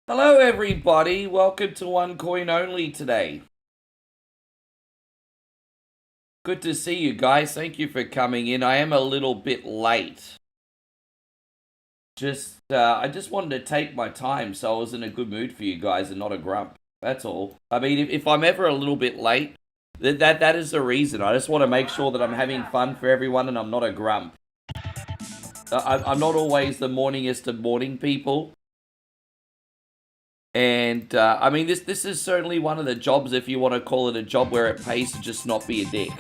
Hello everybody, welcome to One Coin Only today. Good to see you guys, thank you for coming in. I am a little bit late. I just wanted to take my time so I was in a good mood for you guys and not a grump. That's all. I mean, if I'm ever a little bit late, that is the reason. I just want to make sure that I'm having fun for everyone and I'm not a grump. I'm not always the morningest of morning people. And, I mean, this is certainly one of the jobs, if you want to call it a job, where it pays to just not be a dick.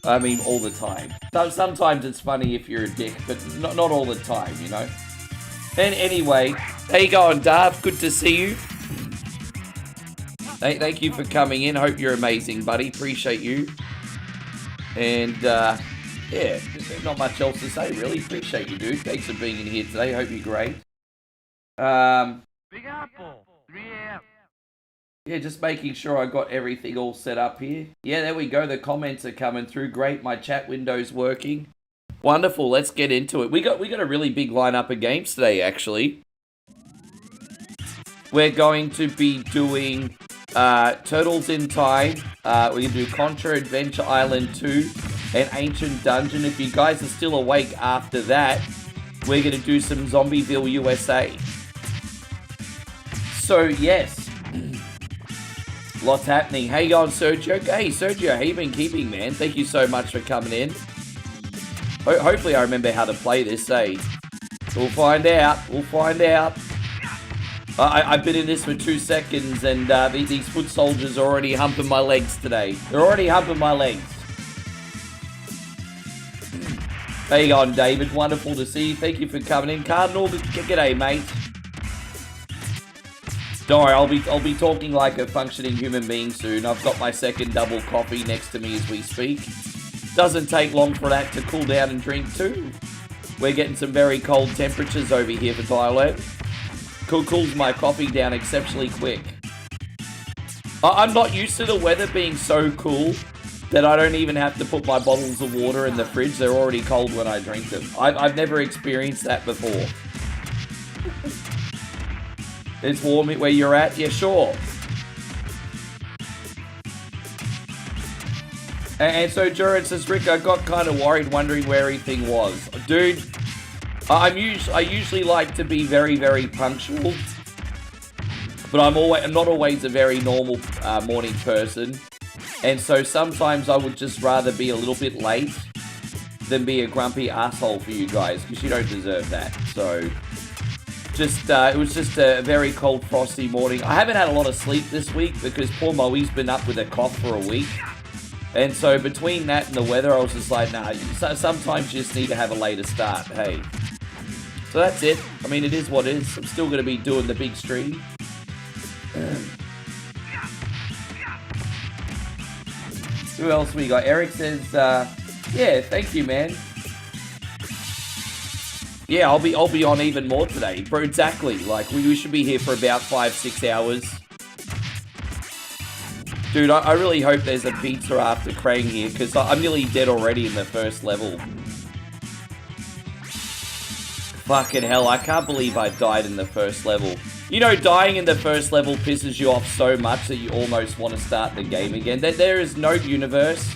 I mean, all the time. Sometimes it's funny if you're a dick, but not all the time, you know? And anyway, how you going, Darth? Good to see you. Thank you for coming in. Hope you're amazing, buddy. Appreciate you. And, yeah, there's not much else to say, really. Appreciate you, dude. Thanks for being in here today. Hope you're great. Big Apple, 3 a.m. Yeah, just making sure I got everything all set up here. Yeah, there we go. The comments are coming through. Great. My chat window's working. Wonderful. Let's get into it. We got a really big lineup of games today, actually. We're going to be doing Turtles in Time. We're going to do Contra Adventure Island 2 and Ancient Dungeon. If you guys are still awake after that, we're going to do some Zombieville USA. So, yes, lots happening. How you going, Sergio? Hey, Sergio, how you been keeping, man? Thank you so much for coming in. Hopefully I remember how to play this, eh? We'll find out. We'll find out. I've been in this for 2 seconds, and these foot soldiers are already humping my legs today. They're already humping my legs. How you going, David? Wonderful to see you. Thank you for coming in. Cardinal, g'day, mate. Don't worry, I'll be talking like a functioning human being soon. I've got my second double coffee next to me as we speak. Doesn't take long for that to cool down and drink too. We're getting some very cold temperatures over here for Thailand. Cools my coffee down exceptionally quick. I'm not used to the weather being so cool that I don't even have to put my bottles of water in the fridge. They're already cold when I drink them. I've never experienced that before. It's warm where you're at? Yeah, sure. And so Duran says, Rick, I got kind of worried wondering where everything was. Dude, I usually like to be very, very punctual. But I'm not always a very normal morning person. And so sometimes I would just rather be a little bit late than be a grumpy asshole for you guys, because you don't deserve that. So it was just a very cold, frosty morning. I haven't had a lot of sleep this week because poor Moe's been up with a cough for a week. And so between that and the weather, I was just like, nah, sometimes you just need to have a later start, hey. So that's it. I mean, it is what it is. I'm still going to be doing the big stream. Who else we got? Eric says, yeah, thank you, man. Yeah, I'll be on even more today. Bro, exactly. Like, we should be here for about 5-6 hours. Dude, I really hope there's a pizza after Krang here, because I'm nearly dead already in the first level. Fucking hell, I can't believe I died in the first level. You know, dying in the first level pisses you off so much that you almost want to start the game again. There is no universe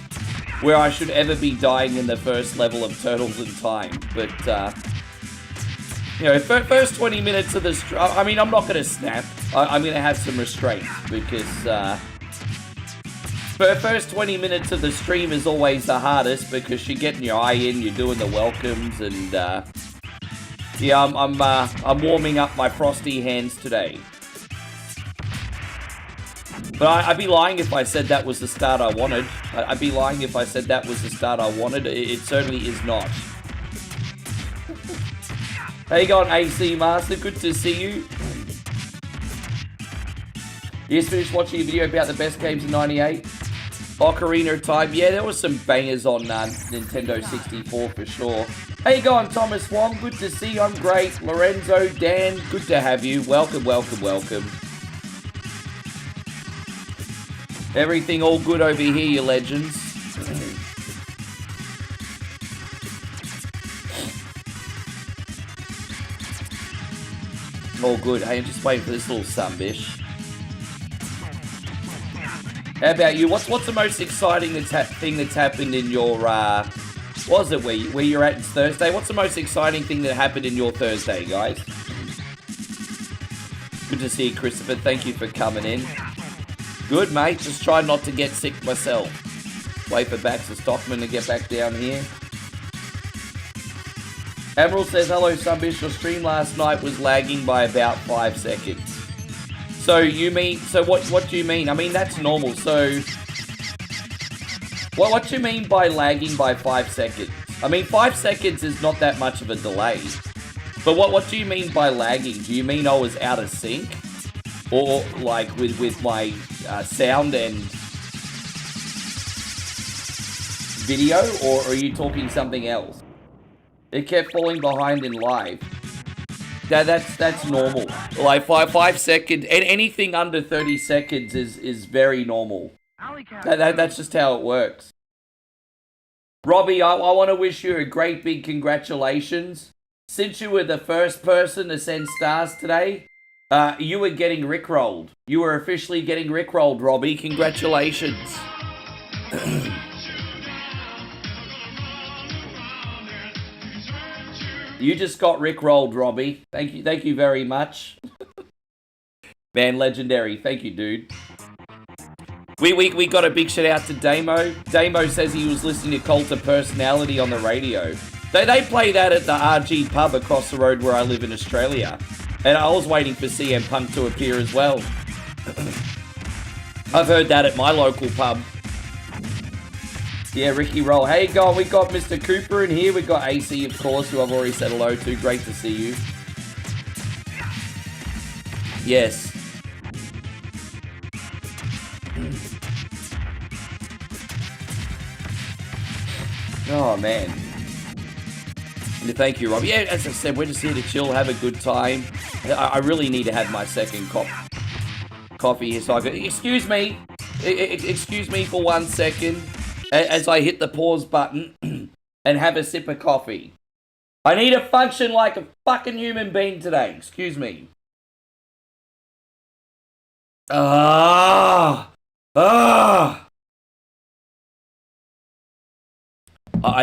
where I should ever be dying in the first level of Turtles in Time. But, you know, first 20 minutes of the stream, I mean, I'm not going to snap. I'm going to have some restraint because first 20 minutes of the stream is always the hardest because you're getting your eye in, you're doing the welcomes, and yeah, I'm warming up my frosty hands today. But I'd be lying if I said that was the start I wanted. I'd be lying if I said that was the start I wanted. It certainly is not. How you going, AC Master? Good to see you. You just finished watching a video about the best games of 98. Ocarina of Time. Yeah, there was some bangers on Nintendo 64 for sure. How you going, Thomas Wong? Good to see you. I'm great. Lorenzo, Dan, good to have you. Welcome, welcome, welcome. Everything all good over here, you legends. All good. Hey, I'm just waiting for this little sunbish. How about you? What's the most exciting thing that's happened in your, what was it, where you're at Thursday? What's the most exciting thing that happened in your Thursday, guys? Good to see you, Christopher. Thank you for coming in. Good, mate. Just try not to get sick myself. Wait for Baxter Stockman to get back down here. Emerald says, hello, Sunbish. Your stream last night was lagging by about 5 seconds. So you mean, what do you mean? I mean, that's normal. So what do you mean by lagging by 5 seconds? I mean, 5 seconds is not that much of a delay. But what do you mean by lagging? Do you mean I was out of sync? Or like with my sound and video? Or are you talking something else? It kept falling behind in live. That's normal. Like 5 seconds, and anything under 30 seconds is very normal. That's just how it works. Robbie, I want to wish you a great big congratulations. Since you were the first person to send stars today, you were getting rickrolled. You were officially getting rickrolled, Robbie. Congratulations. You just got rickrolled, Robbie. Thank you very much. Man, legendary. Thank you, dude. We got a big shout out to Damo. Damo says he was listening to Cult of Personality on the radio. They play that at the RG pub across the road where I live in Australia. And I was waiting for CM Punk to appear as well. I've heard that at my local pub. Yeah, Ricky Roll. Hey, God, we got Mr. Cooper in here. We got AC, of course, who I've already said hello to. Great to see you. Yes. Oh, man. Thank you, Rob. Yeah, as I said, we're just here to chill, have a good time. I really need to have my second coffee here. So I can... Excuse me. Excuse me for 1 second. As I hit the pause button and have a sip of coffee. I need to function like a fucking human being today. Excuse me. I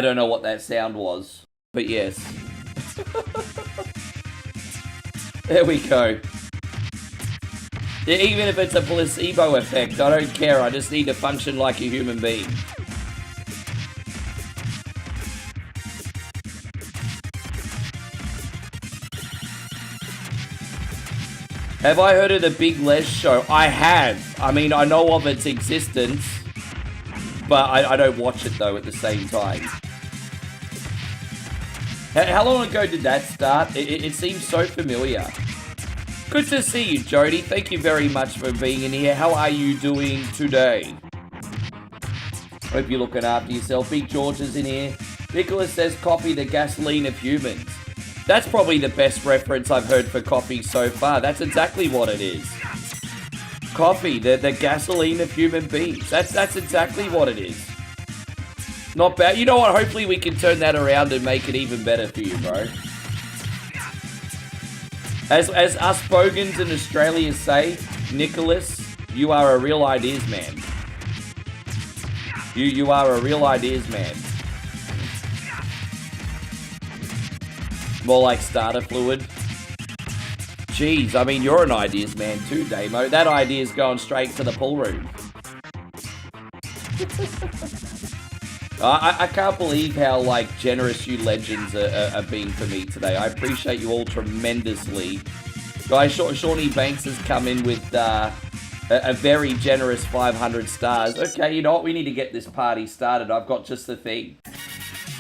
don't know what that sound was, but yes. There we go. Even if it's a placebo effect, I don't care. I just need to function like a human being. Have I heard of the Big Les show? I have. I mean, I know of its existence, but I don't watch it, though, at the same time. How long ago did that start? It seems so familiar. Good to see you, Jody. Thank you very much for being in here. How are you doing today? Hope you're looking after yourself. Big George is in here. Nicholas says, copy the gasoline of humans. That's probably the best reference I've heard for coffee so far. That's exactly what it is. Coffee, the gasoline of human beings. That's exactly what it is. Not bad. You know what? Hopefully we can turn that around and make it even better for you, bro. As us bogans in Australia say, Nicholas, you are a real ideas man. You are a real ideas man. More like starter fluid. Jeez, I mean, you're an ideas man too, Damo. That idea's going straight to the pool room. I can't believe how, like, generous you legends are being for me today. I appreciate you all tremendously. Guys, Shawnee Banks has come in with a very generous 500 stars. Okay, you know what? We need to get this party started. I've got just the thing.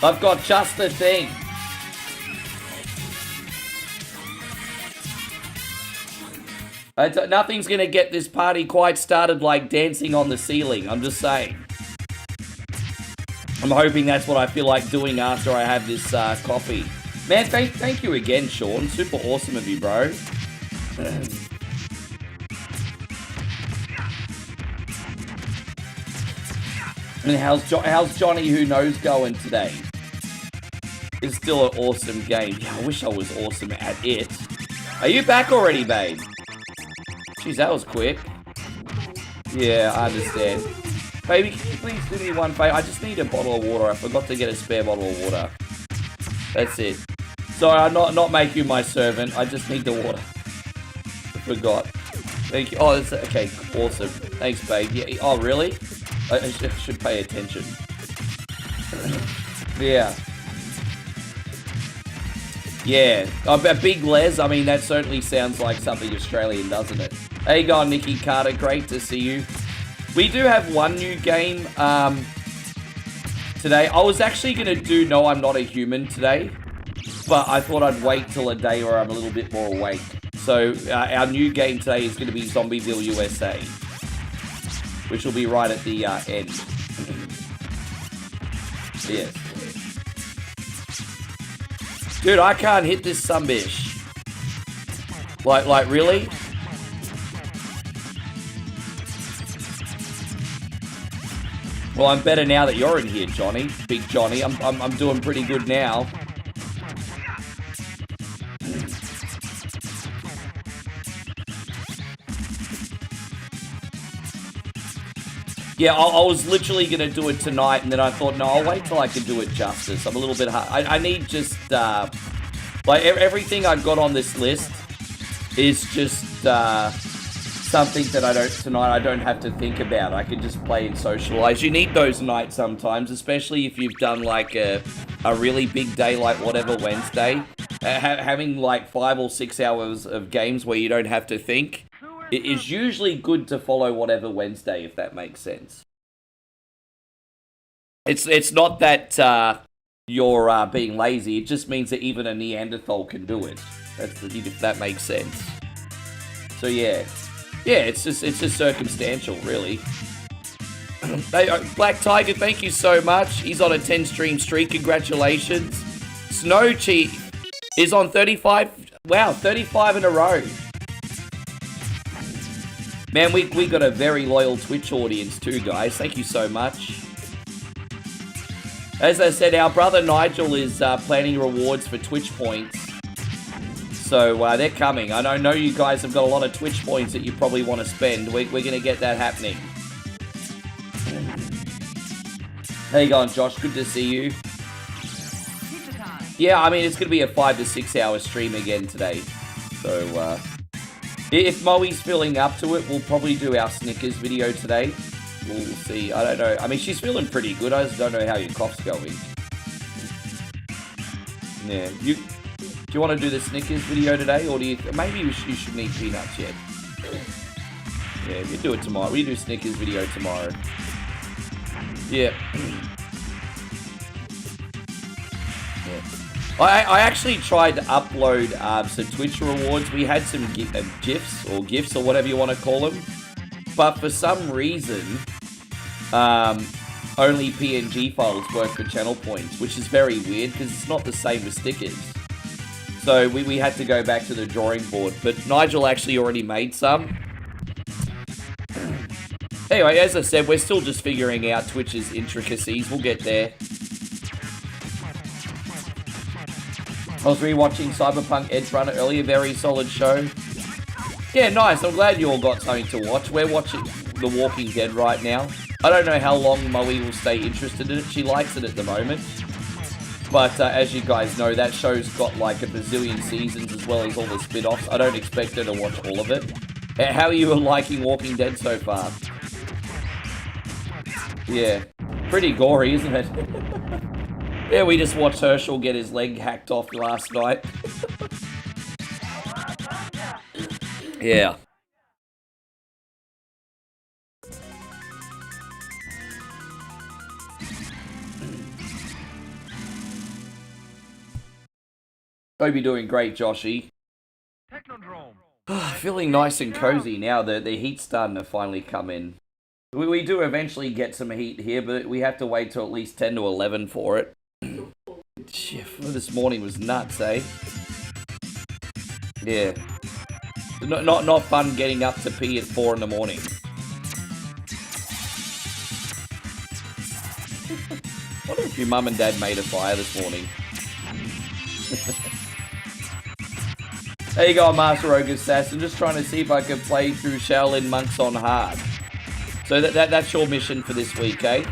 I've got just the thing. Nothing's going to get this party quite started like dancing on the ceiling. I'm just saying. I'm hoping that's what I feel like doing after I have this coffee. Man, thank you again, Sean. Super awesome of you, bro. And how's Johnny Who Knows going today? It's still an awesome game. Yeah, I wish I was awesome at it. Are you back already, babe? Jeez, that was quick. Yeah, I understand. Baby, can you please do me one favor? I just need a bottle of water. I forgot to get a spare bottle of water. That's it. Sorry, I'm not making you my servant. I just need the water. I forgot. Thank you. Oh, that's, okay, awesome. Thanks, babe. Yeah. Oh, really? I should pay attention. Yeah. Yeah. A big Les. I mean, that certainly sounds like something Australian, doesn't it? Hey, go on, Nikki Carter. Great to see you. We do have one new game today. I was actually going to do No, I'm Not a Human today, but I thought I'd wait till a day where I'm a little bit more awake. So our new game today is going to be Zombieville USA, which will be right at the end. Yeah. Dude, I can't hit this sunbish. Like really? Well, I'm better now that you're in here, Johnny. Big Johnny. I'm doing pretty good now. Yeah, I was literally going to do it tonight, and then I thought, no, I'll wait till I can do it justice. I'm a little bit hard. I need just, like, everything I've got on this list is just, something that I don't have to think about. I can just play and socialize. You need those nights sometimes, especially if you've done like a really big day like whatever Wednesday. Having like 5 or 6 hours of games where you don't have to think, it is usually good to follow whatever Wednesday, if that makes sense. It's not that you're being lazy. It just means that even a Neanderthal can do it. If that makes sense. So yeah. Yeah, it's just circumstantial, really. Hey, Black Tiger, thank you so much. He's on a 10-stream streak. Congratulations. Snow Chief is on 35. Wow, 35 in a row. Man, we got a very loyal Twitch audience too, guys. Thank you so much. As I said, our brother Nigel is planning rewards for Twitch points. So they're coming. I know you guys have got a lot of Twitch points that you probably want to spend. We're going to get that happening. How you going, Josh? Good to see you. Yeah, I mean, it's going to be a 5 to 6 hour stream again today. So, if Moe's feeling up to it, we'll probably do our Snickers video today. We'll see. I don't know. I mean, she's feeling pretty good. I just don't know how your cough's going. Yeah, do you want to do the Snickers video today, or do you... maybe you should eat peanuts yet. Yeah, we'll do it tomorrow. We do Snickers video tomorrow. Yeah. Yeah. I actually tried to upload some Twitch rewards. We had some GIFs or GIFs or whatever you want to call them. But for some reason, only PNG files work for channel points, which is very weird because it's not the same with stickers. So we had to go back to the drawing board. But Nigel actually already made some. Anyway, as I said, we're still just figuring out Twitch's intricacies. We'll get there. I was rewatching Cyberpunk Edge Runner earlier. Very solid show. Yeah, nice. I'm glad you all got something to watch. We're watching The Walking Dead right now. I don't know how long Moe will stay interested in it. She likes it at the moment. But as you guys know, that show's got like a bazillion seasons as well as all the spin-offs. I don't expect her to watch all of it. How are you liking Walking Dead so far? Yeah, pretty gory, isn't it? Yeah, we just watched Herschel get his leg hacked off last night. Yeah. Hope you're doing great, Joshy. Feeling nice and cozy now. The heat's starting to finally come in. We do eventually get some heat here, but we have to wait till at least 10 to 11 for it. This morning was nuts, eh? Yeah. Not fun getting up to pee at 4 in the morning. I wonder if your mum and dad made a fire this morning. There you go, Master Ogre Sass. I'm just trying to see if I can play through Shaolin Monks on hard. So that's your mission for this week, eh?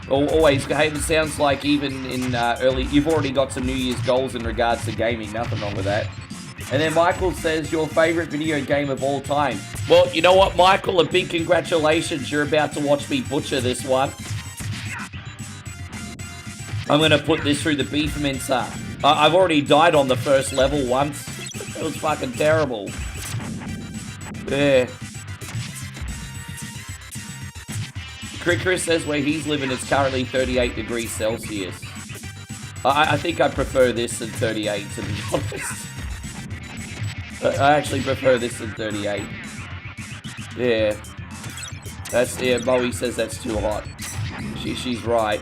Always, hey, it sounds like even in early, you've already got some New Year's goals in regards to gaming. Nothing wrong with that. And then Michael says, your favorite video game of all time. Well, you know what, Michael? A big congratulations. You're about to watch me butcher this one. I'm going to put this through the beefmincer. I've already died on the first level once. It was fucking terrible. Yeah. Chris says where he's living it's currently 38 degrees Celsius. I think I prefer this than 38, to be honest. I actually prefer this than 38. Yeah. Yeah, Bowie says that's too hot. She's right.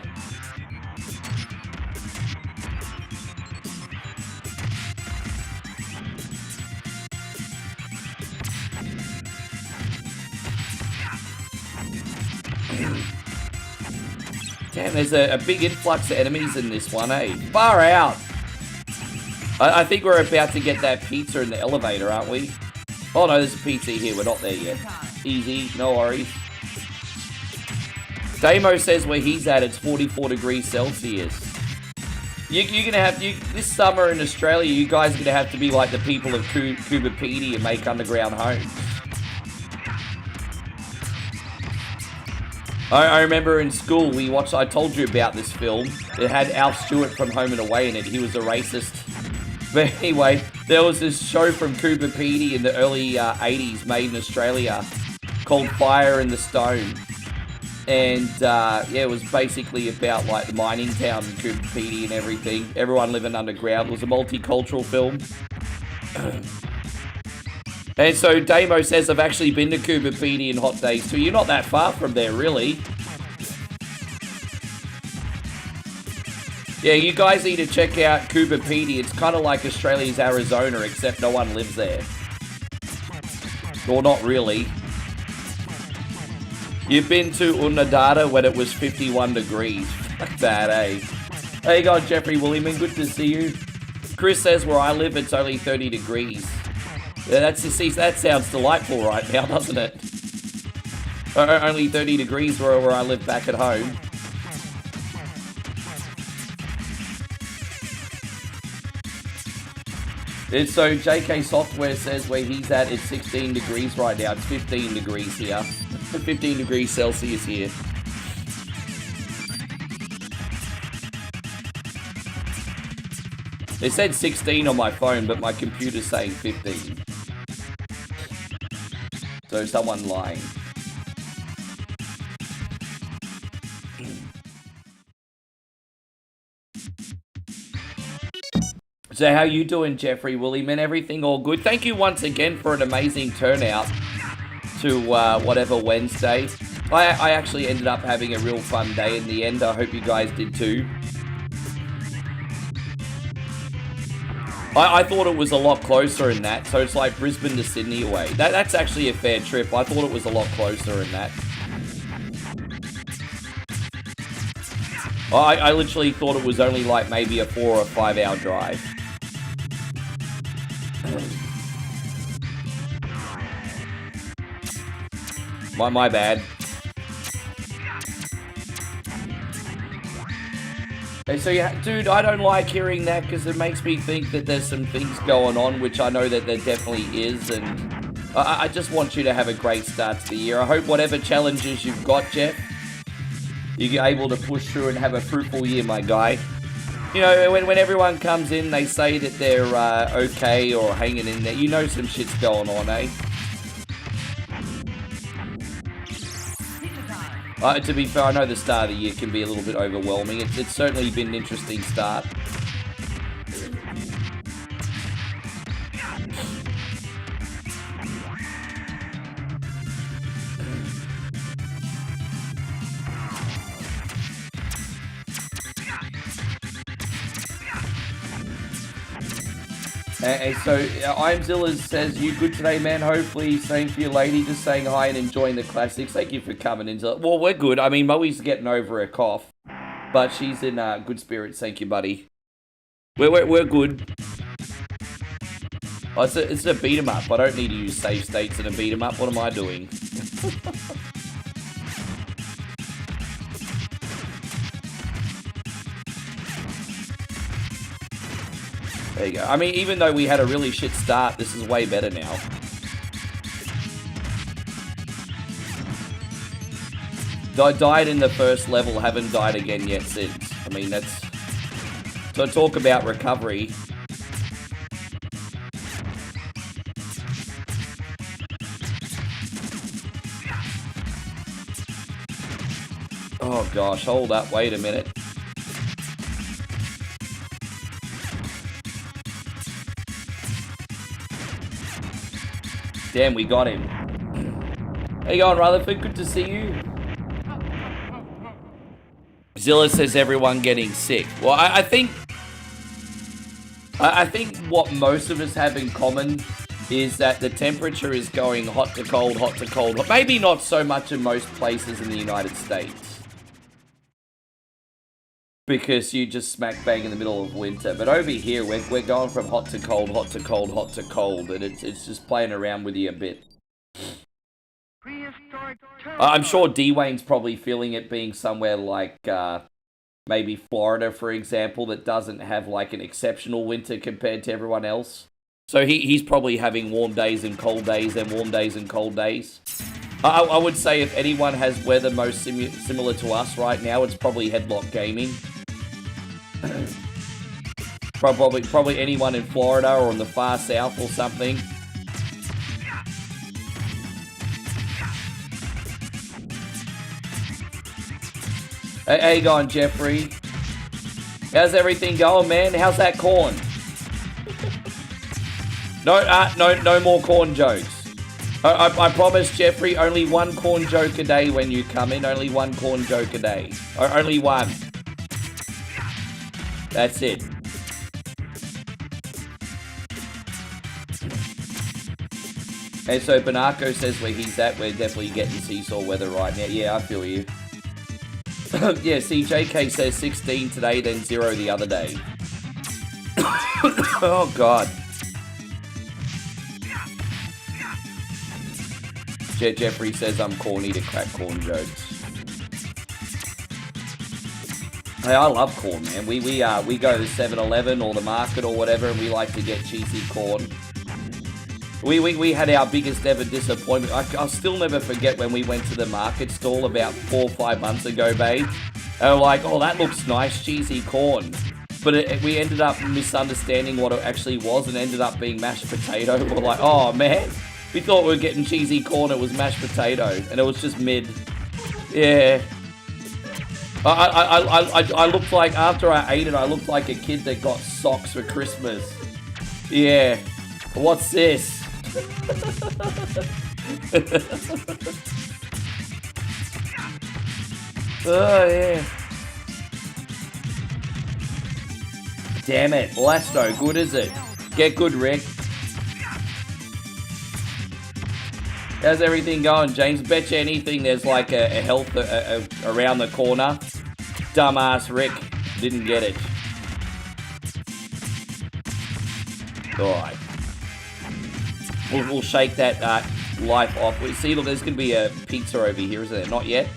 Damn, there's a big influx of enemies in this one, eh? Far out! I think we're about to get that pizza in the elevator, aren't we? Oh no, there's a pizza here, we're not there yet. Easy, no worries. Damo says where he's at, it's 44 degrees Celsius. You're gonna have, this summer in Australia, you guys are gonna have to be like the people of Kubapedi and make underground homes. I remember in school, we watched, I told you about this film. It had Alf Stewart from Home and Away in it. He was a racist. But anyway, there was this show from Kubapedi in the early 80s made in Australia called Fire in the Stone. And yeah, it was basically about like the mining town in Kubapedi and everything. Everyone living underground. It was a multicultural film. And so Damo says, I've actually been to Kubapedi in hot days too. You're not that far from there, really. Yeah, you guys need to check out Kubapedi. It's kind of like Australia's Arizona, except no one lives there. Well, not really. You've been to Unadada when it was 51 degrees. Fuck that, eh? There you go, Jeffrey Williamson. Good to see you. Chris says, where I live, it's only 30 degrees. Yeah, that sounds delightful right now, doesn't it? Only 30 degrees where I live back at home. And so JK Software says where he's at, it's 16 degrees right now. It's 15 degrees here. 15 degrees Celsius here. It said 16 on my phone, but my computer's saying 15. So someone lying. So how you doing, Jeffrey Williamson? Everything all good? Thank you once again for an amazing turnout to whatever Wednesday. I actually ended up having a real fun day in the end. I hope you guys did too. I thought it was a lot closer in that, so it's like Brisbane to Sydney away. That's actually a fair trip. I thought it was a lot closer in that. I literally thought it was only like maybe a 4 or 5 hour drive. My bad. So yeah, dude, I don't like hearing that because it makes me think that there's some things going on, which I know that there definitely is, and I just want you to have a great start to the year. I hope whatever challenges you've got, Jeff, you're able to push through and have a fruitful year, my guy. You know, when everyone comes in, they say that they're okay or hanging in there. You know some shit's going on, eh? To be fair, I know the start of the year can be a little bit overwhelming. It's certainly been an interesting start. And so, I'm Zillas says, you good today, man? Hopefully, same for your lady. Just saying hi and enjoying the classics. Thank you for coming in. Well, we're good. I mean, Moe's getting over her cough, but she's in good spirits. Thank you, buddy. We're good. Oh, it's a beat 'em up. I don't need to use save states in a beat 'em up. What am I doing? There you go. I mean, even though we had a really shit start, this is way better now. I died in the first level, haven't died again yet since. I mean, that's... So talk about recovery. Oh gosh, hold up, wait a minute. Damn, we got him. How you going, Rutherford? Good to see you. Zilla says everyone getting sick. Well, I think what most of us have in common is that the temperature is going hot to cold, hot to cold. Maybe not so much in most places in the United States, because you just smack bang in the middle of winter. But over here, we're going from hot to cold, hot to cold, hot to cold, and it's just playing around with you a bit. I'm sure D-Wayne's probably feeling it, being somewhere like maybe Florida, for example, that doesn't have like an exceptional winter compared to everyone else. So he's probably having warm days and cold days and warm days and cold days. I would say if anyone has weather most similar to us right now, it's probably Headlock Gaming. Probably anyone in Florida or in the far south or something. Hey, how you going, Jeffrey? How's everything going, man? How's that corn? No more corn jokes. I promise, Jeffrey, only one corn joke a day when you come in. Only one corn joke a day. Only one. That's it. And so Banako says where he's at, we're definitely getting seesaw weather right now. Yeah, I feel you. Yeah, see, JK says 16 today, then 0 the other day. Oh, God. Jeffrey says I'm corny to crack corn jokes. Hey, I love corn, man. We go to 7-Eleven or the market or whatever, and we like to get cheesy corn. We had our biggest ever disappointment. I'll still never forget when we went to the market stall about 4 or 5 months ago, babe. And we're like, oh, that looks nice, cheesy corn. But we ended up misunderstanding what it actually was and ended up being mashed potato. We're like, oh, man. We thought we were getting cheesy corn, it was mashed potato. And it was just mid. Yeah. I looked like, after I ate it, I looked like a kid that got socks for Christmas. Yeah. What's this? Oh, yeah. Damn it. Well, that's no good, is it? Get good, Rick. How's everything going, James? Bet you anything there's like a health around the corner. Dumbass Rick didn't get it. Alright. We'll shake that life off. We see, look, there's going to be a pizza over here, isn't there? Not yet.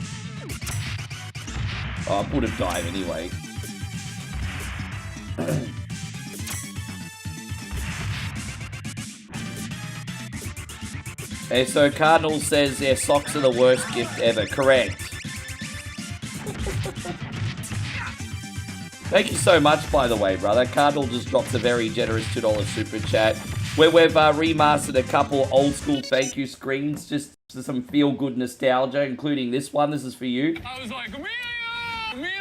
Oh, I would have died anyway. Hey, so Cardinal says, yeah, socks are the worst gift ever. Correct. Thank you so much, by the way, brother. Cardinal just dropped a very generous $2 super chat. Where we've remastered a couple old school thank you screens, just for some feel good nostalgia, including this one. This is for you. I was like, Emilio! Emilio!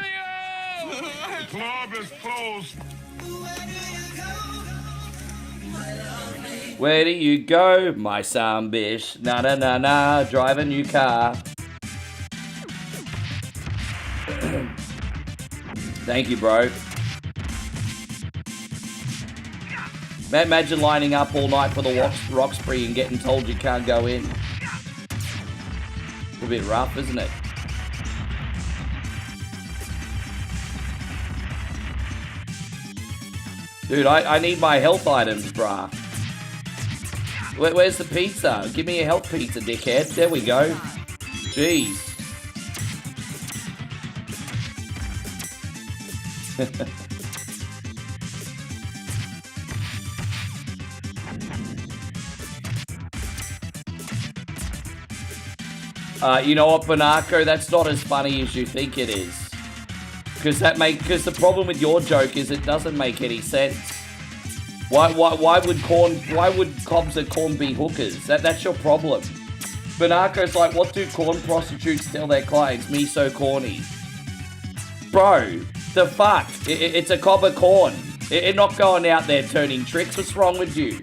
The club is closed. Where do you go, my son bish? Na na na na, drive a new car. Thank you, bro. Imagine lining up all night for the rock spree and getting told you can't go in. A bit rough, isn't it? Dude, I need my health items, brah. Where's the pizza? Give me a health pizza, dickhead. There we go. Jeez. You know what, Banako? That's not as funny as you think it is. Because the problem with your joke is it doesn't make any sense. Why would cobs and corn be hookers? That's your problem. Banako's like, what do corn prostitutes tell their clients? Me so corny. Bro, the fuck? It's a cob of corn. It's not going out there turning tricks. What's wrong with you?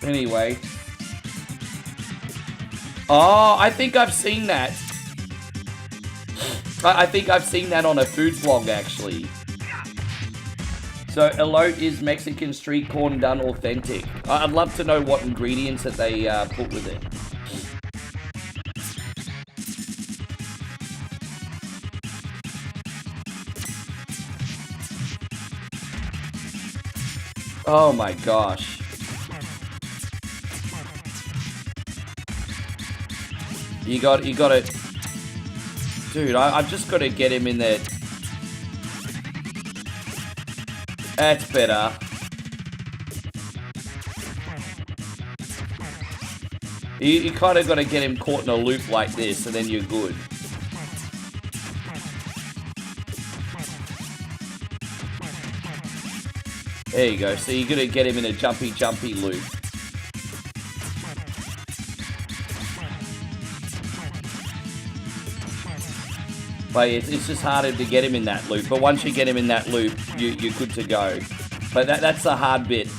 Anyway. Oh, I think I've seen that. I think I've seen that on a food vlog, actually. So, elote is Mexican street corn done authentic. I'd love to know what ingredients that they put with it. Oh my gosh. You got it. Dude, I've just got to get him in there. That's better. You kind of got to get him caught in a loop like this, and then you're good. There you go. So you're going to get him in a jumpy loop. But it's just harder to get him in that loop. But once you get him in that loop, you're good to go. But that's the hard bit.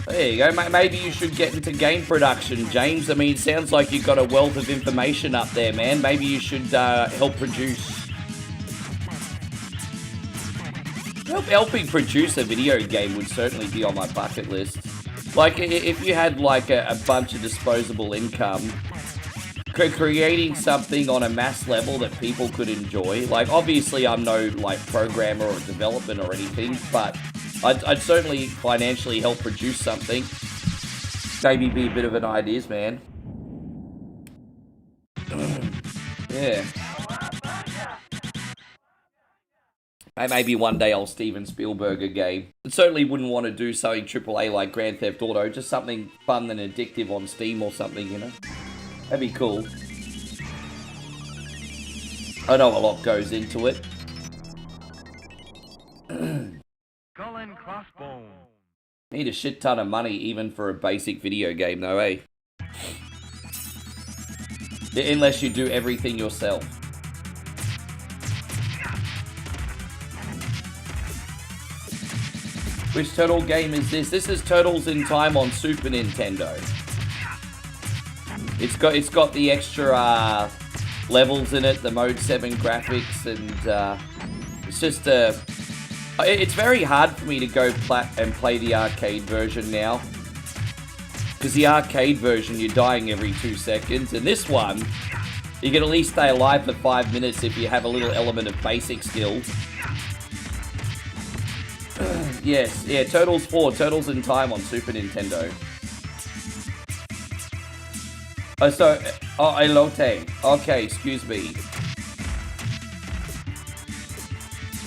There you go. Maybe you should get into game production, James. I mean, it sounds like you've got a wealth of information up there, man. Maybe you should help produce. Helping produce a video game would certainly be on my bucket list. Like, if you had, like, a bunch of disposable income, creating something on a mass level that people could enjoy. Like, obviously, I'm no, like, programmer or development or anything, but I'd certainly financially help produce something. Maybe be a bit of an ideas man. Yeah. Maybe one day I'll Steven Spielberg a game. I certainly wouldn't want to do something AAA like Grand Theft Auto, just something fun and addictive on Steam or something, you know? That'd be cool. I know a lot goes into it. Skull and crossbones. Need a shit ton of money even for a basic video game though, eh? Unless you do everything yourself. Which Turtle game is this? This is Turtles in Time on Super Nintendo. It's got the extra levels in it, the Mode 7 graphics, and it's just it's very hard for me to go and play the arcade version now. Because the arcade version, you're dying every 2 seconds, and this one, you can at least stay alive for 5 minutes if you have a little element of basic skill. Yes, yeah, Turtles 4, Turtles in Time on Super Nintendo. Oh, so, elote. Okay, excuse me.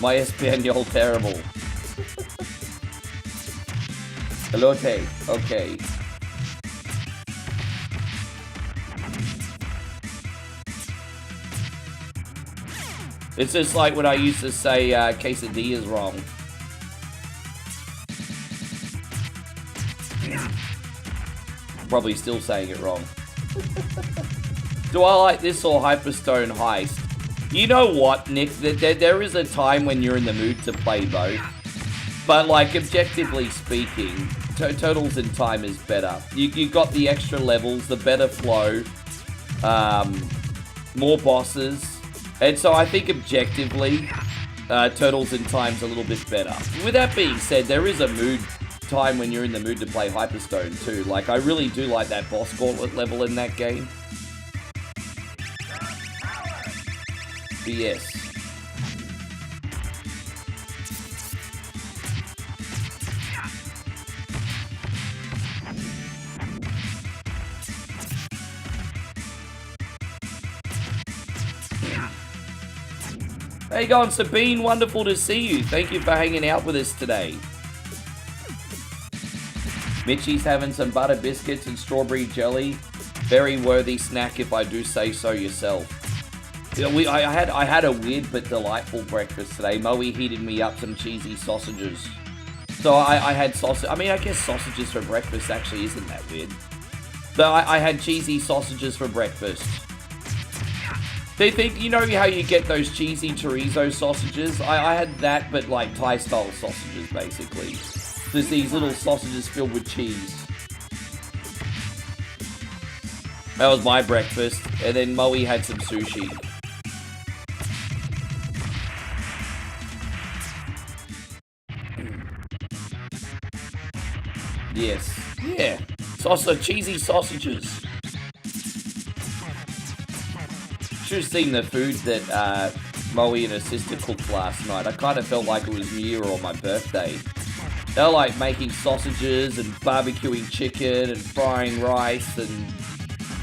My Espanol terrible. Elote, okay. It's just like when I used to say quesadillas wrong. Probably still saying it wrong. Do I like this or Hyperstone Heist? You know what, Nick? There is a time when you're in the mood to play both. But, like, objectively speaking, Turtles in Time is better. You got the extra levels, the better flow, more bosses. And so I think objectively, Turtles in Time's a little bit better. With that being said, there is a mood time when you're in the mood to play Hyperstone too. Like, I really do like that boss gauntlet level in that game. But yes. How you going, Sabine? Wonderful to see you. Thank you for hanging out with us today. Mitchie's having some butter biscuits and strawberry jelly. Very worthy snack if I do say so yourself. You know, I had a weird but delightful breakfast today. Moe heated me up some cheesy sausages. So I had sausage. I mean, I guess sausages for breakfast actually isn't that weird. So I had cheesy sausages for breakfast. They think, you know how you get those cheesy chorizo sausages? I had that, but like Thai-style sausages, basically. There's these little sausages filled with cheese. That was my breakfast. And then Moe had some sushi. Yes. Yeah. Cheesy sausages. Should have seen the food that Moe and her sister cooked last night. I kind of felt like it was New Year or my birthday. They were like making sausages and barbecuing chicken and frying rice, and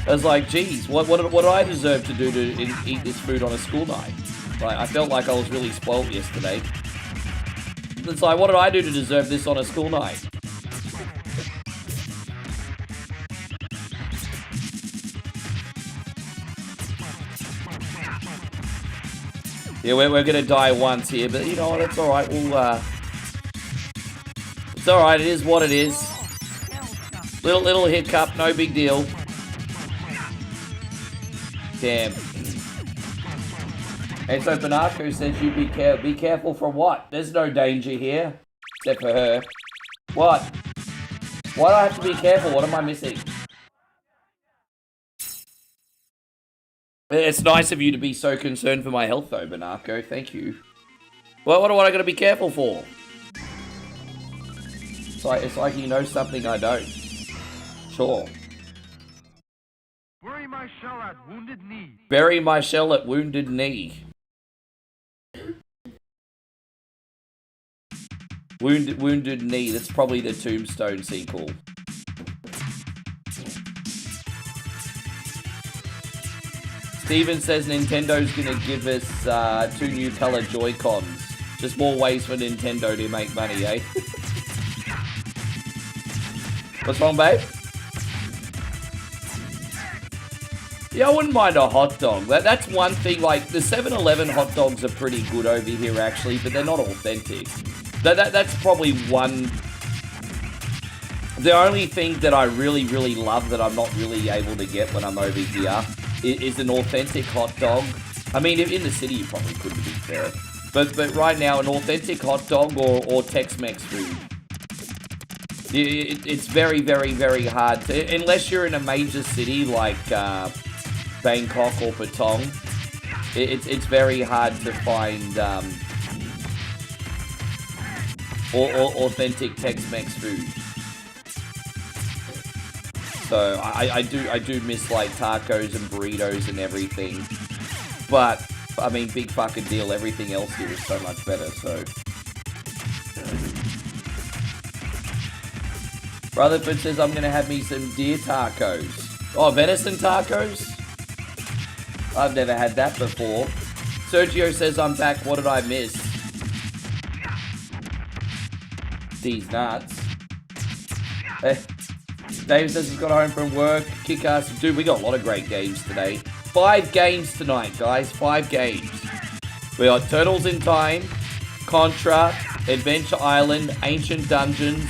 I was like, geez, what do I deserve to do to eat this food on a school night? Like, I felt like I was really spoiled yesterday. It's like, what did I do to deserve this on a school night? Yeah, we're gonna die once here, but you know what, it's alright, it's alright, it is what it is. Little hiccup, no big deal. Damn. And so Banako says you be careful from what? There's no danger here. Except for her. What? Why do I have to be careful? What am I missing? It's nice of you to be so concerned for my health, though, Banako. Thank you. Well, what do I got to be careful for? It's like you know something I don't. Sure. Bury my shell at wounded knee. Bury my shell at wounded knee. Wounded knee. That's probably the Tombstone sequel. Steven says Nintendo's gonna give us 2 new color Joy-Cons. Just more ways for Nintendo to make money, eh? What's wrong, babe? Yeah, I wouldn't mind a hot dog. That's one thing, like, the 7-Eleven hot dogs are pretty good over here, actually, but they're not authentic. That's probably one... The only thing that I really, really love that I'm not really able to get when I'm over here is an authentic hot dog. I mean, in the city you probably couldn't, be fair. But right now, an authentic hot dog or Tex-Mex food. It's very, very, very hard to... Unless you're in a major city like Bangkok or Patong, it's very hard to find authentic Tex-Mex food. So I do miss like tacos and burritos and everything. But I mean, big fucking deal. Everything else here is so much better. So Rutherford says I'm gonna have me some deer tacos. Oh, venison tacos? I've never had that before. Sergio says I'm back. What did I miss? These nuts. Dave says he's got home from work. Kick ass. Dude, we got a lot of great games today. 5 games tonight, guys. 5 games. We got Turtles in Time, Contra, Adventure Island, Ancient Dungeons,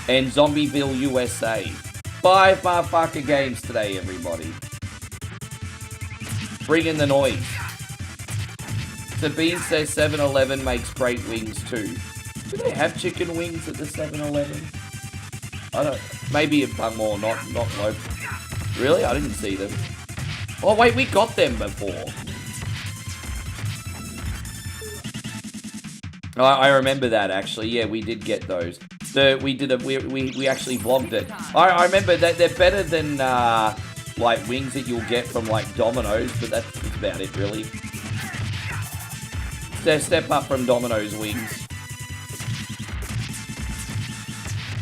and Zombieville USA. 5 motherfucker games today, everybody. Bring in the noise. Sabine says 7-Eleven makes great wings too. Do they have chicken wings at the 7-Eleven? I don't... Maybe in Bungmore, not local. Really? I didn't see them. Oh, wait, we got them before. I remember that, actually. Yeah, we did get those. We actually vlogged it. I remember that they're better than like wings that you'll get from like Domino's, but that's about it really. Step up from Domino's wings.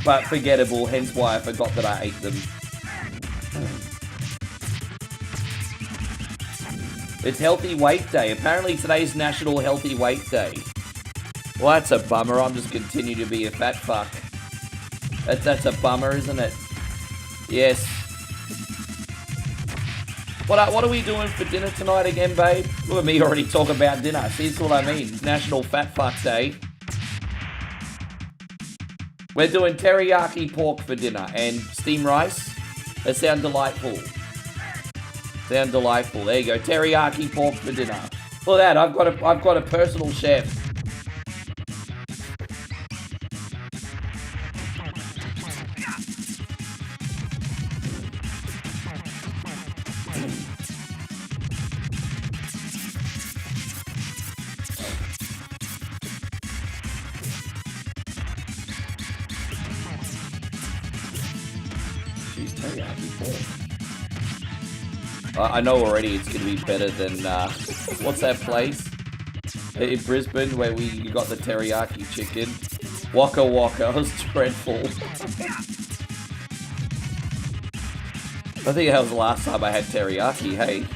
But forgettable, hence why I forgot that I ate them. It's Healthy Weight Day. Apparently today's National Healthy Weight Day. Well, that's a bummer. I'm just continue to be a fat fuck. That's a bummer, isn't it? Yes. What are we doing for dinner tonight again, babe? Look at me already talk about dinner. See, that's what I mean. National Fat Fuck Day. We're doing teriyaki pork for dinner and steamed rice. That sounds delightful. Sound delightful. There you go. Teriyaki pork for dinner. Look at that. I've got a personal chef. I know already it's going to be better than, what's that place in Brisbane where you got the teriyaki chicken? Waka Waka, it was dreadful. I think that was the last time I had teriyaki, hey.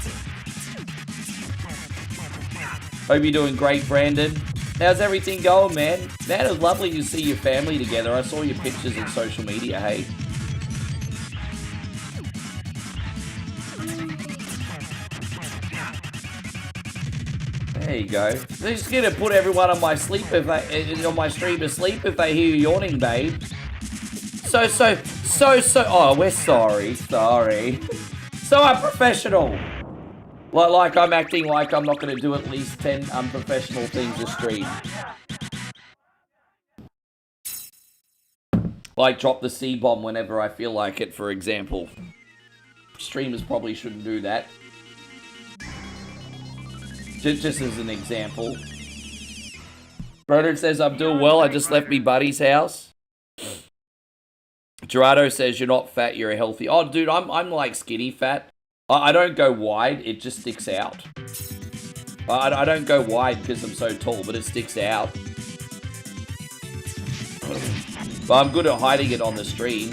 Hope you're doing great, Brandon. How's everything going, man? Man, it was lovely to see your family together. I saw your pictures on social media, hey. There you go. They're just gonna put everyone on my stream to sleep if they hear you yawning, babe. So. Oh, we're sorry. So unprofessional. Like I'm acting like I'm not gonna do at least 10 unprofessional things to stream. Like drop the C-bomb whenever I feel like it, for example. Streamers probably shouldn't do that. Just as an example. Broder says, I'm doing well. I just left me buddy's house. Gerardo says, you're not fat, you're a healthy. Oh, dude, I'm like skinny fat. I don't go wide, it just sticks out. I don't go wide because I'm so tall, but it sticks out. But I'm good at hiding it on the stream.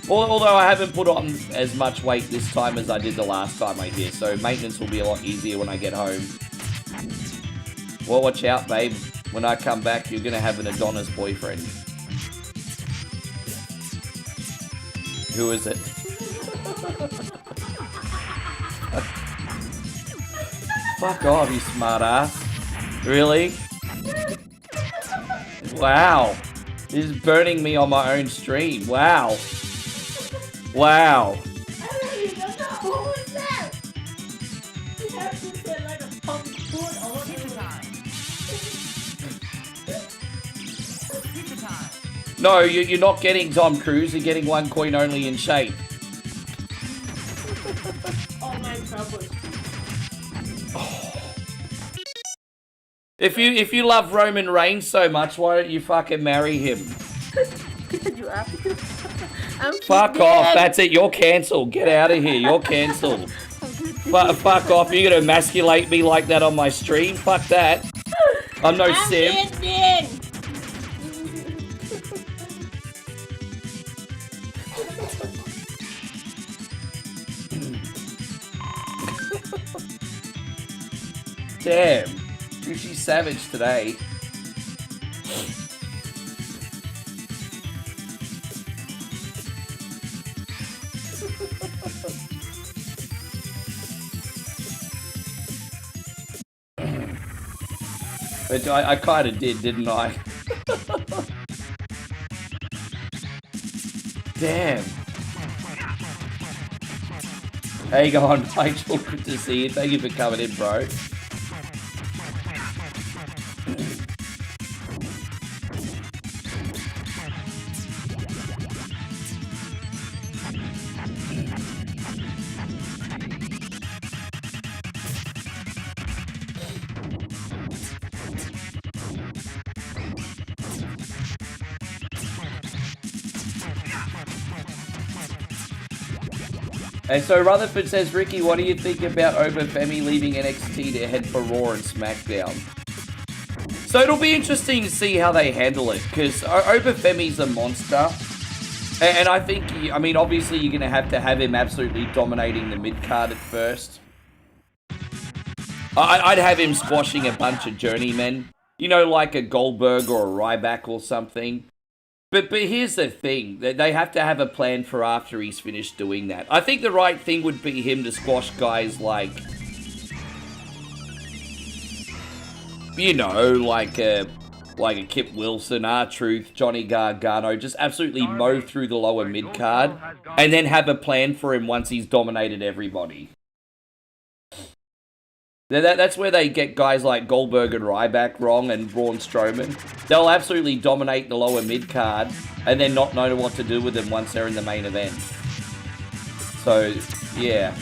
Although I haven't put on as much weight this time as I did the last time I did, so maintenance will be a lot easier when I get home. Well, watch out, babe. When I come back, you're gonna have an Adonis boyfriend. Who is it? Fuck off, you smartass. Really? Wow. This is burning me on my own stream. Wow. Wow. I don't even know who was that. You have to say like a pump food or whatever. No, you're not getting Tom Cruise. You're getting one coin only in shape. Oh my troubles. If you love Roman Reigns so much, why don't you fucking marry him? You have to. Fuck off. That's it. You're cancelled. Get out of here. You're cancelled. Fuck off. You're going to emasculate me like that on my stream? Fuck that. I'm no sim. Damn. Dude, she's savage today. But I kind of did, didn't I? Damn. How you going, Rachel? Good to see you. Thank you for coming in, bro. And so Rutherford says, Ricky, what do you think about Obafemi leaving NXT to head for Raw and SmackDown? So it'll be interesting to see how they handle it, because Obafemi's a monster. And I think, I mean, obviously you're going to have him absolutely dominating the mid-card at first. I'd have him squashing a bunch of journeymen. You know, like a Goldberg or a Ryback or something. But here's the thing. They have to have a plan for after he's finished doing that. I think the right thing would be him to squash guys like... You know, like a Kip Wilson, R-Truth, Johnny Gargano. Just absolutely mow through the lower mid-card. And then have a plan for him once he's dominated everybody. That's where they get guys like Goldberg and Ryback wrong, and Braun Strowman. They'll absolutely dominate the lower mid-card and then not know what to do with them once they're in the main event. So, yeah.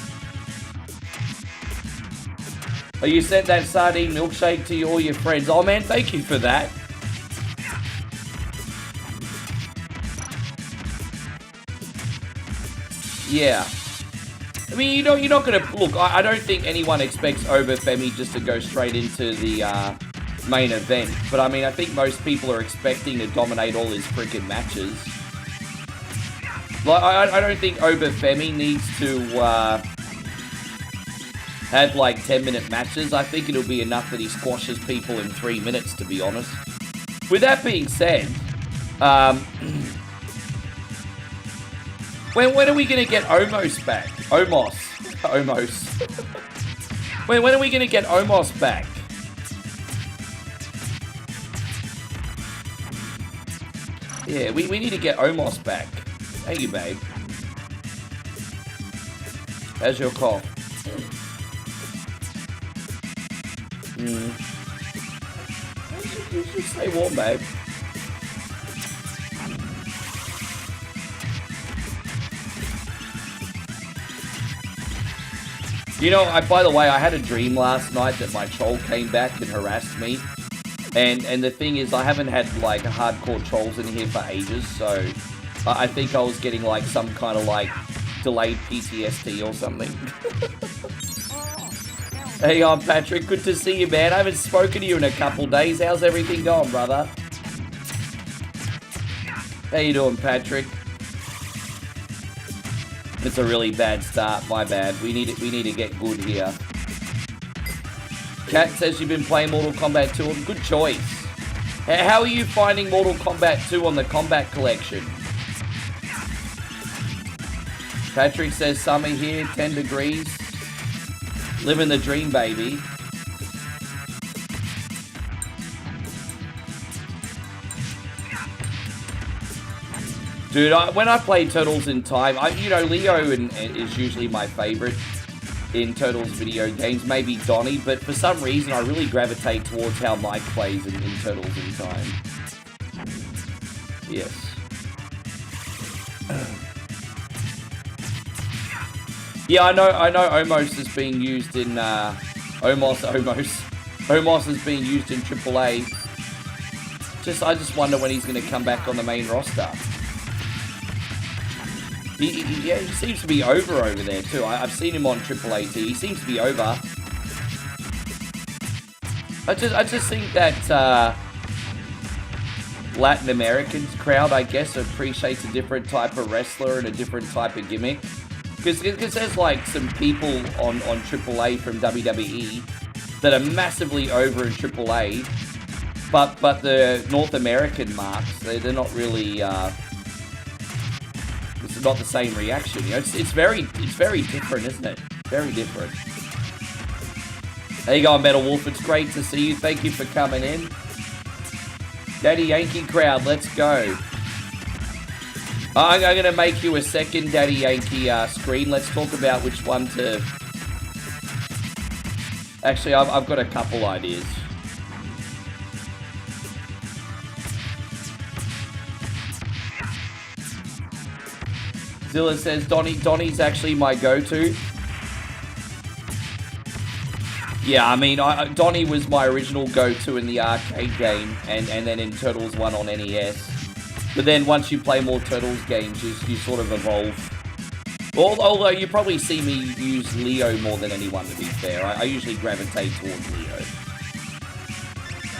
Oh, you sent that sardine milkshake to all your friends. Oh, man, thank you for that. Yeah. I mean, you're not going to... Look, I don't think anyone expects Obafemi just to go straight into the main event. But, I mean, I think most people are expecting to dominate all his freaking matches. Like, I don't think Obafemi needs to have, like, 10-minute matches. I think it'll be enough that he squashes people in 3 minutes, to be honest. With that being said... When are we going to get Omos back? Omos. When are we going to get Omos back? Yeah, we need to get Omos back. Thank you, babe. How's your cough? You should stay warm, babe. You know, by the way, I had a dream last night that my troll came back and harassed me. And the thing is, I haven't had, like, hardcore trolls in here for ages, so I think I was getting, like, some kind of, like, delayed PTSD or something. Hey, I'm Patrick. Good to see you, man. I haven't spoken to you in a couple days. How's everything going, brother? How you doing, Patrick? It's a really bad start, my bad. We need to get good here. Kat says you've been playing Mortal Kombat 2. Good choice. How are you finding Mortal Kombat 2 on the Combat Collection? Patrick says summer here, 10 degrees. Living the dream, baby. Dude, when I play Turtles in Time, you know, Leo is usually my favorite in Turtles video games. Maybe Donnie, but for some reason I really gravitate towards how Mike plays in Turtles in Time. Yes. Yeah, I know Omos is being used in, Omos is being used in AAA. I just wonder when he's going to come back on the main roster. He seems to be over there too. I've seen him on AAA too. He seems to be over. I just think that Latin American crowd, I guess, appreciates a different type of wrestler and a different type of gimmick. Because there's like some people on AAA from WWE that are massively over in AAA, but the North American marks, they're not really. It's not the same reaction. You know, it's very different, isn't it? Very different. There you go, Metal Wolf. It's great to see you. Thank you for coming in. Daddy Yankee crowd, let's go. I'm going to make you a second Daddy Yankee screen. Let's talk about which one to... Actually, I've got a couple ideas. Zilla says, Donnie's actually my go-to. Yeah, I mean, Donnie was my original go-to in the arcade game, and then in Turtles 1 on NES. But then once you play more Turtles games, you sort of evolve. Although you probably see me use Leo more than anyone, to be fair. I usually gravitate towards Leo.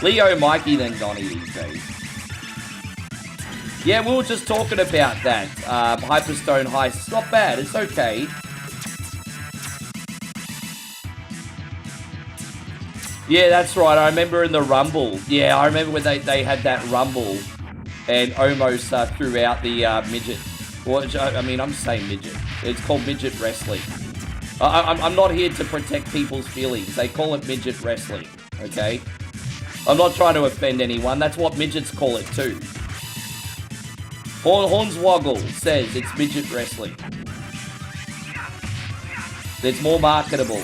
Leo, Mikey, then Donnie these days. Yeah, we were just talking about that. Hyperstone Heist. It's not bad. It's okay. Yeah, that's right. I remember in the Rumble. Yeah, I remember when they had that Rumble and almost threw out the midget. Well, I mean, I'm saying midget. It's called midget wrestling. I'm not here to protect people's feelings. They call it midget wrestling, okay? I'm not trying to offend anyone. That's what midgets call it too. Hornswoggle says it's midget wrestling. It's more marketable.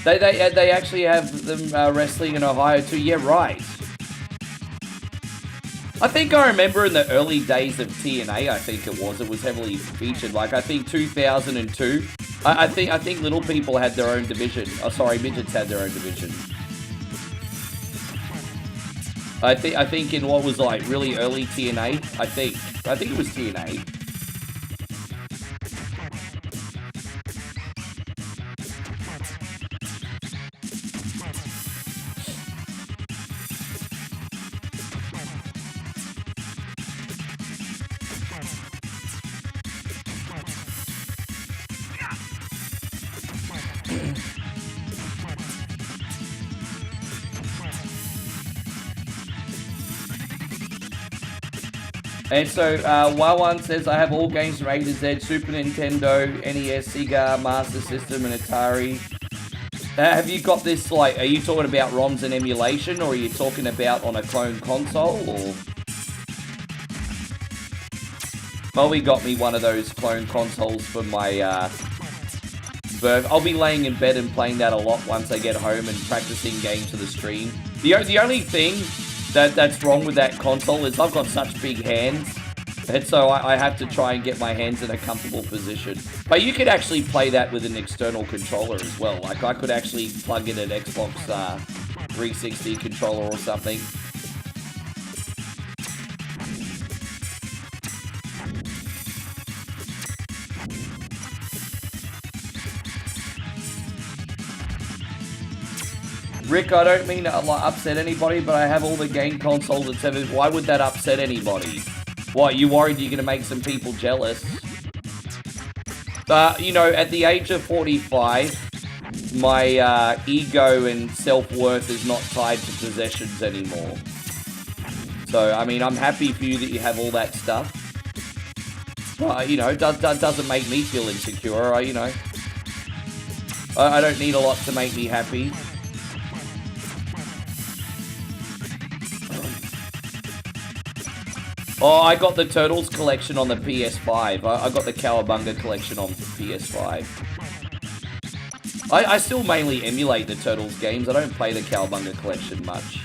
They actually have them wrestling in Ohio too. Yeah, right. I think I remember in the early days of TNA, I think it was heavily featured. Like I think 2002. I think little people had their own division. Oh, sorry, midgets had their own division. I think in what was like really early TNA. I think it was TNA. And so, Wawan says, I have all games from A to Z, Super Nintendo, NES, Sega, Master System, and Atari. Have you got this, like, are you talking about ROMs and emulation, or are you talking about on a clone console, or? Molly got me one of those clone consoles for my, birth. I'll be laying in bed and playing that a lot once I get home and practicing games for the stream. The only thing that's wrong with that console is I've got such big hands, and so I have to try and get my hands in a comfortable position. But you could actually play that with an external controller as well. Like I could actually plug in an Xbox 360 controller or something. Rick, I don't mean to upset anybody, but I have all the game consoles at 7. Why would that upset anybody? What, you worried you're going to make some people jealous? You know, at the age of 45, my ego and self-worth is not tied to possessions anymore. So, I mean, I'm happy for you that you have all that stuff. But, you know, it doesn't make me feel insecure, you know. I don't need a lot to make me happy. Oh, I got the Turtles collection on the PS5. I got the Cowabunga collection on PS5. I still mainly emulate the Turtles games. I don't play the Cowabunga collection much.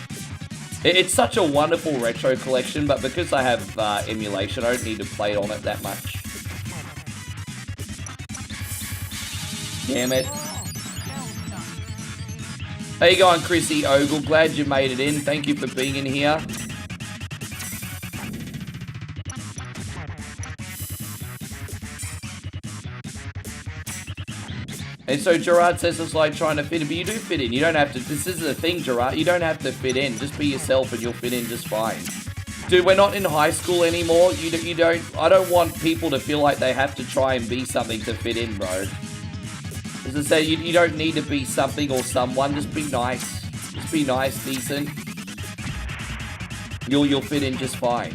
It's such a wonderful retro collection, but because I have emulation, I don't need to play on it that much. Damn it. How you going, Chrissy Ogle? Glad you made it in. Thank you for being in here. And so Gerard says it's like trying to fit in, but you do fit in. You don't have to. This is the thing, Gerard. You don't have to fit in. Just be yourself and you'll fit in just fine. Dude, we're not in high school anymore. You don't. I don't want people to feel like they have to try and be something to fit in, bro. As I say, you don't need to be something or someone. Just be nice. Just be nice, decent. You'll fit in just fine.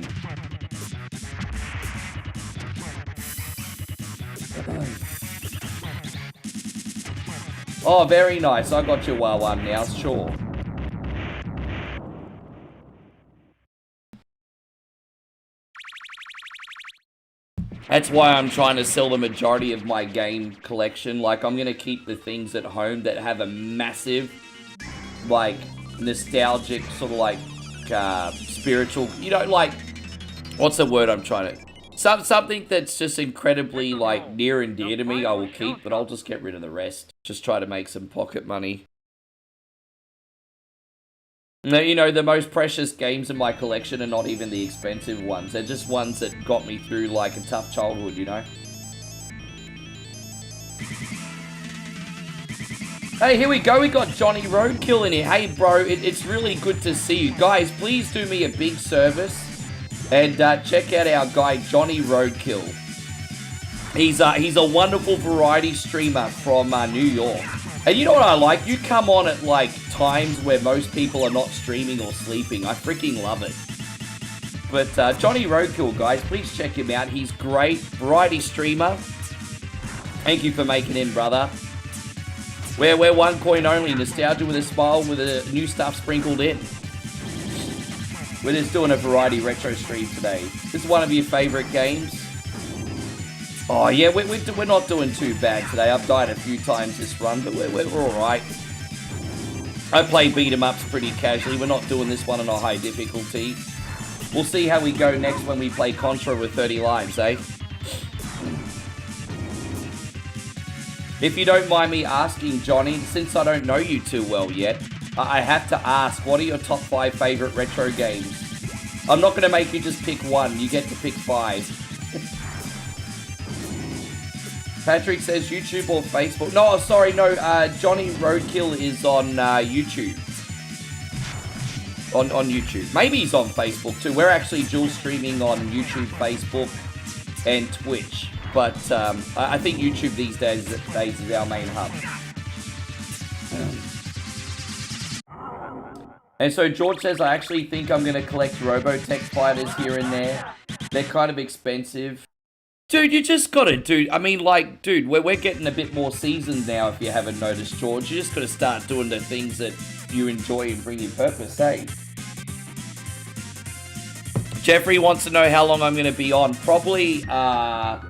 Oh, very nice. I got your one now, sure. That's why I'm trying to sell the majority of my game collection. Like, I'm going to keep the things at home that have a massive, like, nostalgic, sort of like, spiritual, you know, like, what's the word I'm trying to... Something that's just incredibly, like, near and dear to me, I will keep, but I'll just get rid of the rest. Just try to make some pocket money. No, you know, the most precious games in my collection are not even the expensive ones. They're just ones that got me through, like, a tough childhood, you know? Hey, here we go. We got Johnny Roadkill in here. Hey, bro, it's really good to see you. Guys, please do me a big service and check out our guy, Johnny Roadkill. He's a wonderful variety streamer from New York. And you know what I like? You come on at, like, times where most people are not streaming or sleeping. I freaking love it. But Johnny Roadkill, guys, please check him out. He's great. Variety streamer. Thank you for making him, brother. We're one coin only. Nostalgia with a smile with the new stuff sprinkled in. We're just doing a variety retro stream today. This is one of your favorite games. Oh, yeah, we're not doing too bad today. I've died a few times this run, but we're alright. I play beat-em-ups pretty casually. We're not doing this one on a high difficulty. We'll see how we go next when we play Contra with 30 lives, eh? If you don't mind me asking, Johnny, since I don't know you too well yet, I have to ask, what are your top 5 favorite retro games? I'm not going to make you just pick one. You get to pick 5. Patrick says YouTube or Facebook. No, sorry, no. Johnny Roadkill is on YouTube. On YouTube. Maybe he's on Facebook too. We're actually dual streaming on YouTube, Facebook, and Twitch. But I think YouTube these days is our main hub. And so George says, I actually think I'm going to collect Robotech fighters here and there. They're kind of expensive. Dude, you just got to do... I mean, like, dude, we're getting a bit more seasoned now, if you haven't noticed, George. You just got to start doing the things that you enjoy and bring you purpose, eh? Jeffrey wants to know how long I'm going to be on. Probably, I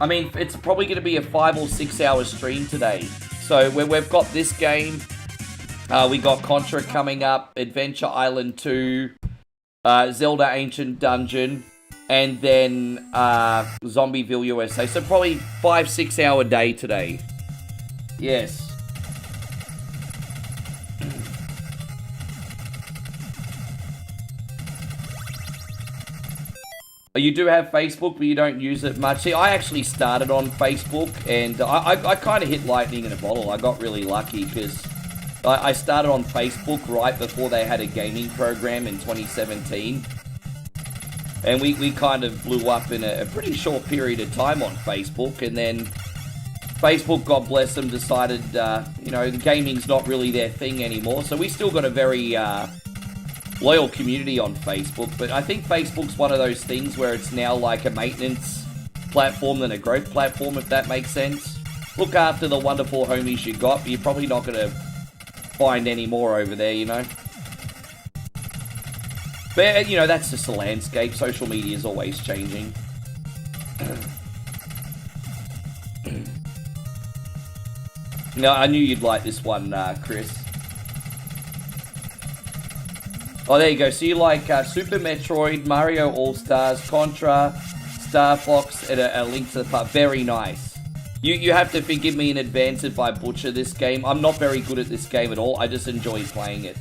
mean, it's probably going to be a 5 or 6 hour stream today. So we've got this game. We got Contra coming up, Adventure Island 2, Zelda Ancient Dungeon, and then Zombieville USA. So probably 5-6 hour day today. Yes. You do have Facebook, but you don't use it much. See, I actually started on Facebook, and I kind of hit lightning in a bottle. I got really lucky, because I started on Facebook right before they had a gaming program in 2017. And we kind of blew up in a pretty short period of time on Facebook, and then Facebook, God bless them, decided, you know, the gaming's not really their thing anymore. So we still got a very loyal community on Facebook, but I think Facebook's one of those things where it's now like a maintenance platform than a growth platform, if that makes sense. Look after the wonderful homies you got, but you're probably not going to find any more over there, you know. But, you know, that's just the landscape. Social media is always changing. No, I knew you'd like this one, Chris. Oh, there you go. So you like Super Metroid, Mario All-Stars, Contra, Star Fox, and a Link to the Past. Very nice. You have to forgive me in advance if I butcher this game. I'm not very good at this game at all. I just enjoy playing it.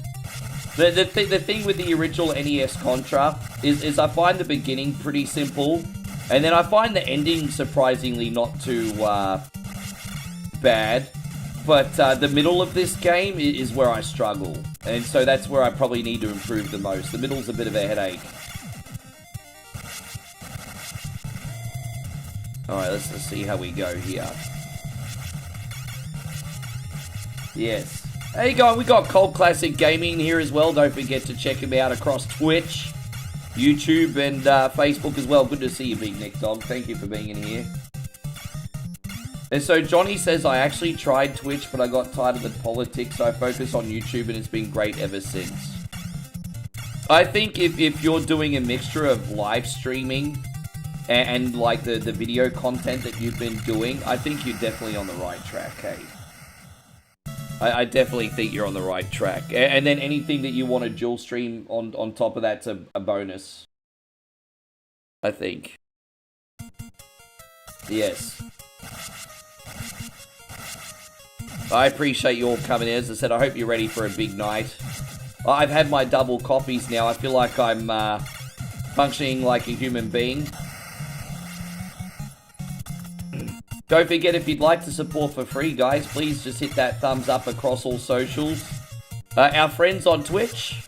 The thing with the original NES Contra is I find the beginning pretty simple, and then I find the ending surprisingly not too bad. But the middle of this game is where I struggle. And so that's where I probably need to improve the most. The middle's a bit of a headache. Alright, let's see how we go here. Yes. There you go. We got Cold Classic Gaming here as well. Don't forget to check him out across Twitch, YouTube, and Facebook as well. Good to see you, Big Nick Dog. Thank you for being in here. And so Johnny says, I actually tried Twitch, but I got tired of the politics, so I focus on YouTube, and it's been great ever since. I think if you're doing a mixture of live streaming and like the video content that you've been doing, I think you're definitely on the right track, hey? I definitely think you're on the right track. And then anything that you want to dual stream on top of that's a bonus. I think. Yes. I appreciate you all coming in. As I said, I hope you're ready for a big night. I've had my double coffees now. I feel like I'm functioning like a human being. Don't forget, if you'd like to support for free, guys, please just hit that thumbs up across all socials. Our friends on Twitch,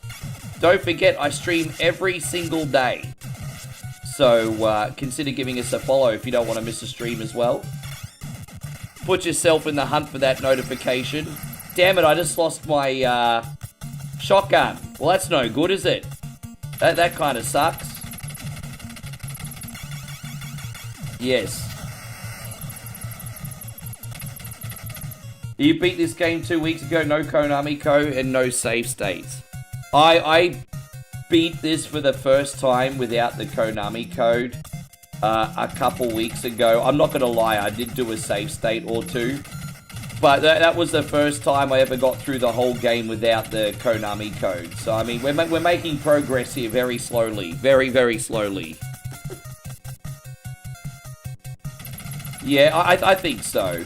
don't forget, I stream every single day. So consider giving us a follow if you don't want to miss a stream as well. Put yourself in the hunt for that notification. Damn it, I just lost my shotgun. Well, that's no good, is it? That kind of sucks. Yes. You beat this game 2 weeks ago, no Konami code and no save states. I beat this for the first time without the Konami code a couple weeks ago. I'm not going to lie, I did do a save state or two. But that was the first time I ever got through the whole game without the Konami code. So, I mean, we're making progress here very slowly. Very, very slowly. Yeah, I think so.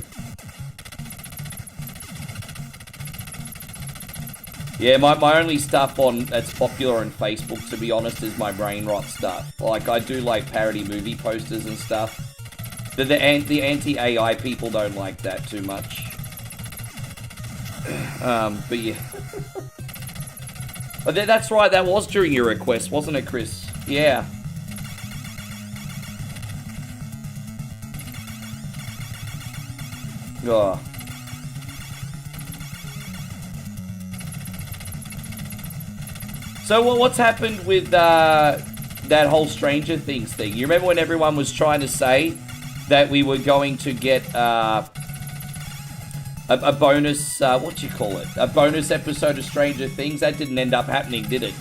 Yeah, my only stuff that's popular on Facebook, to be honest, is my brain rot stuff. Like, I do like parody movie posters and stuff. The anti-AI people don't like that too much. But yeah. But that's right, that was during your request, wasn't it, Chris? Yeah. Oh. So what's happened with that whole Stranger Things thing? You remember when everyone was trying to say that we were going to get a bonus, what do you call it? A bonus episode of Stranger Things? That didn't end up happening, did it?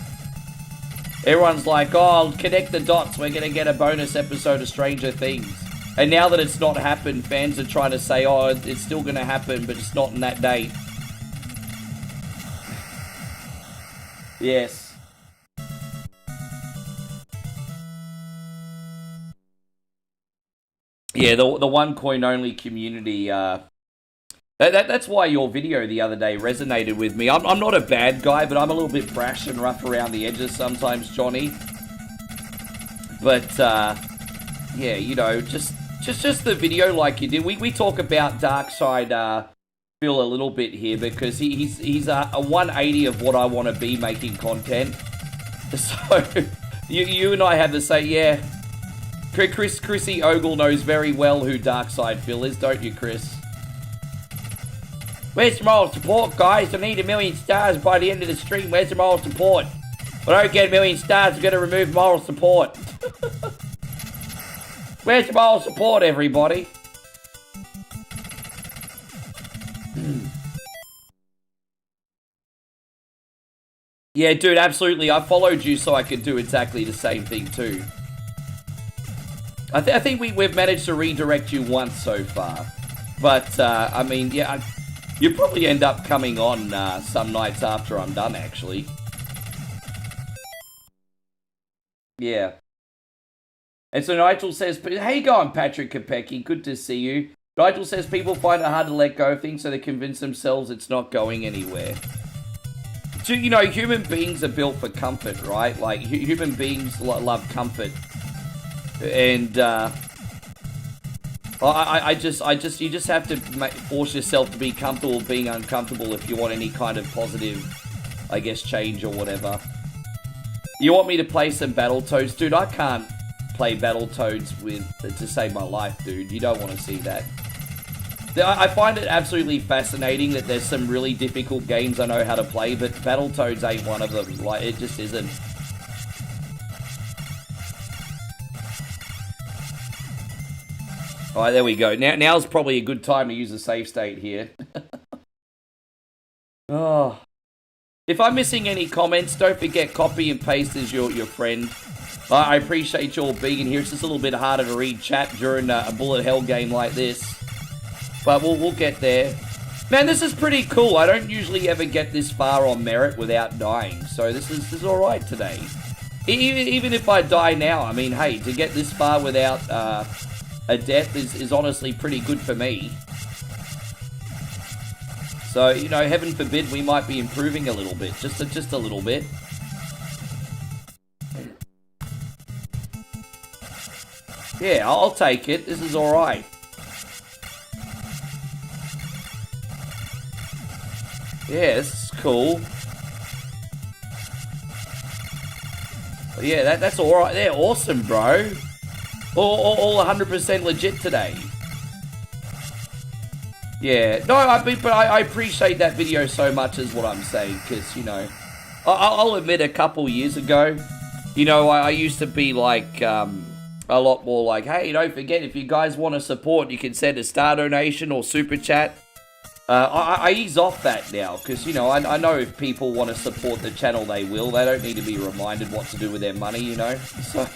Everyone's like, oh, connect the dots, we're going to get a bonus episode of Stranger Things. And now that it's not happened, fans are trying to say, oh, it's still going to happen, but it's not in that date. Yes. Yeah, the one coin only community, that's why your video the other day resonated with me. I'm not a bad guy, but I'm a little bit brash and rough around the edges sometimes, Johnny. But, yeah, you know, just the video like you did. We talk about Darkside Phil a little bit here because he's a 180 of what I want to be making content. So, you and I have the same, yeah. Chrissy Ogle knows very well who Darkside Phil is, don't you, Chris? Where's the moral support, guys? I need 1 million stars by the end of the stream. Where's the moral support? If I don't get 1 million stars, I'm going to remove moral support. Where's the moral support, everybody? Yeah, dude, absolutely. I followed you so I could do exactly the same thing, too. I think we've managed to redirect you once so far. But, I mean, yeah, you'll probably end up coming on some nights after I'm done, actually. Yeah. And so Nigel says, how you going, Patrick Kopecki? Good to see you. Nigel says people find it hard to let go of things, so they convince themselves it's not going anywhere. So, you know, human beings are built for comfort, right? Like, human beings love comfort. And, you just have to force yourself to be comfortable being uncomfortable if you want any kind of positive, I guess, change or whatever. You want me to play some Battletoads? Dude, I can't play Battletoads to save my life, dude. You don't want to see that. I find it absolutely fascinating that there's some really difficult games I know how to play, but Battletoads ain't one of them. Like, it just isn't. Alright, there we go. Now's probably a good time to use a save state here. Oh. If I'm missing any comments, don't forget copy and paste as your friend. I appreciate you all being in here. It's just a little bit harder to read chat during a bullet hell game like this. But we'll get there. Man, this is pretty cool. I don't usually ever get this far on merit without dying. So this is alright today. Even if I die now, I mean, hey, to get this far without a death is honestly pretty good for me. So, you know, heaven forbid we might be improving a little bit. Just a little bit. Yeah, I'll take it. This is alright. Yeah, this is cool. Yeah, that's alright. They're awesome, bro. All 100% legit today. Yeah, no, I appreciate that video so much is what I'm saying, because, you know, I'll admit a couple years ago, you know, I used to be like, a lot more like, hey, don't forget, if you guys want to support, you can send a star donation or super chat. I ease off that now, because, you know, I know if people want to support the channel, they will. They don't need to be reminded what to do with their money, you know. So,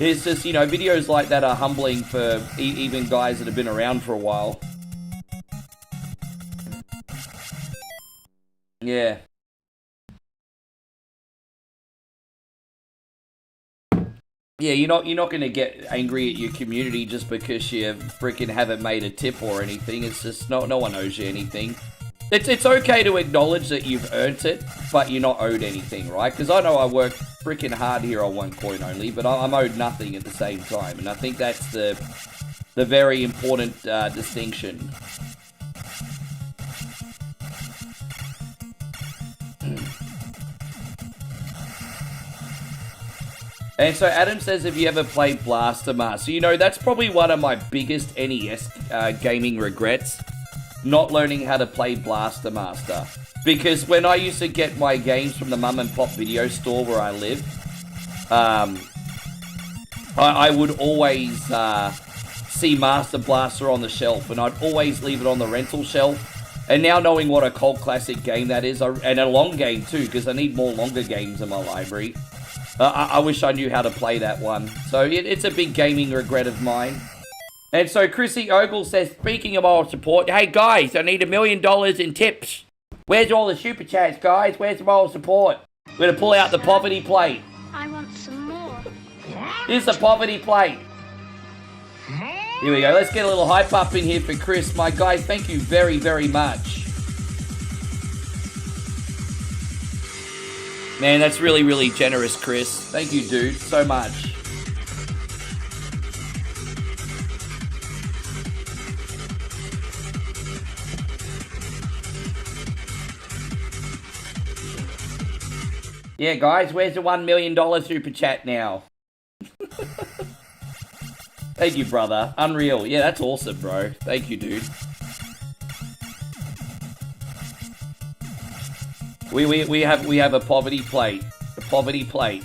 it's just, you know, videos like that are humbling for even guys that have been around for a while. Yeah. Yeah, you're not gonna get angry at your community just because you freaking haven't made a tip or anything. It's just no one owes you anything. It's okay to acknowledge that you've earned it, but you're not owed anything, right? Because I know I worked freaking hard here on 1 coin only, but I'm owed nothing at the same time, and I think that's the very important distinction. And so Adam says, have you ever played Blaster Master? You know, that's probably one of my biggest NES gaming regrets. Not learning how to play Blaster Master. Because when I used to get my games from the mum and pop video store where I live, I would always see Master Blaster on the shelf, and I'd always leave it on the rental shelf. And now knowing what a cult classic game that is, and a long game too, because I need more longer games in my library. I wish I knew how to play that one. So it's a big gaming regret of mine. And so Chrissy Ogle says, speaking of moral support, hey guys, I need $1 million in tips. Where's all the super chats, guys? Where's the moral support? We're going to pull out the poverty plate. I want some more. Here's the poverty plate. Here we go. Let's get a little hype up in here for Chris. My guy, thank you very, very much. Man, that's really, really generous, Chris. Thank you, dude, so much. Yeah, guys, where's the $1 million super chat now? Thank you, brother. Unreal. Yeah, that's awesome, bro. Thank you, dude. We have a poverty plate. A poverty plate.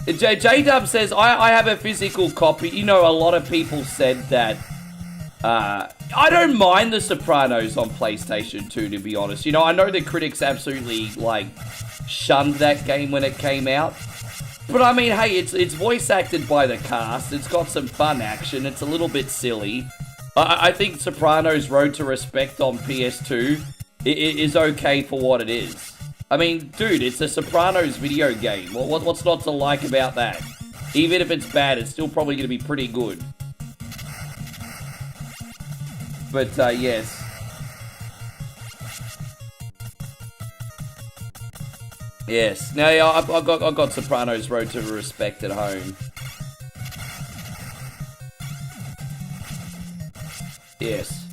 J-Dub says, I have a physical copy. You know, a lot of people said that I don't mind The Sopranos on PlayStation 2, to be honest. You know, I know the critics absolutely, like, shunned that game when it came out. But I mean, hey, it's voice acted by the cast. It's got some fun action. It's a little bit silly. I think Sopranos Road to Respect on PS2 is okay for what it is. I mean, dude, it's a Sopranos video game. What's not to like about that? Even if it's bad, it's still probably going to be pretty good. But, yes. Yes. Now, yeah, I've got Sopranos Road to Respect at home. Yes.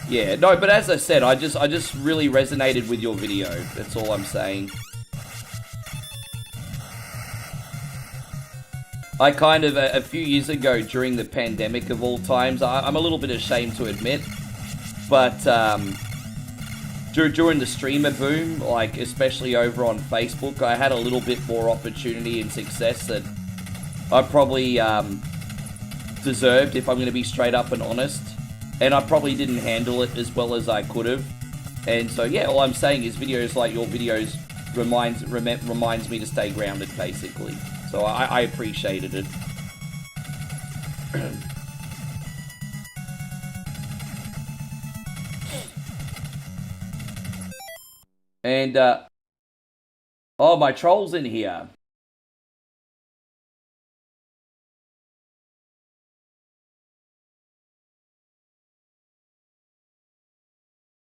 Yeah, no, but as I said, I just really resonated with your video. That's all I'm saying. I kind of, a few years ago, during the pandemic of all times, I'm a little bit ashamed to admit, but during the streamer boom, like especially over on Facebook, I had a little bit more opportunity and success that I probably deserved, if I'm going to be straight up and honest. And I probably didn't handle it as well as I could have. And so, yeah, all I'm saying is videos like your videos reminds me to stay grounded, basically. So I appreciated it. And, oh, my troll's in here.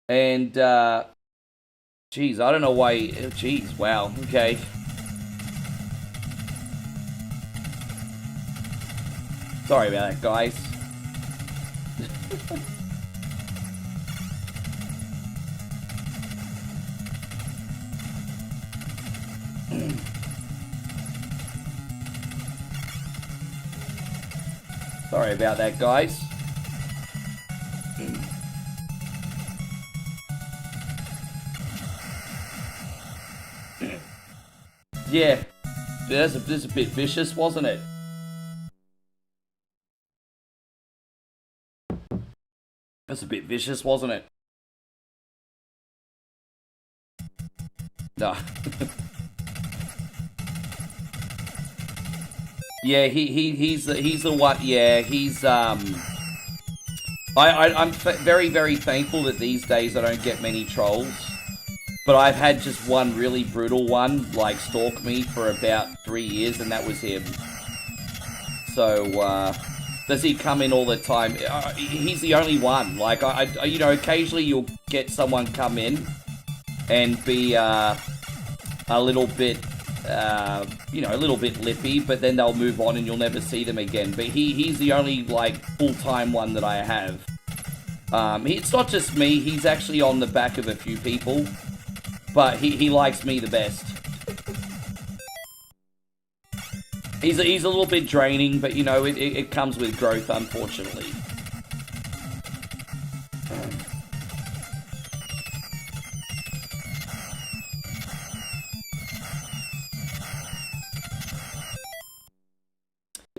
And, geez, I don't know why. Geez, wow, okay. Sorry about that, guys. Sorry about that, guys. Yeah, this is a bit vicious, wasn't it? That's a bit vicious, wasn't it? No. Yeah, he's the one. Yeah, he's I'm very very thankful that these days I don't get many trolls, but I've had just one really brutal one like stalk me for about 3 years, and that was him. So does he come in all the time? He's the only one. Like I you know, occasionally you'll get someone come in and be a little bit. You know, a little bit lippy, but then they'll move on and you'll never see them again. But he's the only, like, full-time one that I have. It's not just me, he's actually on the back of a few people, but he likes me the best. He's a little bit draining, but, you know, it comes with growth, unfortunately.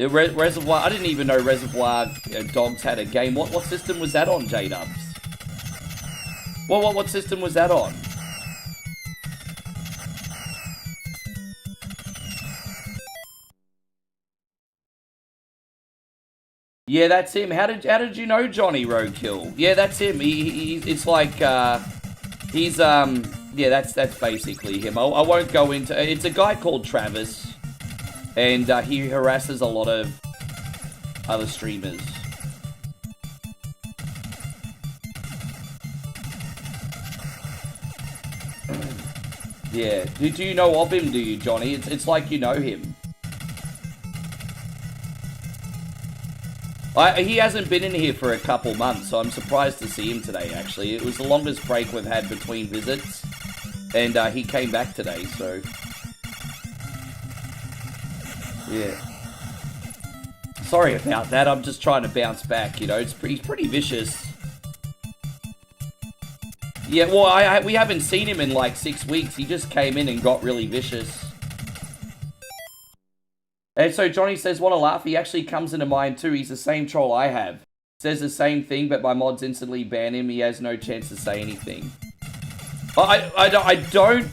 Reservoir, I didn't even know Reservoir Dogs had a game. What system was that on, J-Dubs? What system was that on? Yeah, that's him. How did you know Johnny Roadkill? Yeah, that's him. It's like he's yeah, that's basically him. I won't go into. It's a guy called Travis. And he harasses a lot of other streamers. Yeah. Do you know of him, do you, Johnny? It's like you know him. He hasn't been in here for a couple months, so I'm surprised to see him today, actually. It was the longest break we've had between visits. And he came back today, so... Yeah. Sorry about that, I'm just trying to bounce back, you know, he's pretty vicious. Yeah, well, we haven't seen him in like 6 weeks, he just came in and got really vicious. And so Johnny says, wanna laugh, he actually comes into mine too, he's the same troll I have. Says the same thing, but my mods instantly ban him, he has no chance to say anything. I don't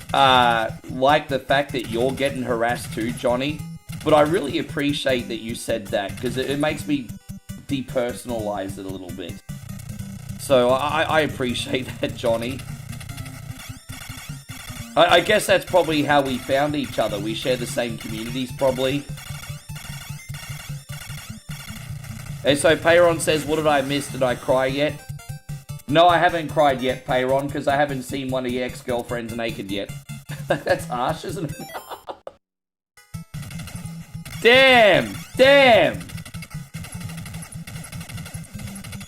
like the fact that you're getting harassed too, Johnny. But I really appreciate that you said that, because it makes me depersonalize it a little bit. So I appreciate that, Johnny. I guess that's probably how we found each other. We share the same communities, probably. And so Payron says, what did I miss? Did I cry yet? No, I haven't cried yet, Payron, because I haven't seen one of your ex-girlfriends naked yet. That's harsh, isn't it? Damn! Damn!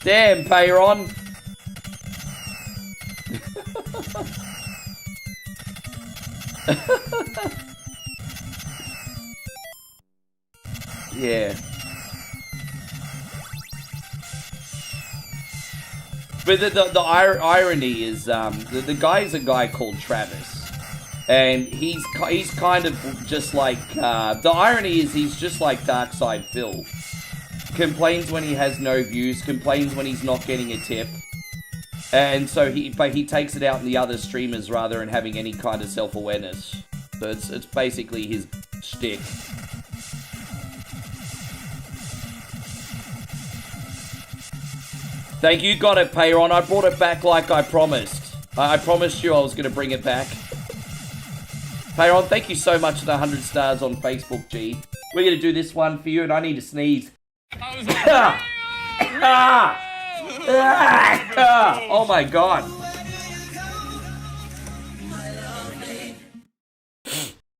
Damn, Payron! Yeah. But the irony is, the guy's a guy called Travis. And he's kind of just like, the irony is he's just like Darkside Phil. Complains when he has no views, complains when he's not getting a tip. And so he takes it out on the other streamers rather than having any kind of self-awareness. So it's basically his shtick. Thank you, got it, Payron. I brought it back like I promised. I promised you I was going to bring it back. Payron, thank you so much for the 100 stars on Facebook, G. We're going to do this one for you, and I need to sneeze. Oh my god.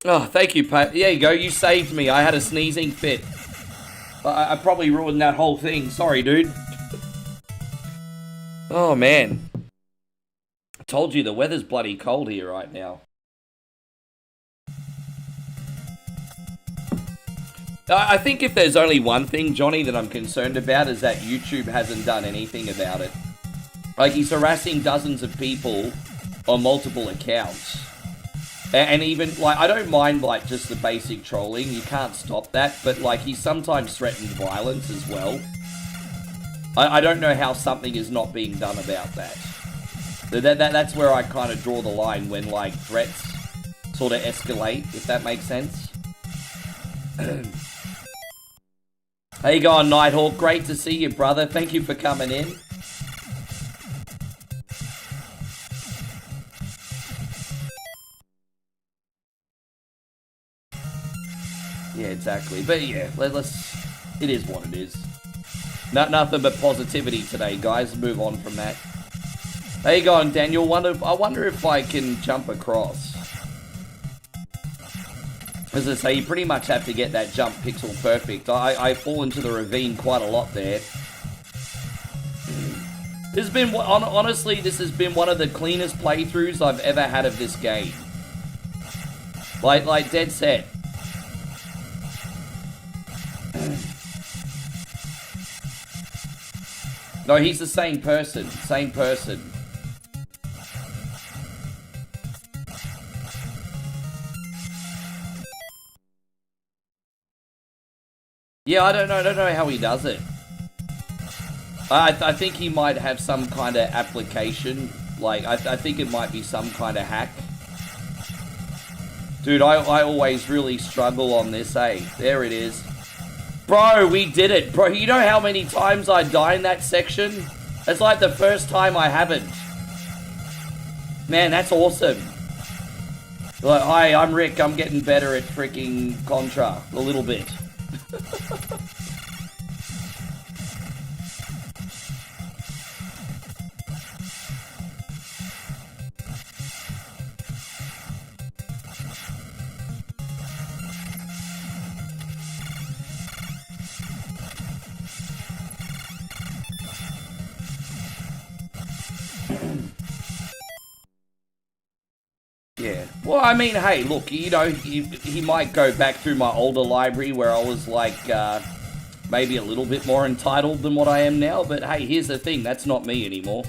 Oh, thank you, Pat. There you go. You saved me. I had a sneezing fit. I probably ruined that whole thing. Sorry, dude. Oh, man. I told you the weather's bloody cold here right now. I think if there's only one thing, Johnny, that I'm concerned about is that YouTube hasn't done anything about it. Like, he's harassing dozens of people on multiple accounts. And even, like, I don't mind, like, just the basic trolling. You can't stop that. But, like, he sometimes threatens violence as well. I don't know how something is not being done about that. That's where I kind of draw the line when, like, threats sort of escalate, if that makes sense. How you going, Nighthawk? Great to see you, brother. Thank you for coming in. Yeah, exactly. But yeah, let's... It is what it is. Nothing but positivity today, guys. Move on from that. How you going, Daniel? I wonder if I can jump across. As I say, you pretty much have to get that jump pixel perfect. I fall into the ravine quite a lot there. This has been, honestly, this has been one of the cleanest playthroughs I've ever had of this game. Like dead set. No, he's the same person. Same person. Yeah, I don't know how he does it. I think he might have some kind of application. Like, I think it might be some kind of hack. Dude, I always really struggle on this, eh? There it is. Bro, we did it. Bro, you know how many times I die in that section? It's like the first time I haven't. Man, that's awesome. Like, hi, I'm Rick. I'm getting better at freaking Contra. A little bit. Yeah. Well, I mean, hey, look, you know, he might go back through my older library where I was, like, maybe a little bit more entitled than what I am now. But, hey, here's the thing. That's not me anymore.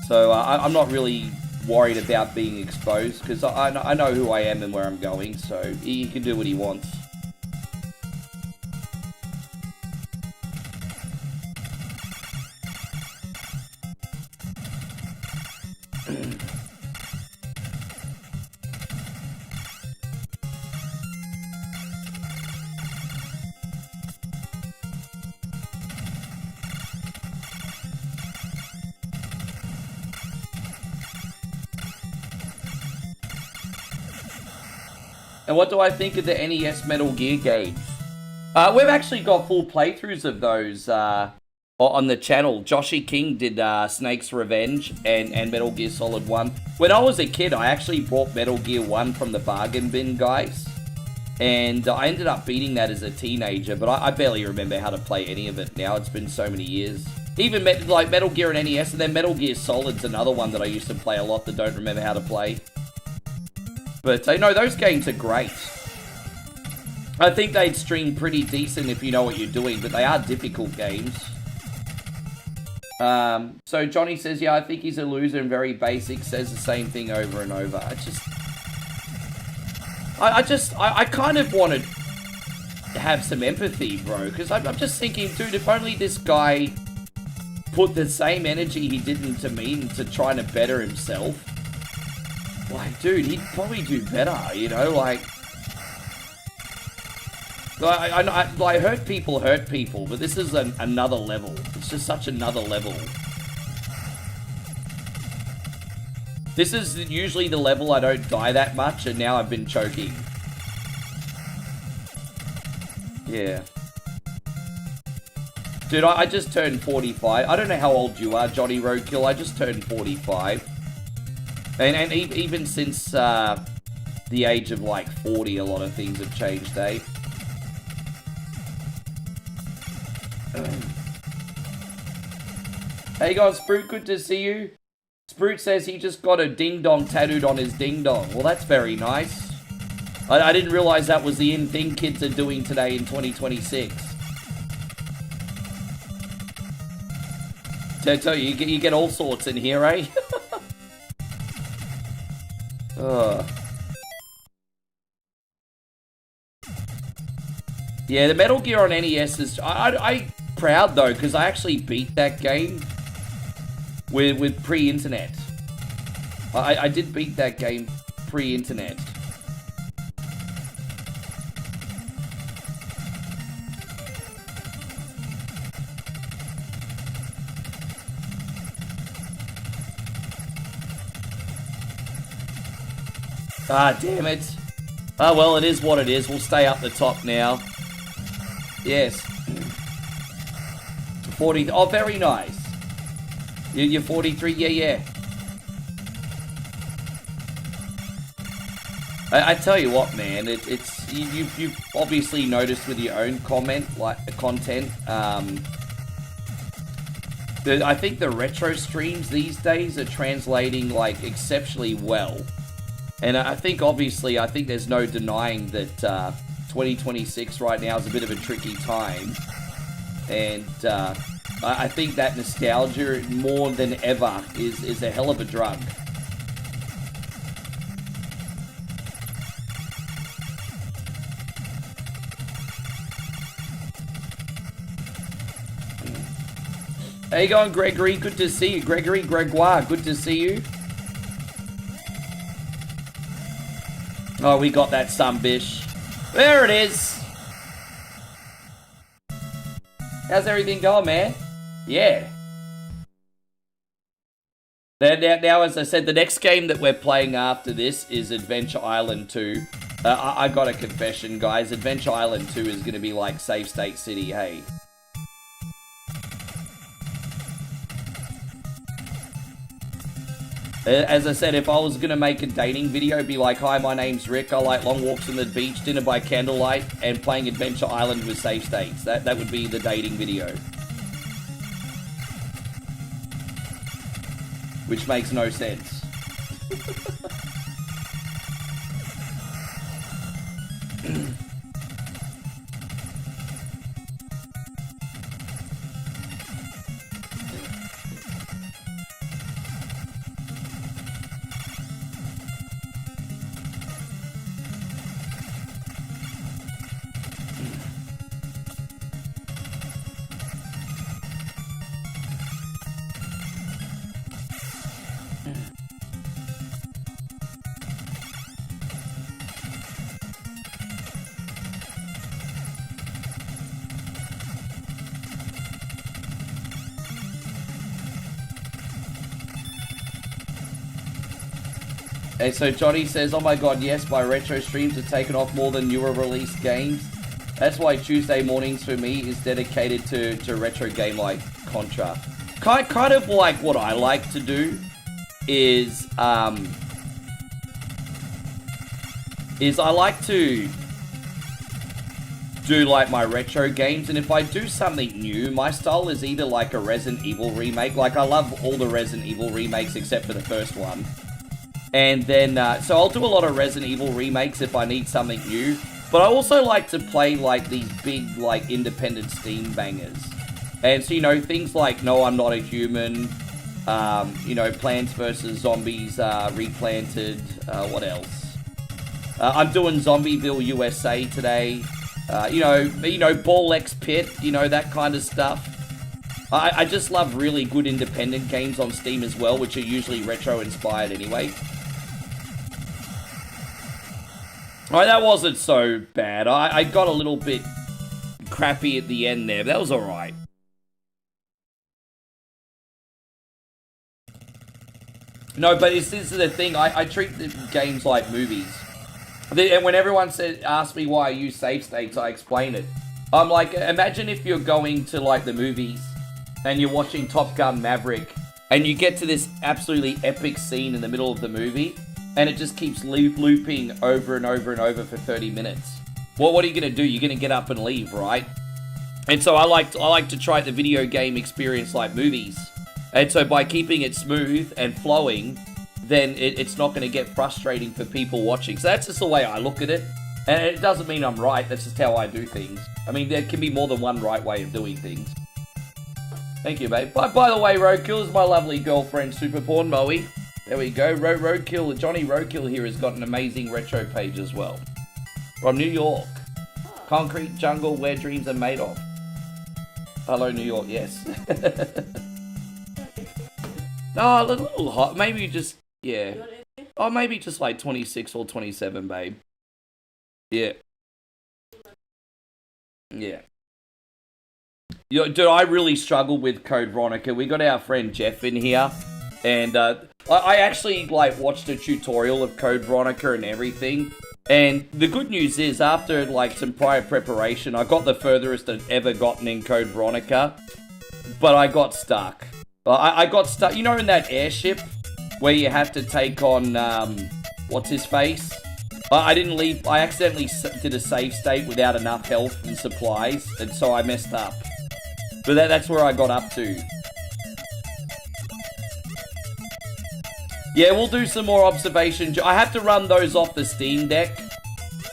So, I'm not really worried about being exposed because I know who I am and where I'm going. So, he can do what he wants. And what do I think of the NES Metal Gear games? We've actually got full playthroughs of those on the channel. Joshy King did Snake's Revenge and Metal Gear Solid 1. When I was a kid, I actually bought Metal Gear 1 from the bargain bin, guys. And I ended up beating that as a teenager, but I barely remember how to play any of it now. It's been so many years. Even like Metal Gear and NES, and then Metal Gear Solid's another one that I used to play a lot that don't remember how to play. But, no, those games are great. I think they'd stream pretty decent if you know what you're doing, but they are difficult games. So Johnny says, yeah, I think he's a loser and very basic, says the same thing over and over. I kind of want to have some empathy, bro, because I'm just thinking, dude, if only this guy put the same energy he did into me into trying to better himself. Like, dude, he'd probably do better, you know, like hurt people, but this is another level. It's just such another level. This is usually the level I don't die that much, and now I've been choking. Yeah. Dude, I just turned 45. I don't know how old you are, Johnny Roadkill. I just turned 45. And even since the age of like 40, a lot of things have changed, eh? Hey guys, Sprout, good to see you. Sprout says he just got a ding-dong tattooed on his ding-dong. Well, that's very nice. I didn't realize that was the in thing kids are doing today in 2026. Tell you, you get all sorts in here, eh? Yeah, the Metal Gear on NES is... I'm proud, though, because I actually beat that game with pre-internet. I did beat that game pre-internet. Ah, damn it. Ah, well, it is what it is. We'll stay up the top now. Yes. 40. Oh, very nice. You're 43? Yeah. I tell you what, man. It's you've obviously noticed with your own content. I think the retro streams these days are translating like exceptionally well. And I think, obviously, there's no denying that 2026 right now is a bit of a tricky time. And I think that nostalgia, more than ever, is a hell of a drug. How you going, Gregory? Good to see you. Gregory Gregoire, good to see you. Oh, we got that bish. There it is. How's everything going, man? Yeah. Now, as I said, the next game that we're playing after this is Adventure Island 2. I got a confession, guys. Adventure Island 2 is going to be like Safe State City, hey. As I said, if I was going to make a dating video, it'd be like, hi, my name's Rick, I like long walks on the beach, dinner by candlelight, and playing Adventure Island with safe states. That would be the dating video. Which makes no sense. And so Johnny says, oh my god, yes, my retro streams have taken off more than newer release games. That's why Tuesday mornings for me is dedicated to retro game like Contra. Kind of like what I like to do is I like to do like my retro games, and if I do something new, my style is either like a Resident Evil remake. Like, I love all the Resident Evil remakes except for the first one. And then, so I'll do a lot of Resident Evil remakes if I need something new. But I also like to play, like, these big, like, independent Steam bangers. And so, you know, things like No, I'm Not a Human, you know, Plants vs. Zombies, Replanted, what else? I'm doing Zombieville USA today. You know, Ball X Pit, you know, that kind of stuff. I just love really good independent games on Steam as well, which are usually retro-inspired anyway. Alright, that wasn't so bad. I got a little bit crappy at the end there, but that was alright. No, but this is the thing. I treat the games like movies. And when everyone asks me why I use save states, I explain it. I'm like, imagine if you're going to like the movies and you're watching Top Gun Maverick and you get to this absolutely epic scene in the middle of the movie and it just keeps looping over and over and over for 30 minutes. Well, what are you going to do? You're going to get up and leave, right? And so I like to try the video game experience like movies. And so by keeping it smooth and flowing, then it's not going to get frustrating for people watching. So that's just the way I look at it. And it doesn't mean I'm right. That's just how I do things. I mean, there can be more than one right way of doing things. Thank you, babe. By the way, Roadkill is my lovely girlfriend, Super Porn Moe. There we go. Roadkill, Johnny Roadkill here has got an amazing retro page as well. From New York. Concrete jungle where dreams are made of. Hello, New York, yes. No, a little hot. Maybe just, yeah. Oh, maybe just like 26 or 27, babe. Yeah. Yeah. You know, dude, I really struggled with Code Veronica. We got our friend Jeff in here. And I actually, like, watched a tutorial of Code Veronica and everything. And the good news is, after, like, some prior preparation, I got the furthest I'd ever gotten in Code Veronica. But I got stuck. I got stuck, you know, in that airship where you have to take on, what's his face? I didn't leave, I accidentally did a save state without enough health and supplies, and so I messed up. But that's where I got up to. Yeah, we'll do some more observation. I have to run those off the Steam Deck,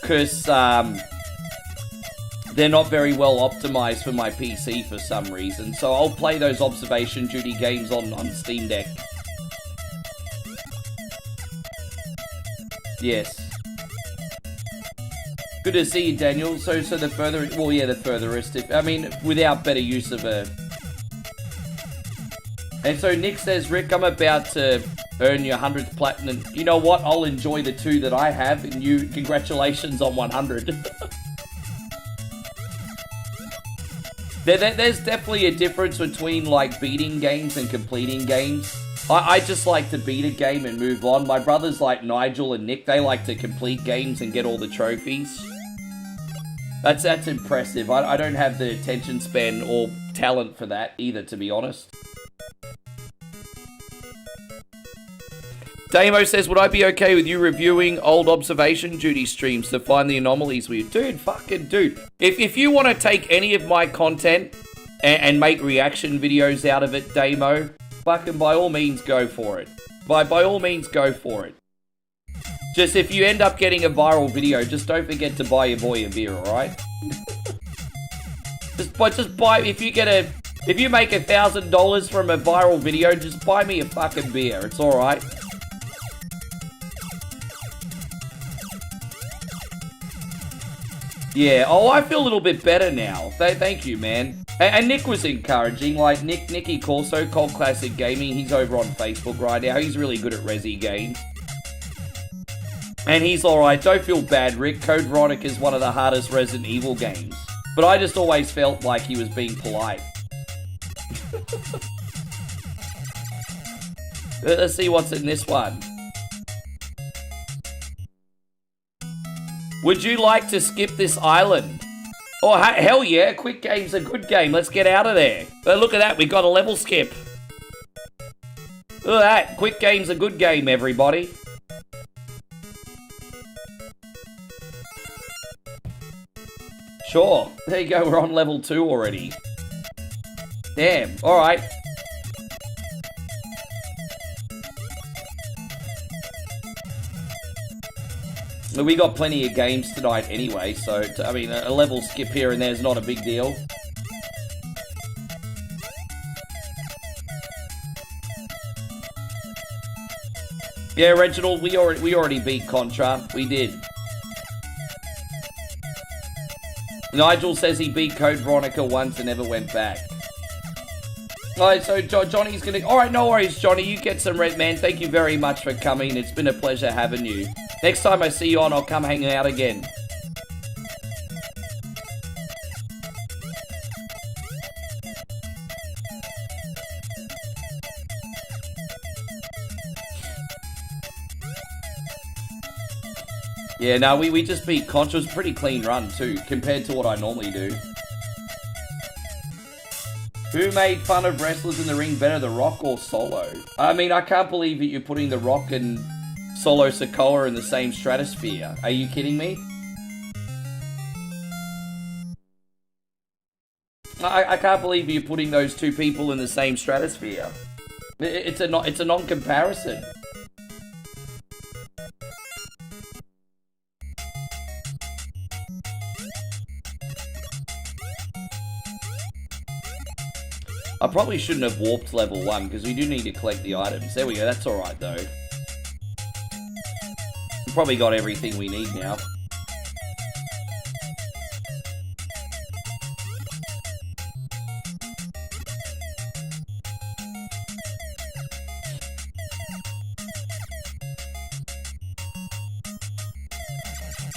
because, they're not very well optimized for my PC for some reason. So I'll play those observation duty games on Steam Deck. Yes. Good to see you, Daniel. So the further... Well, yeah, the furthest. I mean, without better use of a... And so Nick says, Rick, I'm about to earn your 100th platinum. You know what? I'll enjoy the 2 that I have. And you, congratulations on 100. There's definitely a difference between, like, beating games and completing games. I just like to beat a game and move on. My brothers, like Nigel and Nick, they like to complete games and get all the trophies. That's impressive. I don't have the attention span or talent for that either, to be honest. Damo says, would I be okay with you reviewing old observation duty streams to find the anomalies with you? Dude, fucking dude. If you want to take any of my content and make reaction videos out of it, Damo, fucking by all means go for it. By all means go for it. Just if you end up getting a viral video, just don't forget to buy your boy a beer, alright? just buy, if you make $1,000 from a viral video, just buy me a fucking beer. It's alright. Yeah, oh, I feel a little bit better now. Thank you, man. And Nick was encouraging, like, Nicky Corso, Cult Classic Gaming, he's over on Facebook right now. He's really good at Resi games. And he's alright, don't feel bad, Rick. Code Veronica is one of the hardest Resident Evil games. But I just always felt like he was being polite. Let's see what's in this one. Would you like to skip this island? Oh, hell yeah. Quick game's a good game. Let's get out of there. But look at that. We got a level skip. Look at that. Quick game's a good game, everybody. Sure. There you go. We're on level 2 already. Damn. All right. We got plenty of games tonight anyway, so, I mean, a level skip here and there is not a big deal. Yeah, Reginald, we already beat Contra. We did. Nigel says he beat Code Veronica once and never went back. Alright, so Johnny's gonna... Alright, no worries, Johnny. You get some red, man. Thank you very much for coming. It's been a pleasure having you. Next time I see you on, I'll come hang out again. Yeah, no, we just beat Contra. It was a pretty clean run, too, compared to what I normally do. Who made fun of wrestlers in the ring better, The Rock or Solo? I mean, I can't believe that you're putting The Rock and Solo Sikoa in the same stratosphere. Are you kidding me? I can't believe you're putting those two people in the same stratosphere. It's a non-comparison. I probably shouldn't have warped level 1 because we do need to collect the items. There we go, that's alright though. We probably got everything we need now.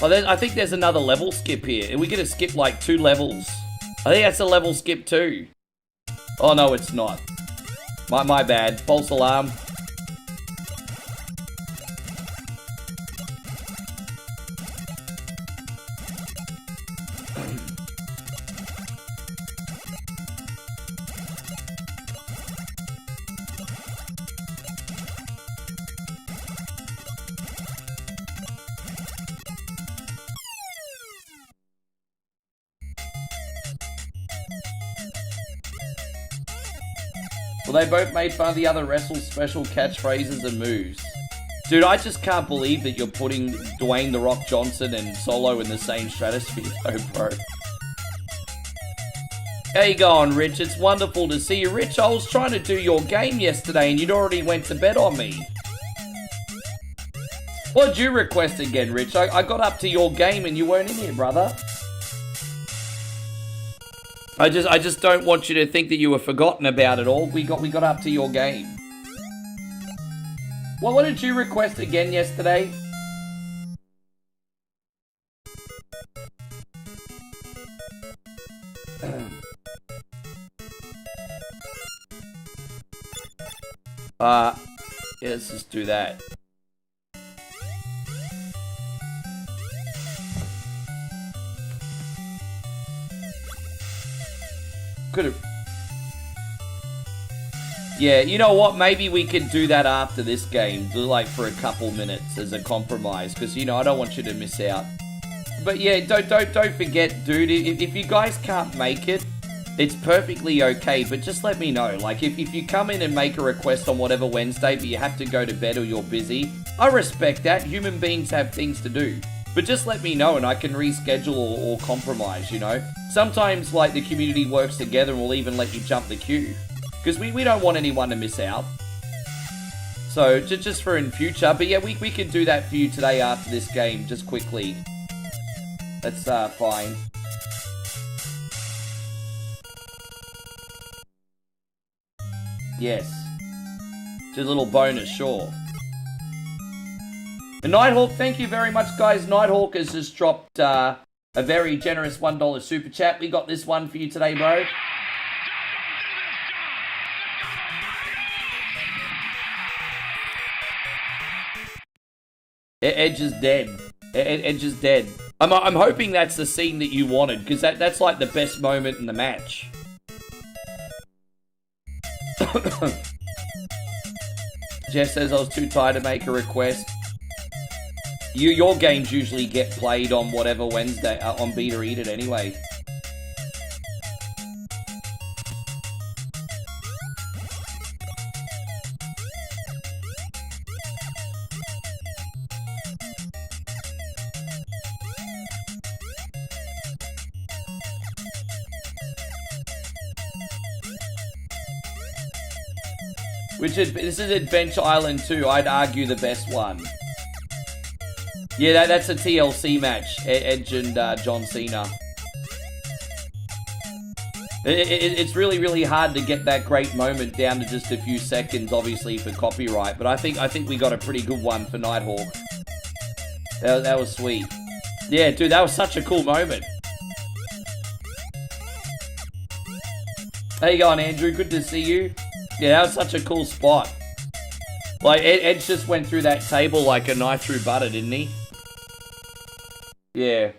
Oh, I think there's another level skip here. Are we gonna skip like 2 levels? I think that's a level skip too. Oh no, it's not. My bad. False alarm. Well, they both made fun of the other wrestle's special catchphrases and moves. Dude, I just can't believe that you're putting Dwayne The Rock Johnson and Solo in the same stratosphere, though, bro. How you going, Rich? It's wonderful to see you. Rich, I was trying to do your game yesterday and you'd already went to bed on me. What'd you request again, Rich? I got up to your game and you weren't in here, brother. I just don't want you to think that you were forgotten about it all. We got up to your game. Well, what did you request again yesterday? Yeah, let's just do that. Could've... Yeah, you know what? Maybe we could do that after this game, like for a couple minutes as a compromise, because you know I don't want you to miss out. But yeah, don't forget, dude. If you guys can't make it, it's perfectly okay. But just let me know. Like if you come in and make a request on whatever Wednesday, but you have to go to bed or you're busy, I respect that. Human beings have things to do. But just let me know and I can reschedule or compromise, you know? Sometimes, like, the community works together and we'll even let you jump the queue. Because we don't want anyone to miss out. So, just for in future. But yeah, we could do that for you today after this game, just quickly. That's fine. Yes. Just a little bonus, sure. And Nighthawk, thank you very much, guys. Nighthawk has just dropped a very generous $1 super chat. We got this one for you today, bro. Edge is dead. Edge is dead. I'm hoping that's the scene that you wanted, because that's like the best moment in the match. Jeff says I was too tired to make a request. Your games usually get played on whatever Wednesday, on Beat or Eat It anyway. This is Adventure Island 2. I'd argue the best one. Yeah, that's a TLC match. Edge and John Cena. It's really, really hard to get that great moment down to just a few seconds, obviously, for copyright. But I think we got a pretty good one for Nighthawk. That was sweet. Yeah, dude, that was such a cool moment. How you going, Andrew? Good to see you. Yeah, that was such a cool spot. Like, Edge just went through that table like a knife through butter, didn't he? Yeah.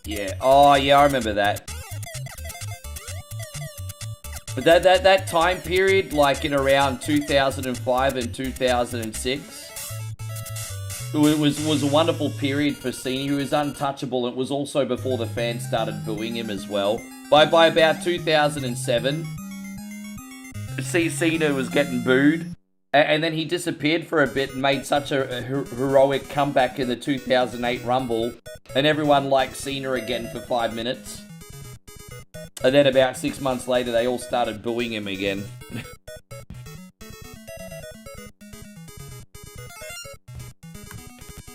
Yeah. Oh, yeah, I remember that. But that time period, like in around 2005 and 2006, was a wonderful period for Cena. He was untouchable. It was also before the fans started booing him as well. By about 2007, Cena was getting booed. And then he disappeared for a bit and made such a heroic comeback in the 2008 Rumble. And everyone liked Cena again for 5 minutes. And then about 6 months later, they all started booing him again.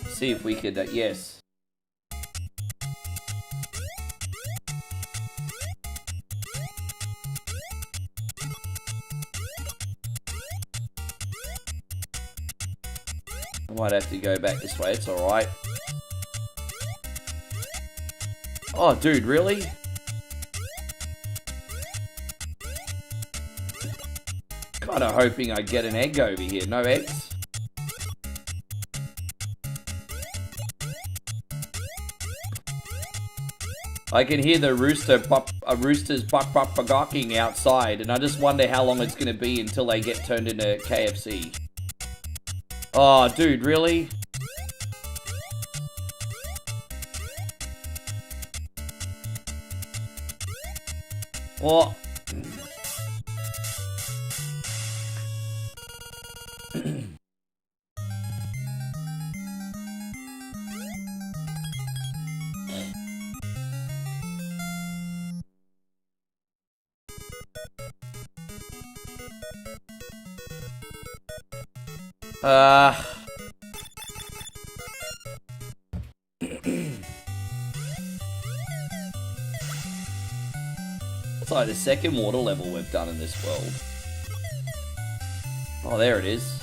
See if we could, yes. I might have to go back this way, it's alright. Oh, dude, really? Kinda hoping I get an egg over here. No eggs? I can hear the roosters buck-buck-bucking outside, and I just wonder how long it's gonna be until they get turned into KFC. Oh, dude, really? What? It's like the second water level we've done in this world. Oh, there it is.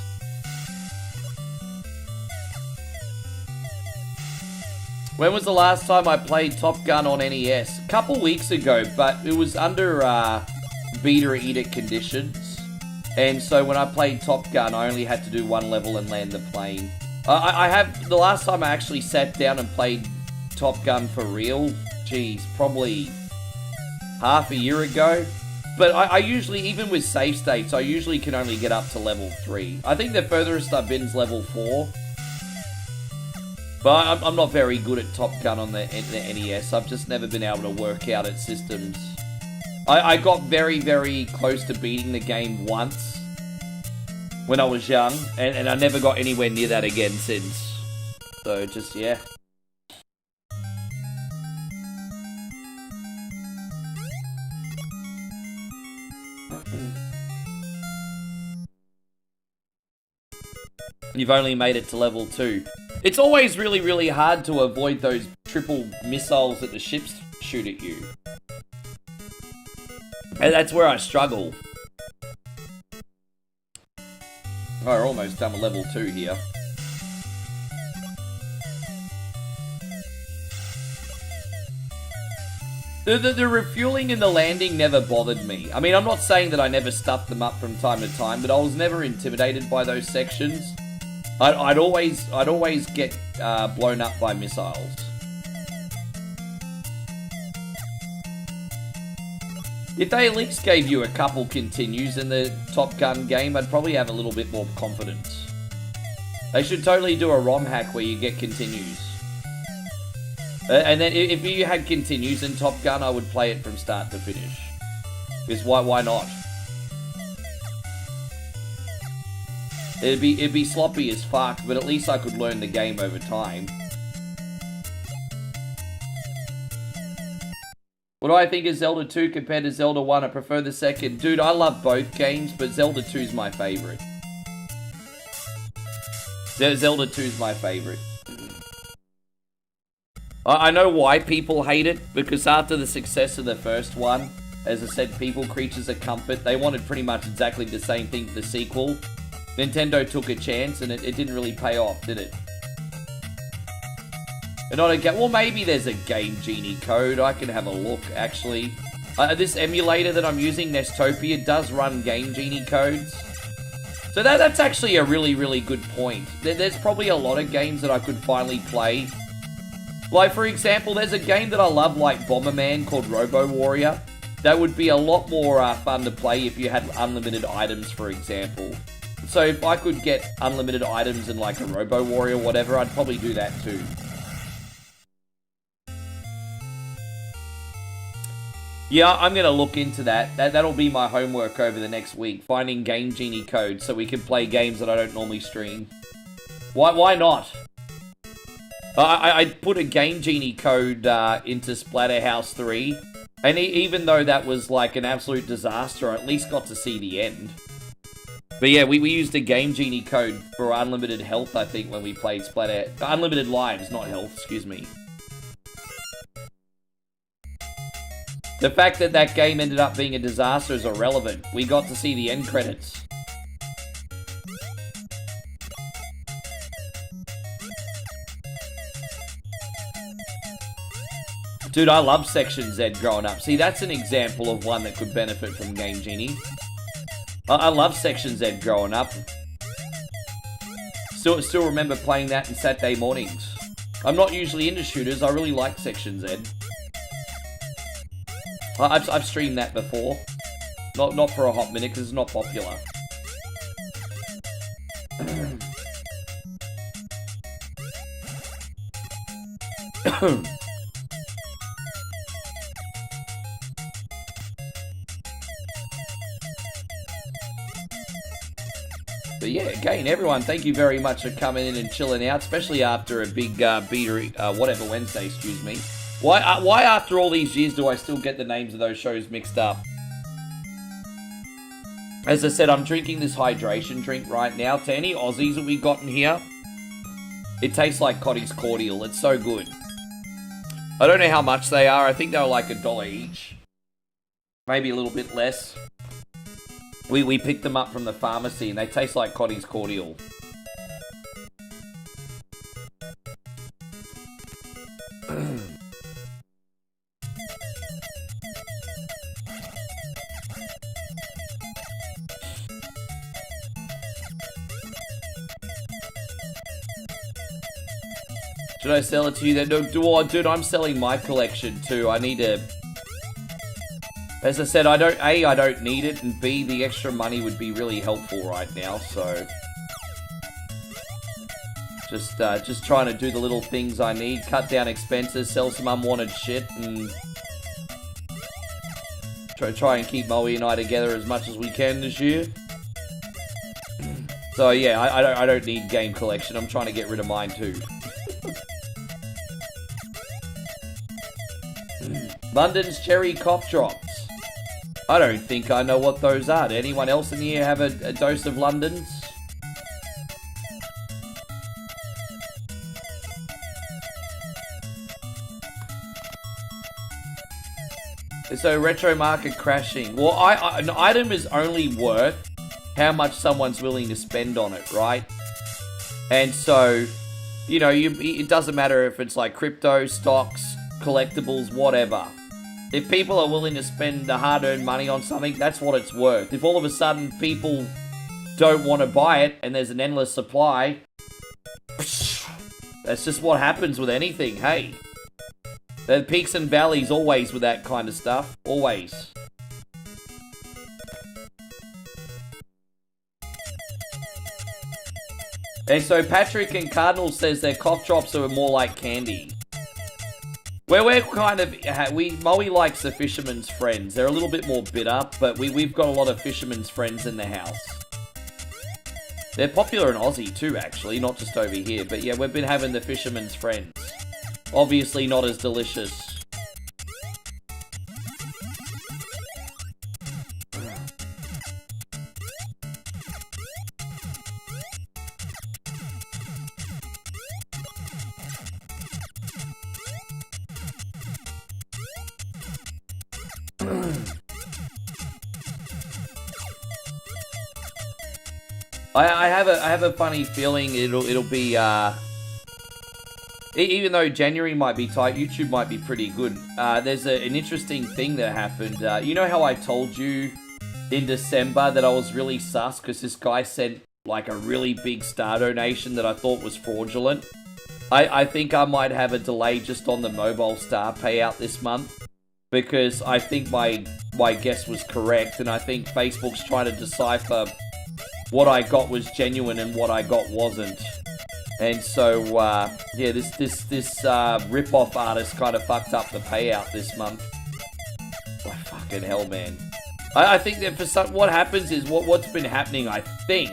When was the last time I played Top Gun on NES? A couple weeks ago, but it was under beta edict conditions. And so when I played Top Gun, I only had to do one level and land the plane. I have, the last time I actually sat down and played Top Gun for real, geez, probably half a year ago. But I usually, even with save states, I usually can only get up to level 3. I think the furthest I've been is level 4. But I'm not very good at Top Gun on the NES. I've just never been able to work out its systems. I got very, very close to beating the game once when I was young, and I never got anywhere near that again since. So, just, yeah. You've only made it to level 2. It's always really, really hard to avoid those triple missiles that the ships shoot at you. And that's where I struggle. Oh, we're almost done with level 2 here. The refueling and the landing never bothered me. I mean, I'm not saying that I never stuffed them up from time to time, but I was never intimidated by those sections. I'd always get blown up by missiles. If they at least gave you a couple continues in the Top Gun game, I'd probably have a little bit more confidence. They should totally do a ROM hack where you get continues. And then if you had continues in Top Gun, I would play it from start to finish. Because why not? It'd be sloppy as fuck, but at least I could learn the game over time. What do I think of Zelda 2 compared to Zelda 1? I prefer the second. Dude, I love both games, but Zelda 2 is my favorite. Zelda 2 is my favorite. I know why people hate it, because after the success of the first one, as I said, people, creatures of comfort, they wanted pretty much exactly the same thing for the sequel. Nintendo took a chance, and it didn't really pay off, did it? And not a game. Well, maybe there's a Game Genie code. I can have a look, actually. This emulator that I'm using, Nestopia, does run Game Genie codes. So that's actually a really, really good point. There's probably a lot of games that I could finally play. Like, for example, there's a game that I love like Bomberman called Robo Warrior. That would be a lot more fun to play if you had unlimited items, for example. So if I could get unlimited items in like a Robo Warrior or whatever, I'd probably do that too. Yeah, I'm going to look into that. That'll be my homework over the next week. Finding Game Genie code so we can play games that I don't normally stream. Why not? I put a Game Genie code into Splatterhouse 3. And even though that was like an absolute disaster, I at least got to see the end. But yeah, we used a Game Genie code for unlimited health, I think, when we played Splatter... Unlimited lives, not health, excuse me. The fact that that game ended up being a disaster is irrelevant. We got to see the end credits. Dude, I love Section Z growing up. See, that's an example of one that could benefit from Game Genie. I love Section Z growing up. Still remember playing that in Saturday mornings. I'm not usually into shooters. I really like Section Z. I've streamed that before. Not for a hot minute, because it's not popular. But yeah, again, everyone, thank you very much for coming in and chilling out, especially after a big whatever Wednesday, excuse me. Why after all these years do I still get the names of those shows mixed up? As I said, I'm drinking this hydration drink right now. To any Aussies that we got in here, it tastes like Cotty's Cordial. It's so good. I don't know how much they are. I think they were like $1 each. Maybe a little bit less. We picked them up from the pharmacy and they taste like Cotty's Cordial. Should I sell it to you then? No, dude, I'm selling my collection too. I need to... As I said, I don't need it, and B, the extra money would be really helpful right now, so... Just trying to do the little things I need, cut down expenses, sell some unwanted shit, and... Try and keep Moe and I together as much as we can this year. So yeah, I don't need game collection, I'm trying to get rid of mine too. London's Cherry Cough Drops. I don't think I know what those are. Did anyone else in here have a dose of London's? So retro market crashing. Well, an item is only worth how much someone's willing to spend on it, right? And so, you know, it doesn't matter if it's like crypto, stocks, collectibles, whatever. If people are willing to spend the hard-earned money on something, that's what it's worth. If all of a sudden people don't want to buy it and there's an endless supply, that's just what happens with anything, hey. There are peaks and valleys always with that kind of stuff. Always. And so Patrick and Cardinal says their cough drops are more like candy. We're kind of... Moe likes the Fisherman's Friends. They're a little bit more bitter, but we've got a lot of Fisherman's Friends in the house. They're popular in Aussie too, actually, not just over here. But yeah, we've been having the Fisherman's Friends. Obviously not as delicious. I have a funny feeling it'll be even though January might be tight, YouTube might be pretty good. There's an interesting thing that happened. You know how I told you in December that I was really sus because this guy sent like a really big star donation that I thought was fraudulent? I think I might have a delay just on the mobile star payout this month because I think my guess was correct, and I think Facebook's trying to decipher what I got was genuine and what I got wasn't. And so, yeah, this rip-off artist kind of fucked up the payout this month. Oh, fucking hell, man. I think that for some, what happens is, what's been happening, I think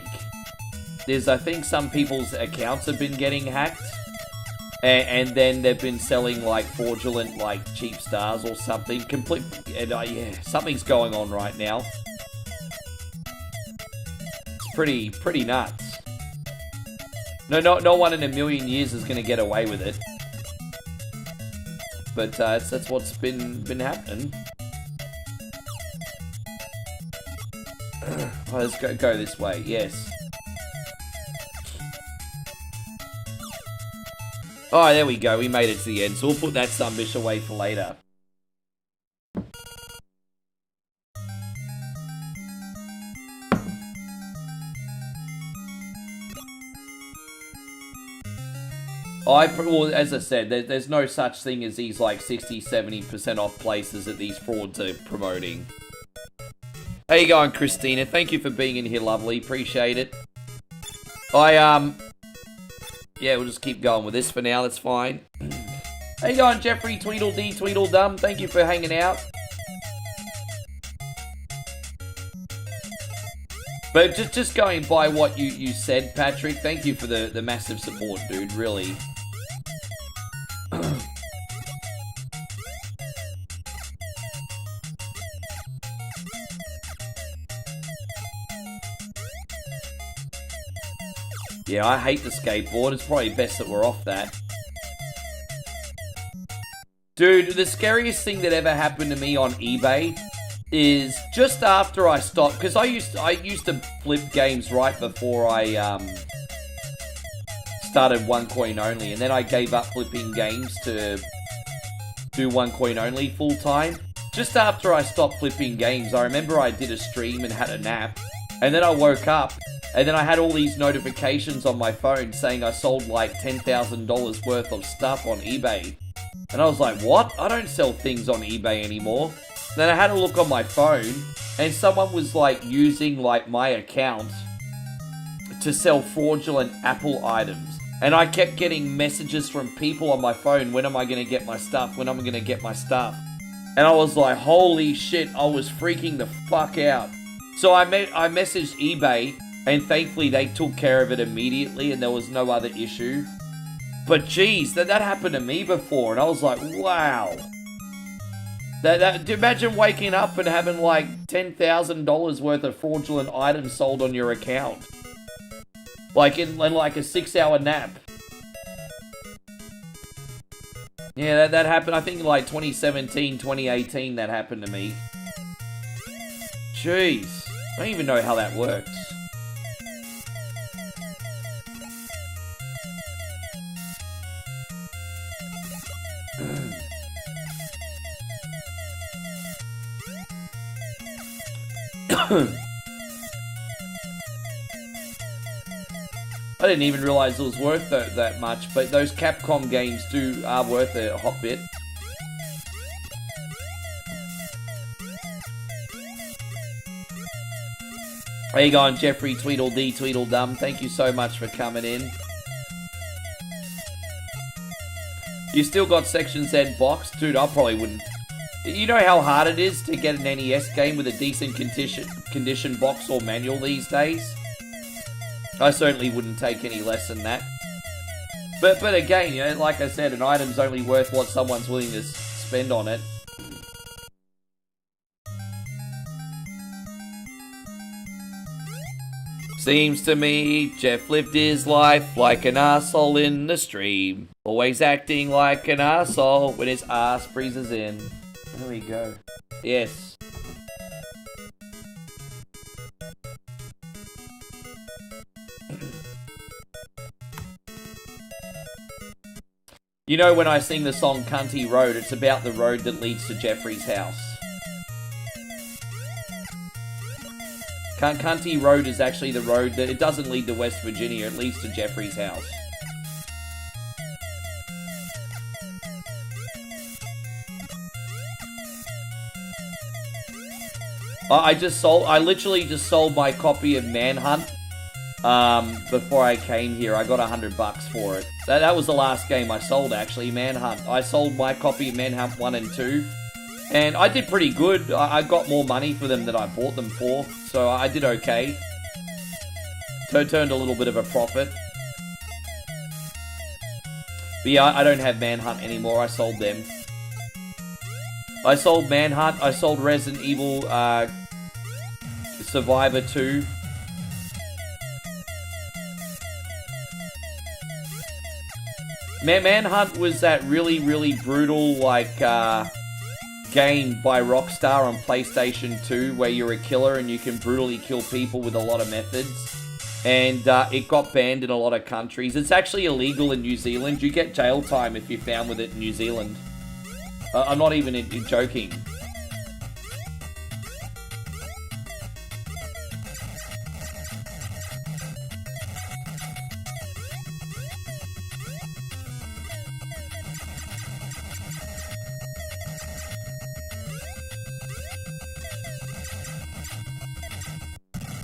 some people's accounts have been getting hacked. And then they've been selling, like, fraudulent, like, cheap stars or something. And, yeah, something's going on right now. It's pretty nuts. No one in a million years is going to get away with it. But that's what's been happening. Oh, let's go this way. Yes. Oh, there we go. We made it to the end. So we'll put that sunbish away for later. Well, as I said, there's no such thing as these like 60-70% off places that these frauds are promoting. How you going, Christina? Thank you for being in here, lovely. Appreciate it. Yeah, we'll just keep going with this for now. That's fine. How you going, Jeffrey Tweedledee Tweedledum? Thank you for hanging out. But just going by what you said, Patrick, thank you for the massive support, dude, really. Yeah, I hate the skateboard. It's probably best that we're off that. Dude, the scariest thing that ever happened to me on eBay is just after I stopped, because I used to flip games right before I started one coin only, and then I gave up flipping games to do one coin only full time. Just after I stopped flipping games, I remember I did a stream and had a nap, and then I woke up, and then I had all these notifications on my phone saying I sold like $10,000 worth of stuff on eBay. And I was like, what? I don't sell things on eBay anymore. Then I had a look on my phone, and someone was like using like my account to sell fraudulent Apple items. And I kept getting messages from people on my phone, when am I going to get my stuff? When am I going to get my stuff? And I was like, holy shit, I was freaking the fuck out. So I messaged eBay, and thankfully they took care of it immediately and there was no other issue. But geez, that happened to me before, and I was like, wow. Imagine waking up and having like $10,000 worth of fraudulent items sold on your account. Like in like a 6-hour nap. Yeah, that happened, I think in like 2017, 2018 that happened to me. Jeez, I don't even know how that works. I didn't even realize it was worth that much, but those Capcom games are worth a hot bit. How you going, Jeffrey Tweedledee Tweedledum? Thank you so much for coming in. You still got Section Z box? Dude, I probably wouldn't. You know how hard it is to get an NES game with a decent condition box or manual these days? I certainly wouldn't take any less than that. But again, you know, like I said, an item's only worth what someone's willing to spend on it. Seems to me Jeff lived his life like an arsehole in the stream. Always acting like an arsehole when his ass freezes in. There we go. Yes. You know when I sing the song Cunty Road, it's about the road that leads to Jeffrey's house. Cunty Road is actually the road that... It doesn't lead to West Virginia, it leads to Jeffrey's house. I literally just sold my copy of Manhunt before I came here. I got $100 for it. That was the last game I sold, actually, Manhunt. I sold my copy of Manhunt 1 and 2, and I did pretty good. I got more money for them than I bought them for, so I did okay. So turned a little bit of a profit. But yeah, I don't have Manhunt anymore. I sold them. I sold Manhunt. I sold Resident Evil Survivor 2. Manhunt was that really, really brutal, like, game by Rockstar on PlayStation 2 where you're a killer and you can brutally kill people with a lot of methods. And it got banned in a lot of countries. It's actually illegal in New Zealand. You get jail time if you're found with it in New Zealand. I'm not even joking.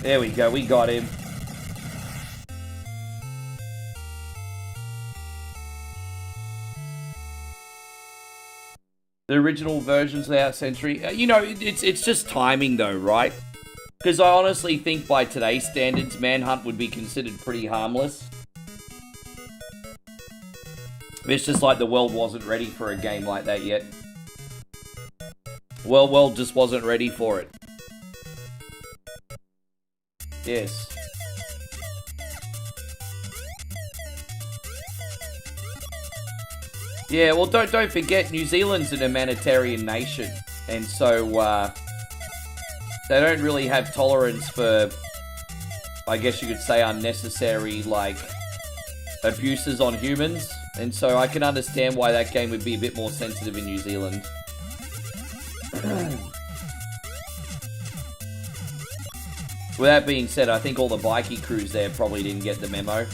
There we go, we got him. The original versions without Century. You know, it's just timing though, right? Because I honestly think by today's standards, Manhunt would be considered pretty harmless. It's just like the world wasn't ready for a game like that yet. World just wasn't ready for it. Yes. Yeah, well, don't forget, New Zealand's an humanitarian nation, and so they don't really have tolerance for, I guess you could say, unnecessary, like, abuses on humans, and so I can understand why that game would be a bit more sensitive in New Zealand. With that being said, I think all the bikie crews there probably didn't get the memo.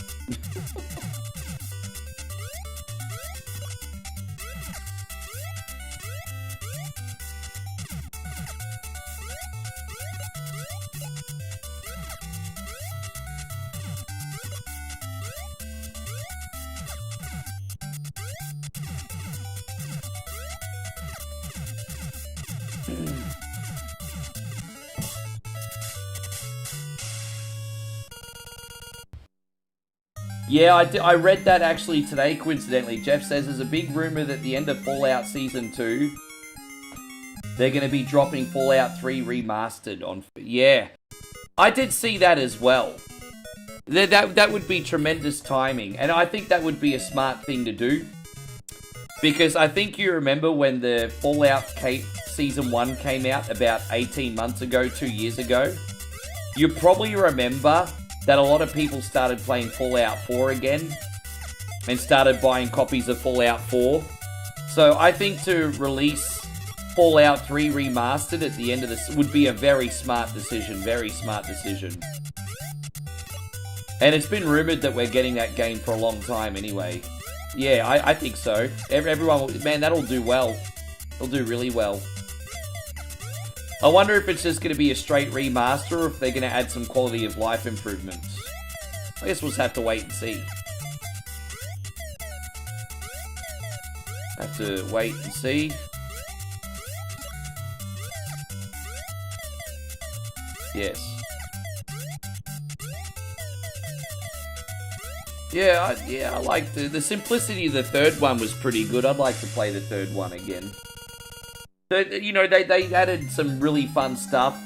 Yeah, I read that actually today, coincidentally. Jeff says there's a big rumor that at the end of Fallout Season 2, they're going to be dropping Fallout 3 Remastered on... Yeah, I did see that as well. That would be tremendous timing, and I think that would be a smart thing to do. Because I think you remember when the Fallout Season 1 came out about 18 months ago, 2 years ago. You probably remember that a lot of people started playing Fallout 4 again and started buying copies of Fallout 4. So I think to release Fallout 3 Remastered at the end of this would be a very smart decision, very smart decision. And it's been rumored that we're getting that game for a long time anyway. Yeah, I think so. Everyone will, man, that'll do well. It'll do really well. I wonder if it's just going to be a straight remaster or if they're going to add some quality of life improvements. I guess we'll just have to wait and see. Have to wait and see. Yes. Yeah, I like the simplicity of the third one was pretty good. I'd like to play the third one again. You know, they added some really fun stuff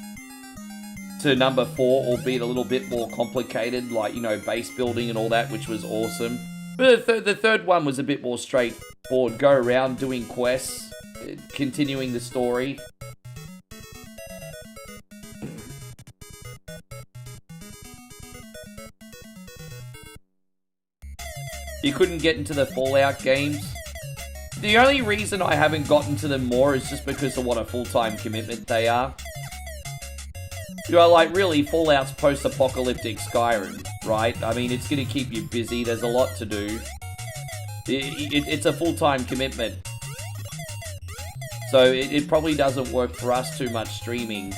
to number 4, albeit a little bit more complicated, like, you know, base building and all that, which was awesome. But the third one was a bit more straightforward. Go around doing quests, continuing the story. You couldn't get into the Fallout games The only reason I haven't gotten to them more is just because of what a full-time commitment they are. You know, like, really, Fallout's post-apocalyptic Skyrim, right? I mean, it's going to keep you busy. There's a lot to do. It's a full-time commitment. So it probably doesn't work for us too much streaming.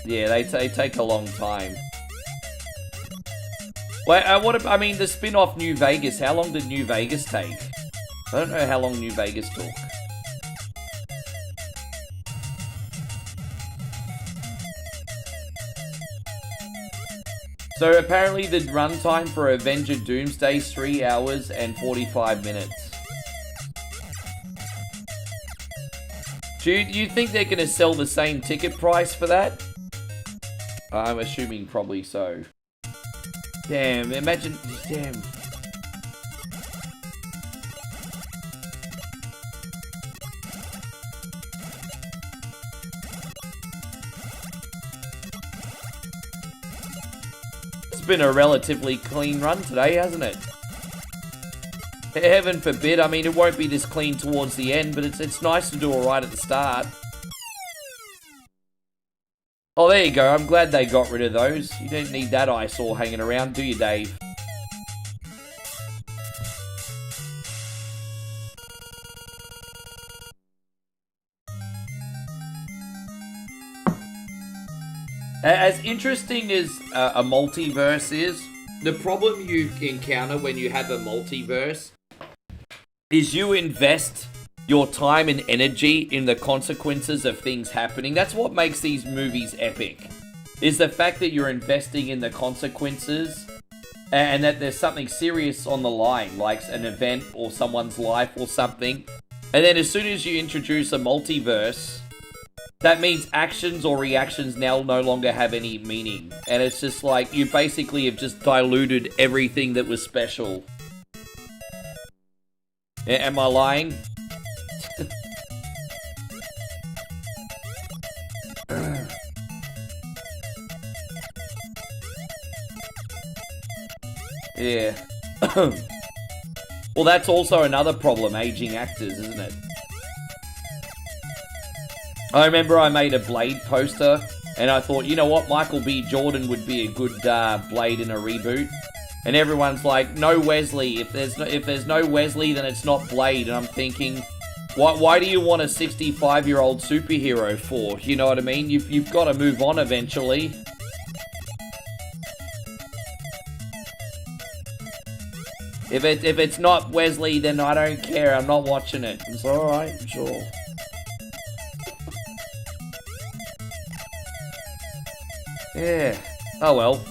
Yeah, they take a long time. Wait, I mean, the spin-off New Vegas, how long did New Vegas take? I don't know how long New Vegas took. So apparently the runtime for Avenger Doomsday is 3 hours and 45 minutes. Do you think they're going to sell the same ticket price for that? I'm assuming probably so. Damn, imagine... Damn. It's been a relatively clean run today, hasn't it? Heaven forbid, I mean, it won't be this clean towards the end, but it's nice to do alright at the start. Oh, there you go. I'm glad they got rid of those. You don't need that eyesore hanging around, do you, Dave? As interesting as a multiverse is, the problem you encounter when you have a multiverse is you invest your time and energy in the consequences of things happening. That's what makes these movies epic, is the fact that you're investing in the consequences and that there's something serious on the line, like an event or someone's life or something. And then as soon as you introduce a multiverse, that means actions or reactions now no longer have any meaning. And it's just like, you basically have just diluted everything that was special. Am I lying? Yeah. Well, that's also another problem, aging actors, isn't it? I remember I made a Blade poster, and I thought, you know what, Michael B. Jordan would be a good Blade in a reboot. And everyone's like, no Wesley. If there's no Wesley, then it's not Blade. And I'm thinking, why do you want a 65-year-old superhero for? You know what I mean? You've got to move on eventually. If it's not Wesley, then I don't care. I'm not watching it. It's alright, sure. Yeah. Oh well.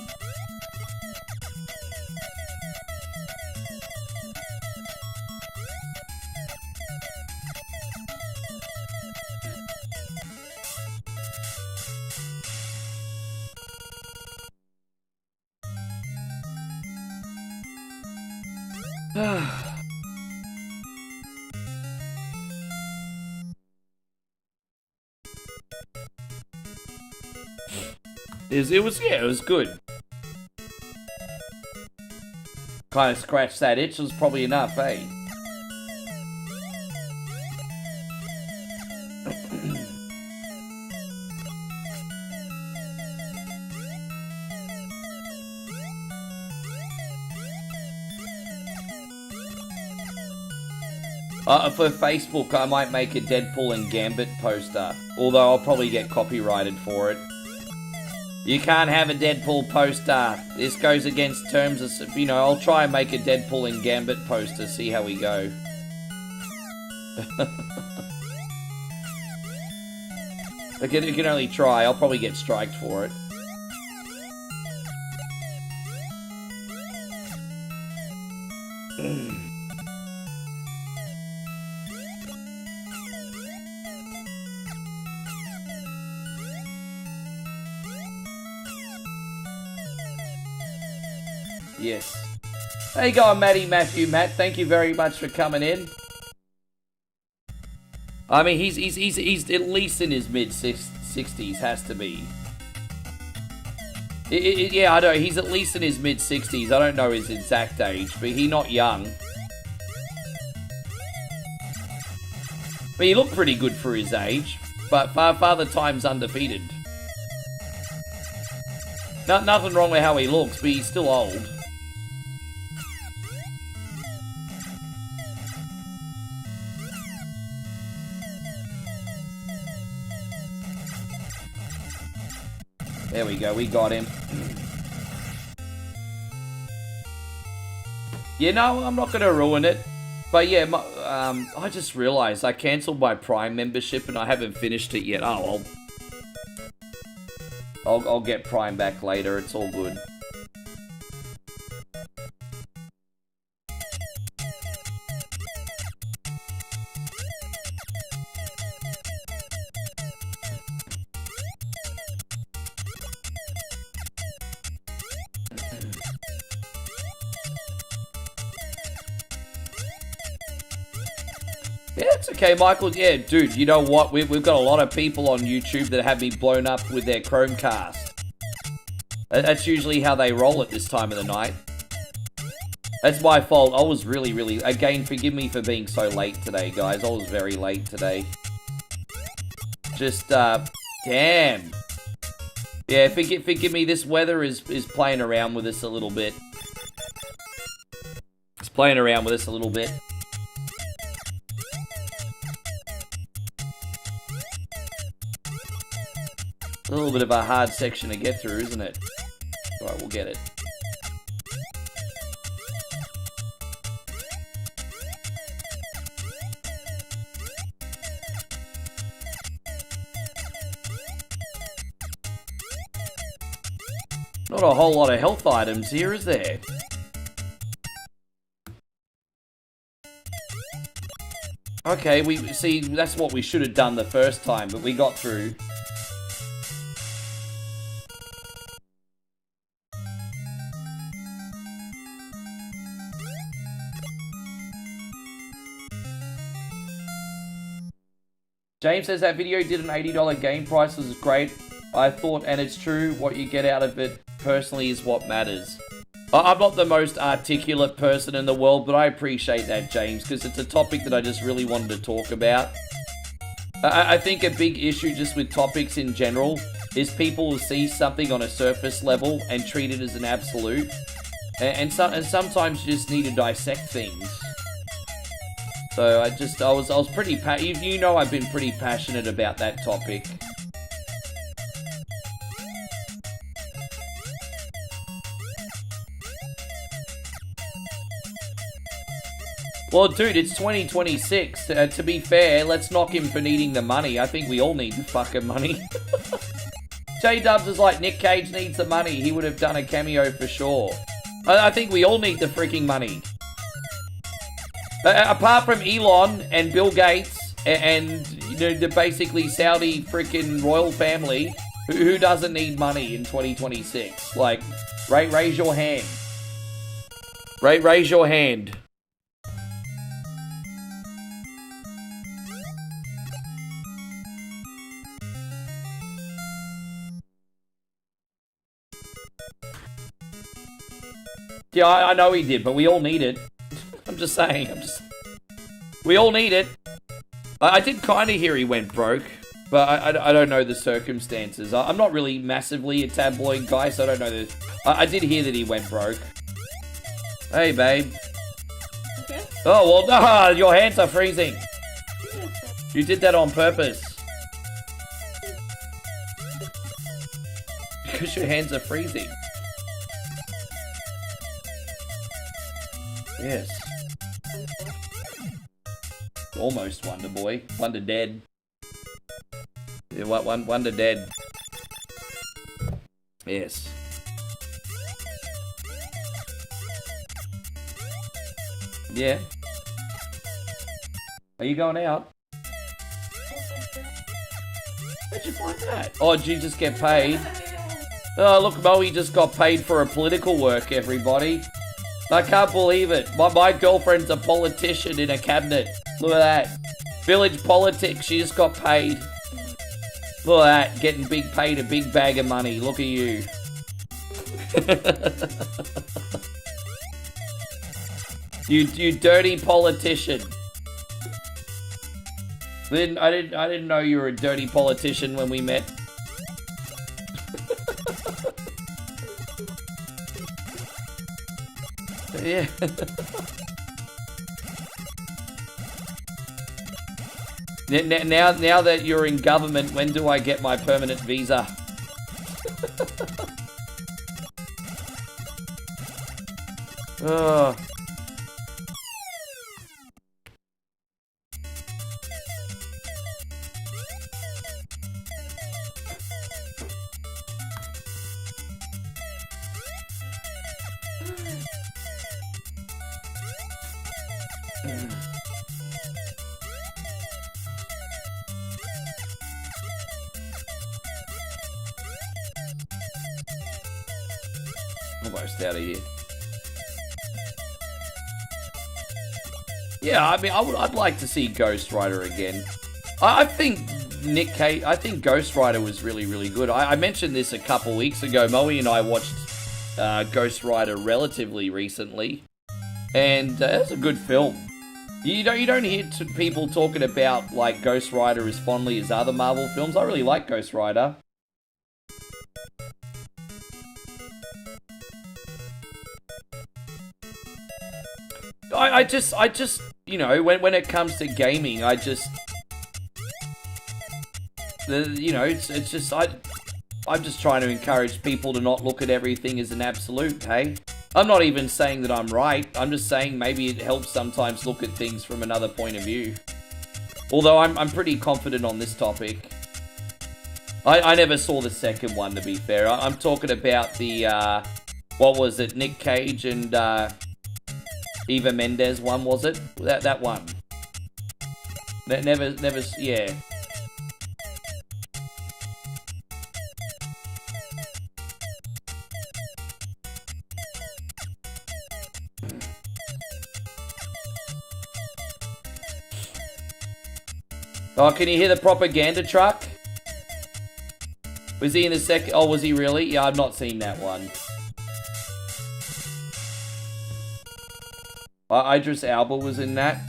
It was good. Kind of scratched that itch, was probably enough, eh? For Facebook, I might make a Deadpool and Gambit poster, although I'll probably get copyrighted for it. You can't have a Deadpool poster. This goes against terms of, you know, I'll try and make a Deadpool and Gambit poster, see how we go. I can only try, I'll probably get striked for it. Yes. There you go, Matt. Thank you very much for coming in. I mean, he's at least in his mid-60s, has to be. Yeah, I know, he's at least in his mid-60s. I don't know his exact age, but he's not young. But he looked pretty good for his age. But Father Time's undefeated. Nothing wrong with how he looks, but he's still old. There we go, we got him. Yeah, no, I'm not gonna ruin it. But yeah, I just realized I cancelled my Prime membership and I haven't finished it yet. Oh, I'll get Prime back later. It's all good. Yeah, it's okay, Michael. Yeah, dude, you know what? We've got a lot of people on YouTube that have me blown up with their Chromecast. That's usually how they roll at this time of the night. That's my fault. I was really... Again, forgive me for being so late today, guys. I was very late today. Just, damn. Yeah, forgive me. This weather is playing around with us a little bit. It's playing around with us a little bit. A little bit of a hard section to get through, isn't it? Alright, we'll get it. Not a whole lot of health items here, is there? Okay, we see, that's what we should have done the first time, but we got through. James says that video did an $80 game price was great. I thought, and it's true, what you get out of it personally is what matters. I'm not the most articulate person in the world, but I appreciate that, James, because it's a topic that I just really wanted to talk about. I think a big issue just with topics in general is people will see something on a surface level and treat it as an absolute. And sometimes you just need to dissect things. So I was pretty you know I've been pretty passionate about that topic. Well, dude, it's 2026. To be fair, let's knock him for needing the money. I think we all need the fucking money. J-Dubs is like, Nick Cage needs the money. He would have done a cameo for sure. I think we all need the freaking money. Apart from Elon and Bill Gates and you know, the basically Saudi freaking royal family, who doesn't need money in 2026? Like, raise your hand. Raise your hand. Yeah, I know he did, but we all need it. I'm just saying, we all need it. I did kind of hear he went broke, but I don't know the circumstances. I'm not really massively a tabloid guy, so I don't know the... I did hear that he went broke. Hey, babe. Okay. Oh, well, your hands are freezing. You did that on purpose. Because your hands are freezing. Yes. Almost Wonder Boy. Wonder Dead. Yeah, Wonder Dead. Yes. Yeah. Are you going out? Where'd you find that? Oh, did you just get paid? Oh, look, Moe just got paid for a political work, everybody. I can't believe it. My girlfriend's a politician in a cabinet. Look at that. Village politics, she just got paid. Look at that, getting paid a big bag of money. Look at you. you dirty politician. I didn't know you were a dirty politician when we met. Yeah. Now that you're in government, when do I get my permanent visa? Oh. Almost out of here. Yeah, I mean, I'd like to see Ghost Rider again. I think Ghost Rider was really, really good. I mentioned this a couple weeks ago. Moe and I watched Ghost Rider relatively recently, and it's a good film. You don't hear people talking about like Ghost Rider as fondly as other Marvel films. I really like Ghost Rider. I just, you know, when it comes to gaming, I'm just trying to encourage people to not look at everything as an absolute, hey? I'm not even saying that I'm right. I'm just saying maybe it helps sometimes look at things from another point of view. Although I'm pretty confident on this topic. I never saw the second one, to be fair. I'm talking about the, what was it, Nick Cage and, Eva Mendes one, was it? That one. Never, yeah. Oh, can you hear the propaganda truck? Was he in the second? Oh, was he really? Yeah, I've not seen that one. Idris Elba was in that.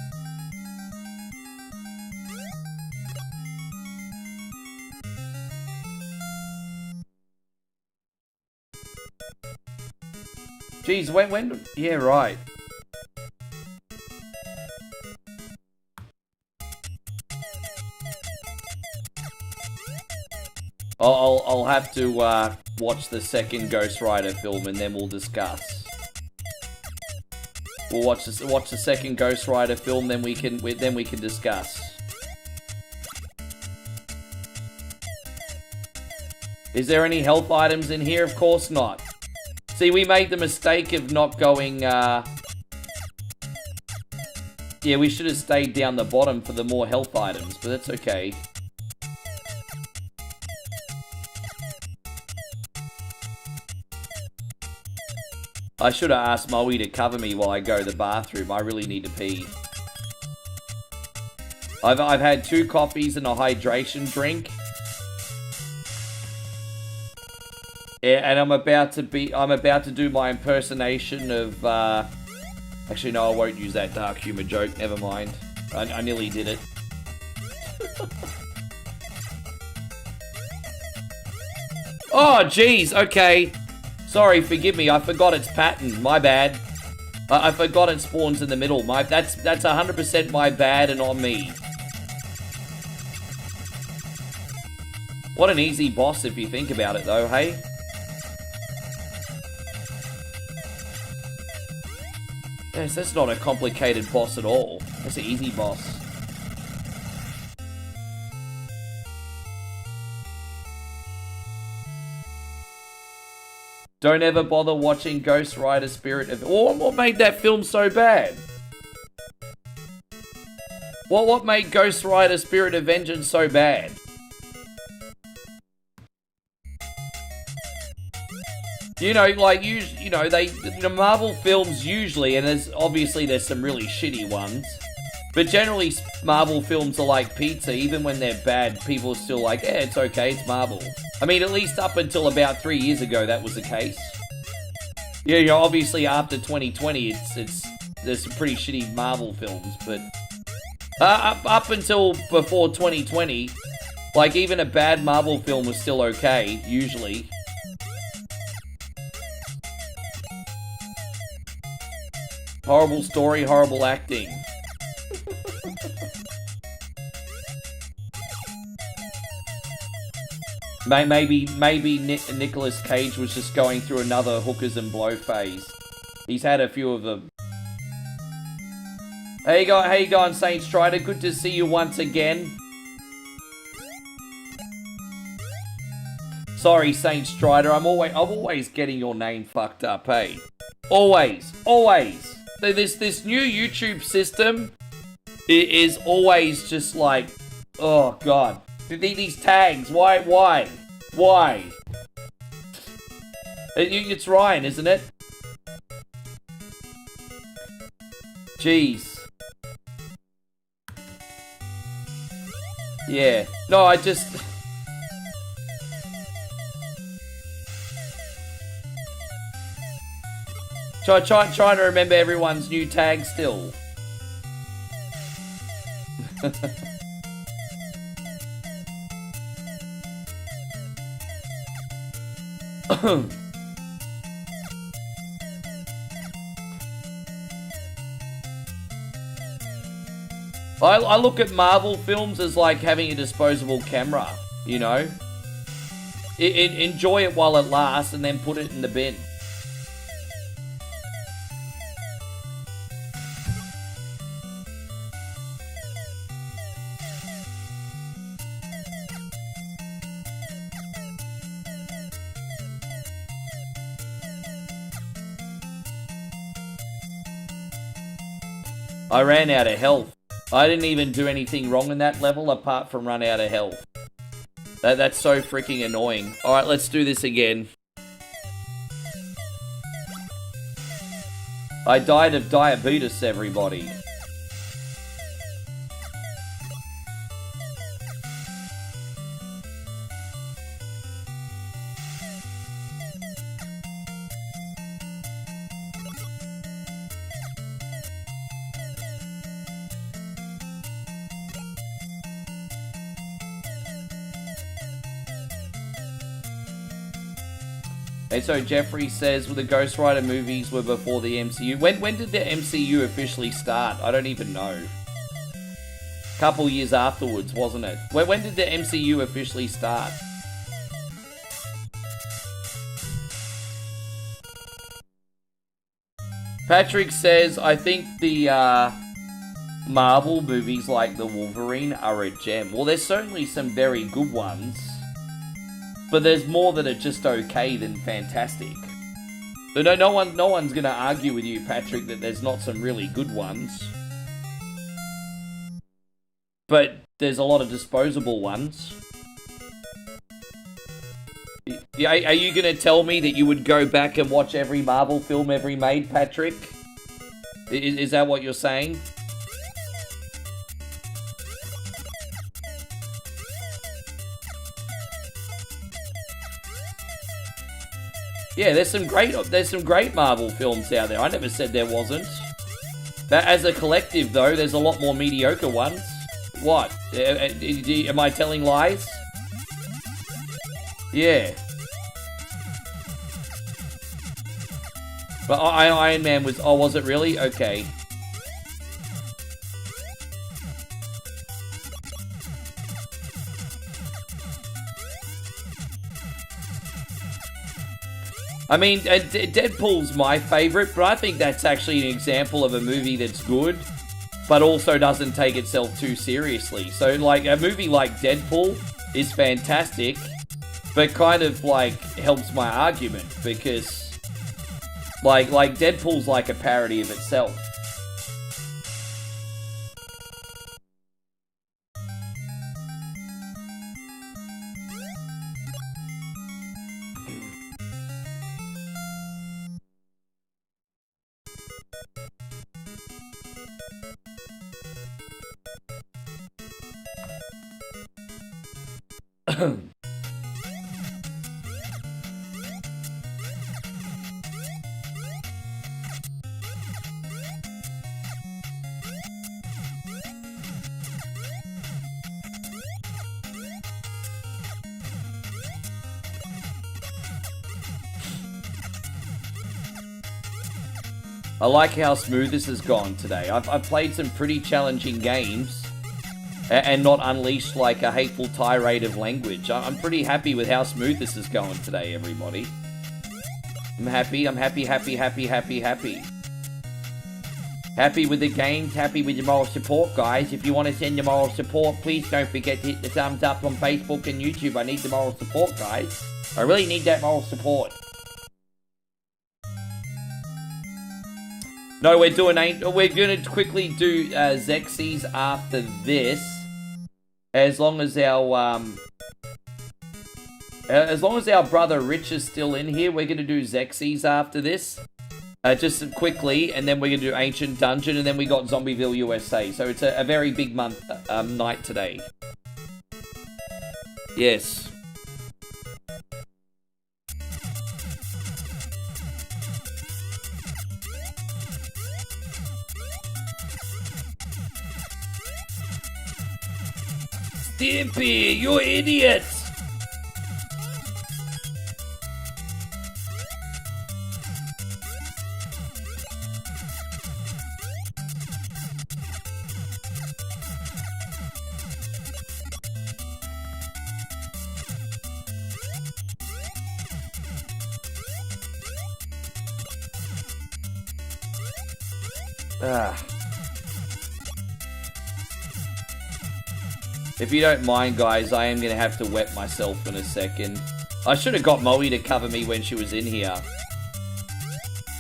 Jeez, when? Yeah, right. I'll have to watch the second Ghost Rider film and then we'll discuss. We'll watch the second Ghost Rider film, then we can discuss. Is there any health items in here? Of course not. See, we made the mistake of not going. Yeah, we should have stayed down the bottom for the more health items, but that's okay. I should have asked Moe to cover me while I go to the bathroom. I really need to pee. I've had 2 coffees and a hydration drink. Yeah, and I'm about to do my impersonation of actually no, I won't use that dark humor joke, never mind. I nearly did it. Oh jeez, okay. Sorry, forgive me, I forgot its pattern, my bad. I forgot it spawns in the middle. That's 100% my bad and on me. What an easy boss if you think about it though, hey? Yes, that's not a complicated boss at all. That's an easy boss. Don't ever bother watching Ghost Rider Spirit of... Oh, what made that film so bad? What made Ghost Rider Spirit of Vengeance so bad? You know, like, you know, Marvel films usually, and there's some really shitty ones, But generally, Marvel films are like pizza. Even when they're bad, people are still like, yeah, it's okay, it's Marvel. I mean, at least up until about 3 years ago, that was the case. Yeah, you know, obviously after 2020, there's some pretty shitty Marvel films, but up until before 2020, like even a bad Marvel film was still okay, usually. Horrible story, horrible acting. Maybe Nicolas Cage was just going through another hookers and blow phase. He's had a few of them. How you going, Saint Strider? Good to see you once again. Sorry, Saint Strider. I'm always getting your name fucked up, hey? Always. This new YouTube system is always just like, oh god. These tags, why? It's Ryan, isn't it? Jeez. Yeah. No, I just... Trying to remember everyone's new tag still. I look at Marvel films as like having a disposable camera, you know? Enjoy it while it lasts and then put it in the bin. I ran out of health. I didn't even do anything wrong in that level apart from run out of health. That's so freaking annoying. Alright, let's do this again. I died of diabetes, everybody. And so Jeffrey says, well, the Ghost Rider movies were before the MCU. When did the MCU officially start? I don't even know. Couple years afterwards, wasn't it? When did the MCU officially start? Patrick says, I think the Marvel movies like the Wolverine are a gem. Well, there's certainly some very good ones. But there's more that are just okay than fantastic. So no one's gonna argue with you, Patrick, that there's not some really good ones. But there's a lot of disposable ones. Are you gonna tell me that you would go back and watch every Marvel film ever made, Patrick? Is that what you're saying? Yeah, there's some great Marvel films out there. I never said there wasn't. But as a collective, though, there's a lot more mediocre ones. What? Am I telling lies? Yeah. But Iron Man was... Oh, was it really? Okay. I mean, Deadpool's my favorite, but I think that's actually an example of a movie that's good, but also doesn't take itself too seriously. So, like, a movie like Deadpool is fantastic, but kind of, like, helps my argument, because, like Deadpool's like a parody of itself. I like how smooth this has gone today. I've played some pretty challenging games and not unleashed like a hateful tirade of language. I'm pretty happy with how smooth this is going today, everybody. I'm happy, happy. Happy with the games, happy with your moral support, guys. If you want to send your moral support, please don't forget to hit the thumbs up on Facebook and YouTube. I need the moral support, guys. I really need that moral support. No, we're gonna quickly do Zexies after this. As long as our brother Rich is still in here, we're gonna do Zexies after this. Just quickly, and then we're gonna do Ancient Dungeon, and then we got Zombieville USA. So it's a very big night today. Yes. Stimpy, you idiot! If you don't mind, guys, I am going to have to wet myself in a second. I should have got Moe to cover me when she was in here.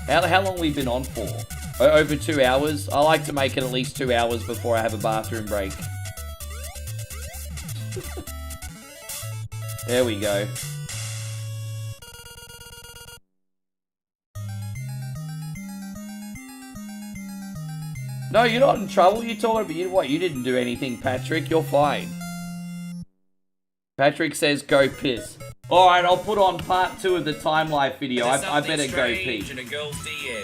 How long have we been on for? Over 2 hours? I like to make it at least 2 hours before I have a bathroom break. There we go. No, you're not in trouble. You're talking about what? You didn't do anything, Patrick. You're fine. Patrick says go piss. Alright, I'll put on part 2 of the Time Life video. I better go pee.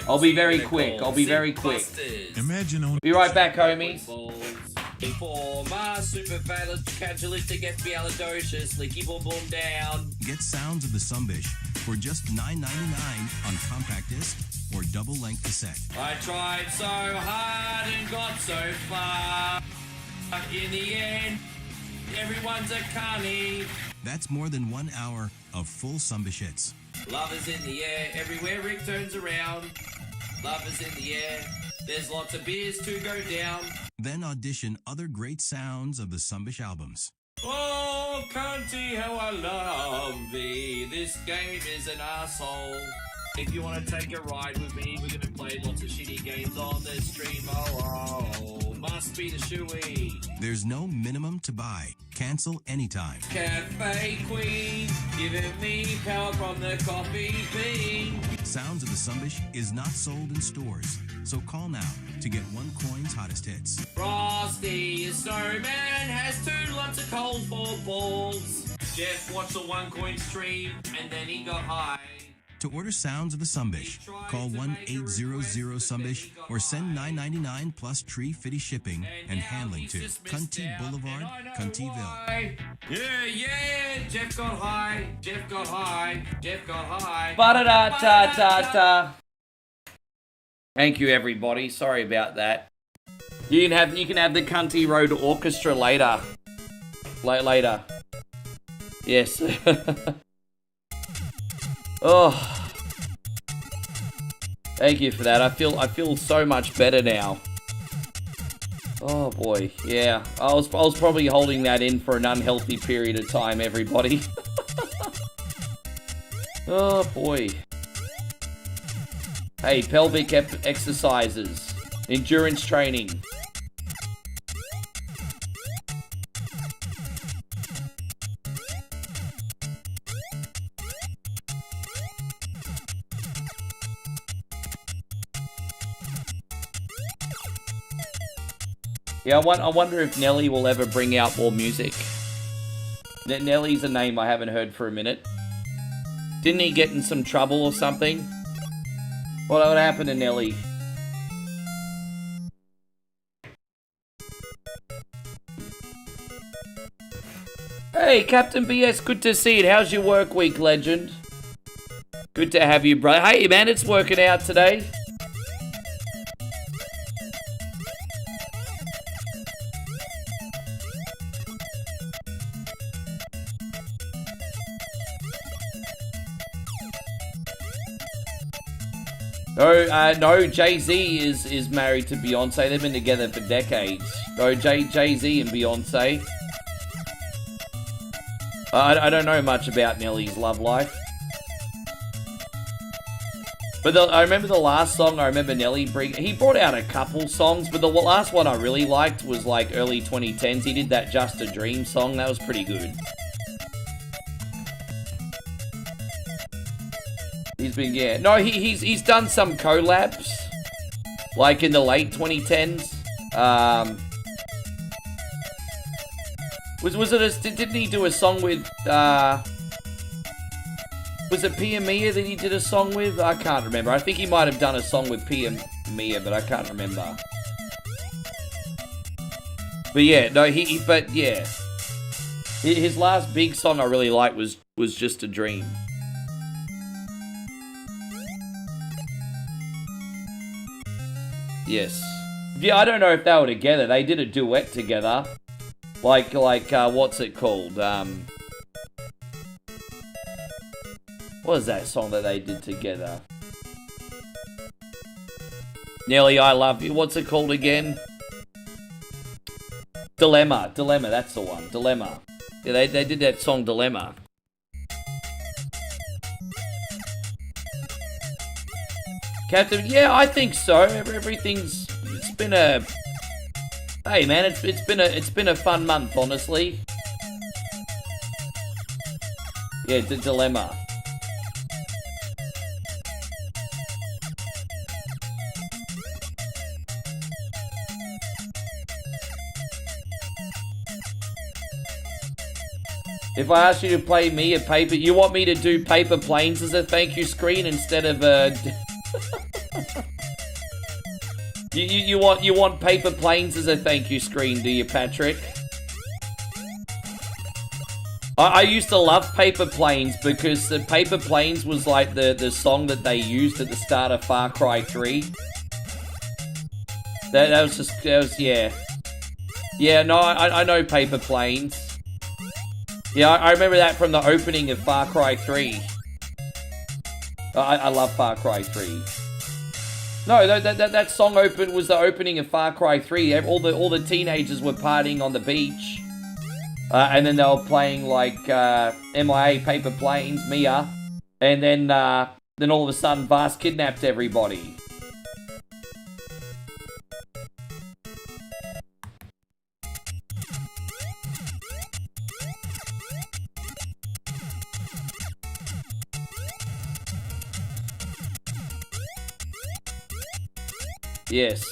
I'll be very quick. I'll be very quick. Be right back, homies. Informer, supercalifragilistic, espialidocious, leaky boom boom down. Get Sounds of the Zombish for just $9.99 on compact disc or double-length cassette. I tried so hard and got so far. In the end, everyone's a cunny. That's more than 1 hour of full Zombish hits. Love is in the air, everywhere Rick turns around. Love is in the air, there's lots of beers to go down. Then audition other great sounds of the Zombish albums. Oh, cunty, how I love thee. This game is an asshole. If you want to take a ride with me, we're going to play lots of shitty games on the stream. Oh, must be the shoey. There's no minimum to buy. Cancel anytime. Cafe Queen, giving me power from the coffee bean. Sounds of the Zombish is not sold in stores, so call now to get one coin's hottest hits. Frosty, a snowman, has 2 lots of cold for balls. Jeff watched the 1 coin stream, and then he got high. To order Sounds of the Zombish, call 1-800-ZOMBISH or send $9.99 plus tree-fitty shipping and handling to Cunty Boulevard, Cuntyville. Yeah, Jeff got high, Jeff got high, Jeff got high. Ba-da-da-ta-ta-ta. Thank you, everybody. Sorry about that. You can have the Cunty Road Orchestra later. Later. Yes. Oh, thank you for that. I feel so much better now. Oh boy, yeah. I was probably holding that in for an unhealthy period of time, everybody. Oh boy. Hey, pelvic exercises, endurance training. Yeah, I wonder if Nelly will ever bring out more music. Nelly's a name I haven't heard for a minute. Didn't he get in some trouble or something? What happened to Nelly? Hey, Captain BS, good to see it. How's your work week, legend? Good to have you, bro. Hey, man, it's working out today. No, Jay-Z is married to Beyonce. They've been together for decades. No, Jay-Z and Beyonce. I don't know much about Nelly's love life. But I remember the last song I remember Nelly he brought out a couple songs, but the last one I really liked was like early 2010s. He did that Just a Dream song. That was pretty good. He's been, yeah. No, he's done some collabs, like in the late 2010s. Didn't he do a song with, was it Pia Mia that he did a song with? I can't remember. I think he might have done a song with Pia Mia, but I can't remember. But yeah, no, but yeah. His last big song I really liked was Just a Dream. Yes. Yeah, I don't know if they were together. They did a duet together. Like, what's it called? What was that song that they did together? Nelly, I Love You. What's it called again? Dilemma, that's the one. Dilemma. Yeah, they did that song, Dilemma. Captain, yeah, I think so. It's been a... Hey man, it's been a fun month, honestly. Yeah, Dilemma. If I ask you to play me a paper, you want me to do Paper Planes as a thank you screen instead of You want Paper Planes as a thank you screen, do you, Patrick? I used to love Paper Planes because the Paper Planes was like the song that they used at the start of Far Cry 3. That was yeah. Yeah, no, I know Paper Planes. Yeah, I remember that from the opening of Far Cry 3. I love Far Cry 3. No, that song was the opening of Far Cry 3. All the teenagers were partying on the beach. And then they were playing like MIA, Paper Planes, Mia. And then all of a sudden Vast kidnapped everybody. Yes.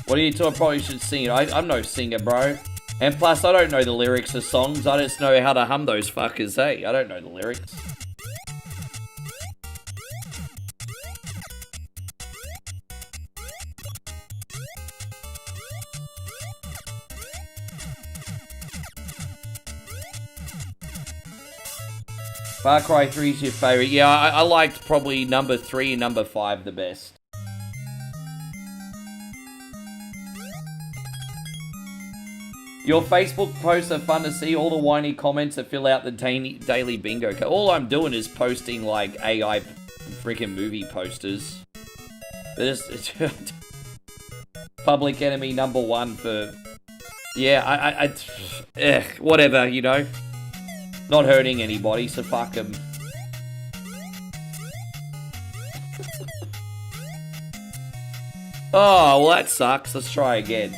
What are you talking? I probably should sing it. I'm no singer, bro. And plus, I don't know the lyrics of songs. I just know how to hum those fuckers, hey? I don't know the lyrics. Far Cry 3 is your favourite. Yeah, I liked probably number 3 and number 5 the best. Your Facebook posts are fun to see. All the whiny comments that fill out the daily bingo card. All I'm doing is posting like AI freaking movie posters. It's Public Enemy number 1 for... Yeah, whatever, you know. Not hurting anybody, so fuck them. Oh, well that sucks. Let's try again.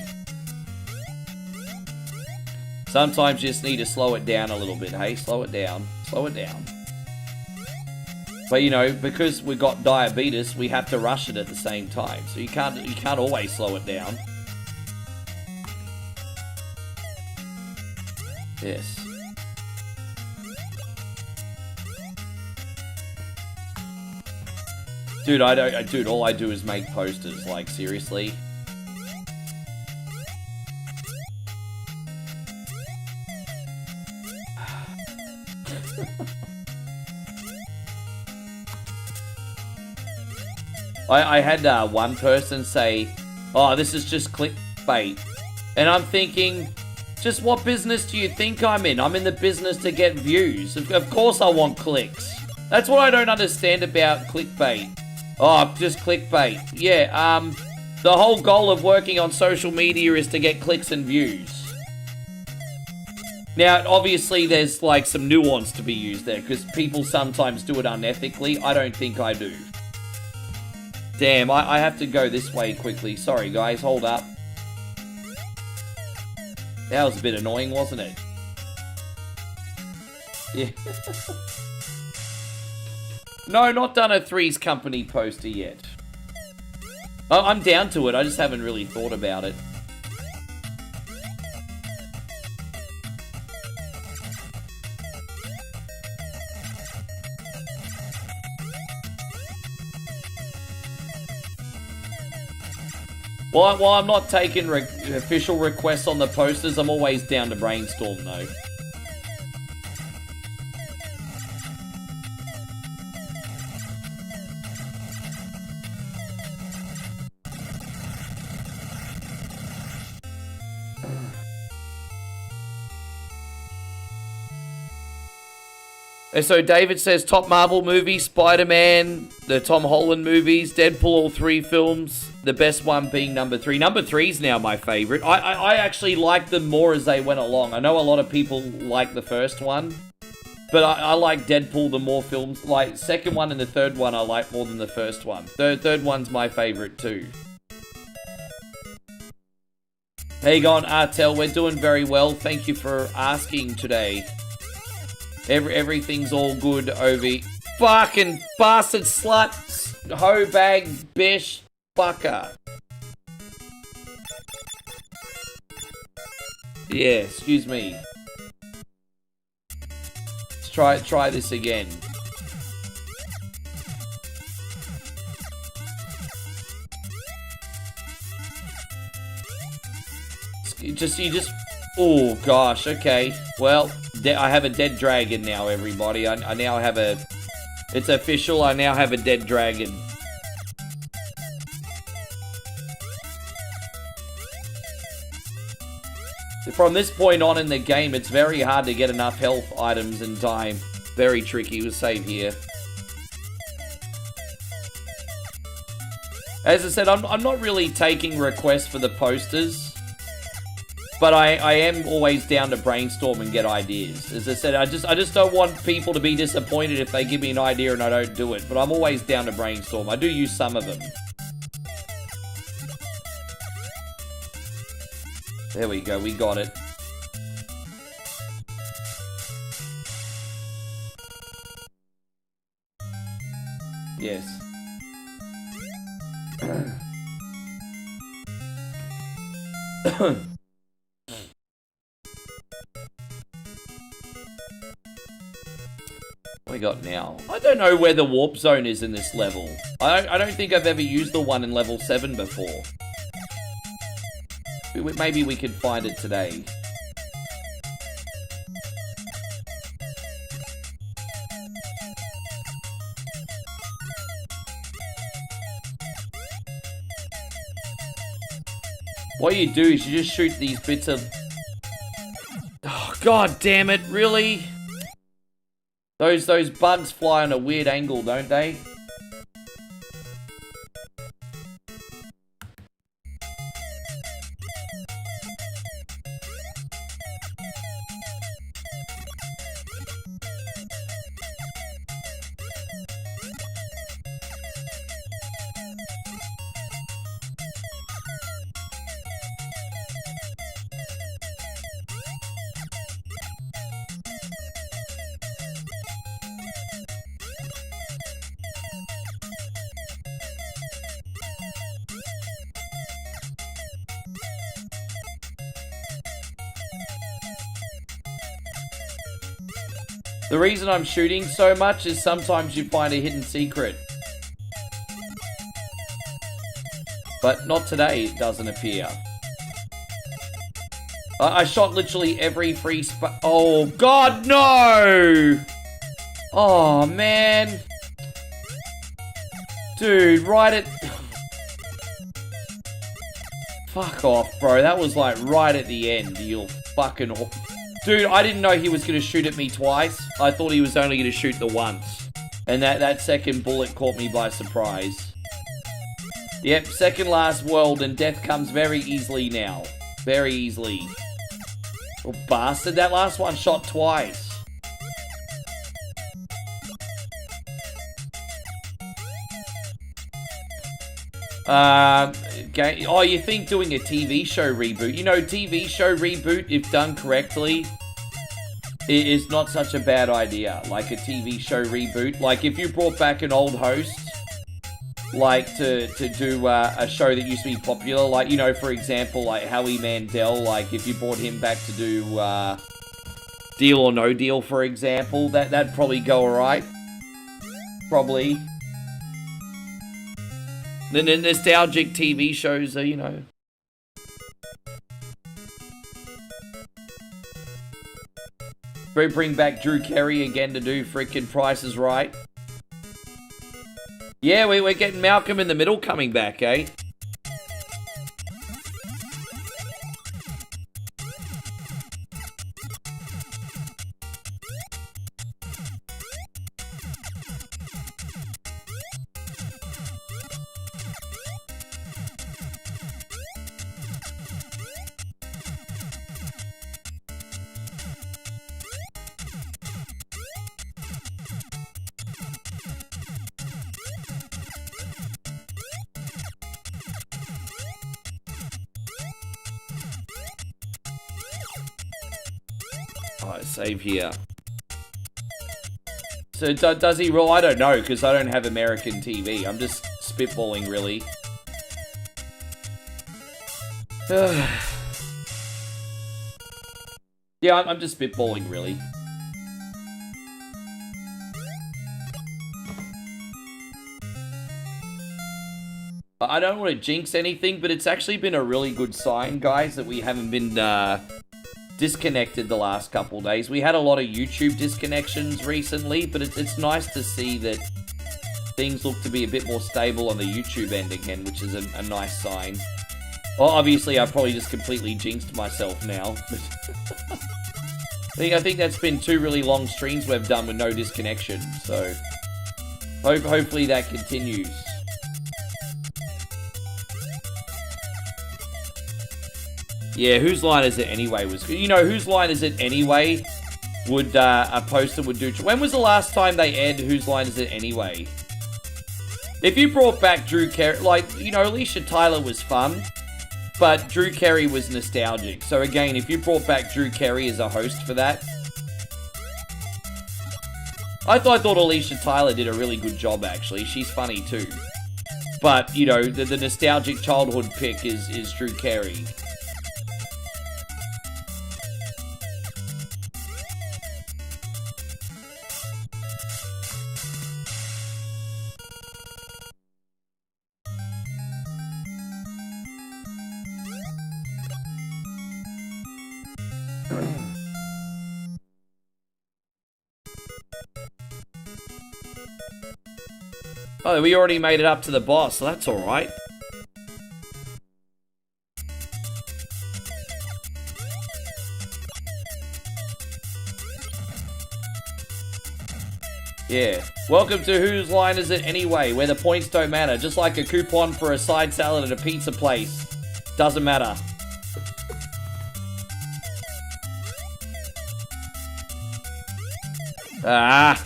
Sometimes you just need to slow it down a little bit, hey? Slow it down. Slow it down. But, you know, because we've got diabetes, we have to rush it at the same time. So you can't always slow it down. Yes. Dude, dude, all I do is make posters, like, seriously. I had one person say, oh, this is just clickbait. And I'm thinking, just what business do you think I'm in? I'm in the business to get views. Of course I want clicks. That's what I don't understand about clickbait. Oh, just clickbait. Yeah, the whole goal of working on social media is to get clicks and views. Now, obviously, there's like some nuance to be used there, because people sometimes do it unethically. I don't think I do. Damn, I have to go this way quickly. Sorry, guys, hold up. That was a bit annoying, wasn't it? Yeah. No, not done a Three's Company poster yet. I'm down to it, I just haven't really thought about it. While I'm not taking official requests on the posters, I'm always down to brainstorm, though. So David says top Marvel movie, Spider-Man, the Tom Holland movies, Deadpool, all 3 films. The best one being number 3. Number 3 is now my favorite. I actually liked them more as they went along. I know a lot of people like the first one, but I like Deadpool the more films. Like, second one and the third one I like more than the first one. Third one's my favorite too. How you going, Artel? We're doing very well. Thank you for asking today. Everything's all good over here. Fucking bastard slut, hoe bag, bish, fucker. Yeah, excuse me. Let's try this again. You just. Oh gosh. Okay. Well, I have a dead dragon now, everybody. I now have a. It's official. I now have a dead dragon. From this point on in the game, it's very hard to get enough health items in time. Very tricky. We'll save here. As I said, I'm not really taking requests for the posters. But I am always down to brainstorm and get ideas. As I said, I just don't want people to be disappointed if they give me an idea and I don't do it. But I'm always down to brainstorm. I do use some of them. There we go, we got it. Yes. What we got now? I don't know where the warp zone is in this level. I don't think I've ever used the one in level 7 before. Maybe we could find it today. What you do is you just shoot these bits of... Oh, god damn it, really? Those bugs fly on a weird angle, don't they? The reason I'm shooting so much is sometimes you find a hidden secret. But not today, it doesn't appear. I shot literally every free spot. Oh, God, no! Oh, man. Dude, right at... Fuck off, bro. That was like right at the end. You fucking... Dude, I didn't know he was going to shoot at me twice. I thought he was only going to shoot the once. And that second bullet caught me by surprise. Yep, second last world, and death comes very easily now. Very easily. Oh, bastard. That last one shot twice. Oh, you think doing a TV show reboot? You know, TV show reboot, if done correctly, is not such a bad idea. Like a TV show reboot. Like if you brought back an old host, like to do a show that used to be popular, like, you know, for example, like Howie Mandel, like if you brought him back to do Deal or No Deal, for example, that'd probably go alright. Probably. The nostalgic TV shows are, you know. Bring back Drew Carey again to do freaking Price is Right. Yeah, we're getting Malcolm in the Middle coming back, eh? Alright, save here. So does he roll? I don't know, because I don't have American TV. I'm just spitballing, really. Yeah, I'm just spitballing, really. I don't want to jinx anything, but it's actually been a really good sign, guys, that we haven't been disconnected the last couple days. We had a lot of YouTube disconnections recently, but it's nice to see that things look to be a bit more stable on the YouTube end again, which is a nice sign. Well, obviously, I've probably just completely jinxed myself now. I think that's been 2 really long streams we've done with no disconnection, so hopefully that continues. Yeah, Whose Line Is It Anyway was... You know, Whose Line Is It Anyway would, a poster would do... When was the last time they aired Whose Line Is It Anyway? If you brought back Drew Carey... Like, you know, Alicia Tyler was fun, but Drew Carey was nostalgic. So again, if you brought back Drew Carey as a host for that... I thought Alicia Tyler did a really good job, actually. She's funny, too. But, you know, the nostalgic childhood pick is Drew Carey. Oh, we already made it up to the boss, so that's alright. Yeah. Welcome to Whose Line Is It Anyway, where the points don't matter. Just like a coupon for a side salad at a pizza place. Doesn't matter. Ah!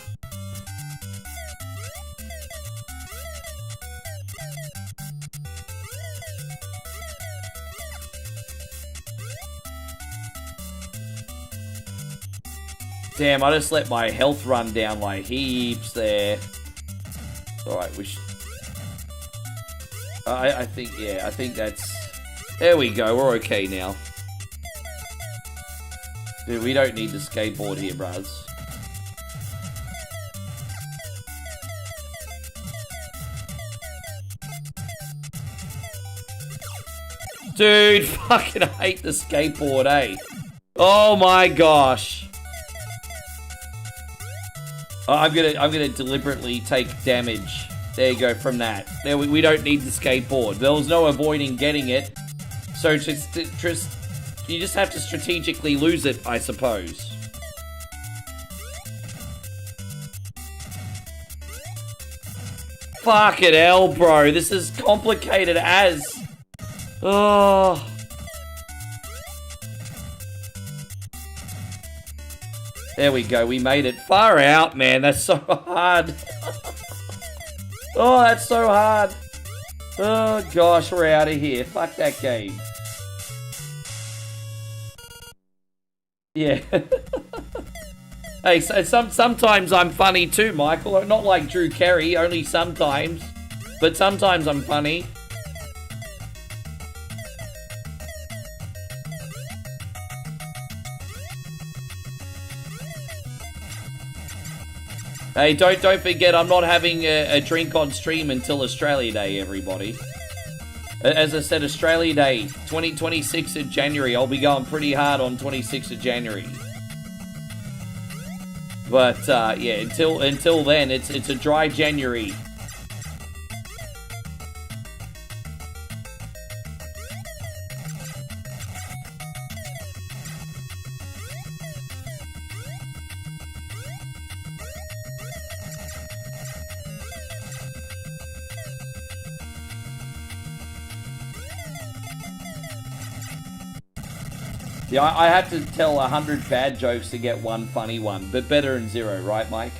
Damn, I just let my health run down like heaps there. Alright, we should... I think, yeah, I think that's... There we go, we're okay now. Dude, we don't need the skateboard here, bruz. Dude, fucking hate the skateboard, eh? Oh my gosh. Oh, I'm gonna deliberately take damage. There you go, from that. There, we don't need the skateboard. There was no avoiding getting it. So you just have to strategically lose it, I suppose. Fucking hell, bro. This is complicated as. Oh. There we go. We made it. Far out, man. That's so hard. Oh, that's so hard. Oh, gosh. We're out of here. Fuck that game. Yeah. Hey, so sometimes I'm funny too, Michael. Not like Drew Carey, only sometimes. But sometimes I'm funny. Hey, don't forget, I'm not having a drink on stream until Australia Day, everybody. As I said, Australia Day, 26th of January. I'll be going pretty hard on 26th of January. But, yeah, until then, it's a dry January. Yeah, I had to tell 100 bad jokes to get one funny one, but better than zero, right, Mike?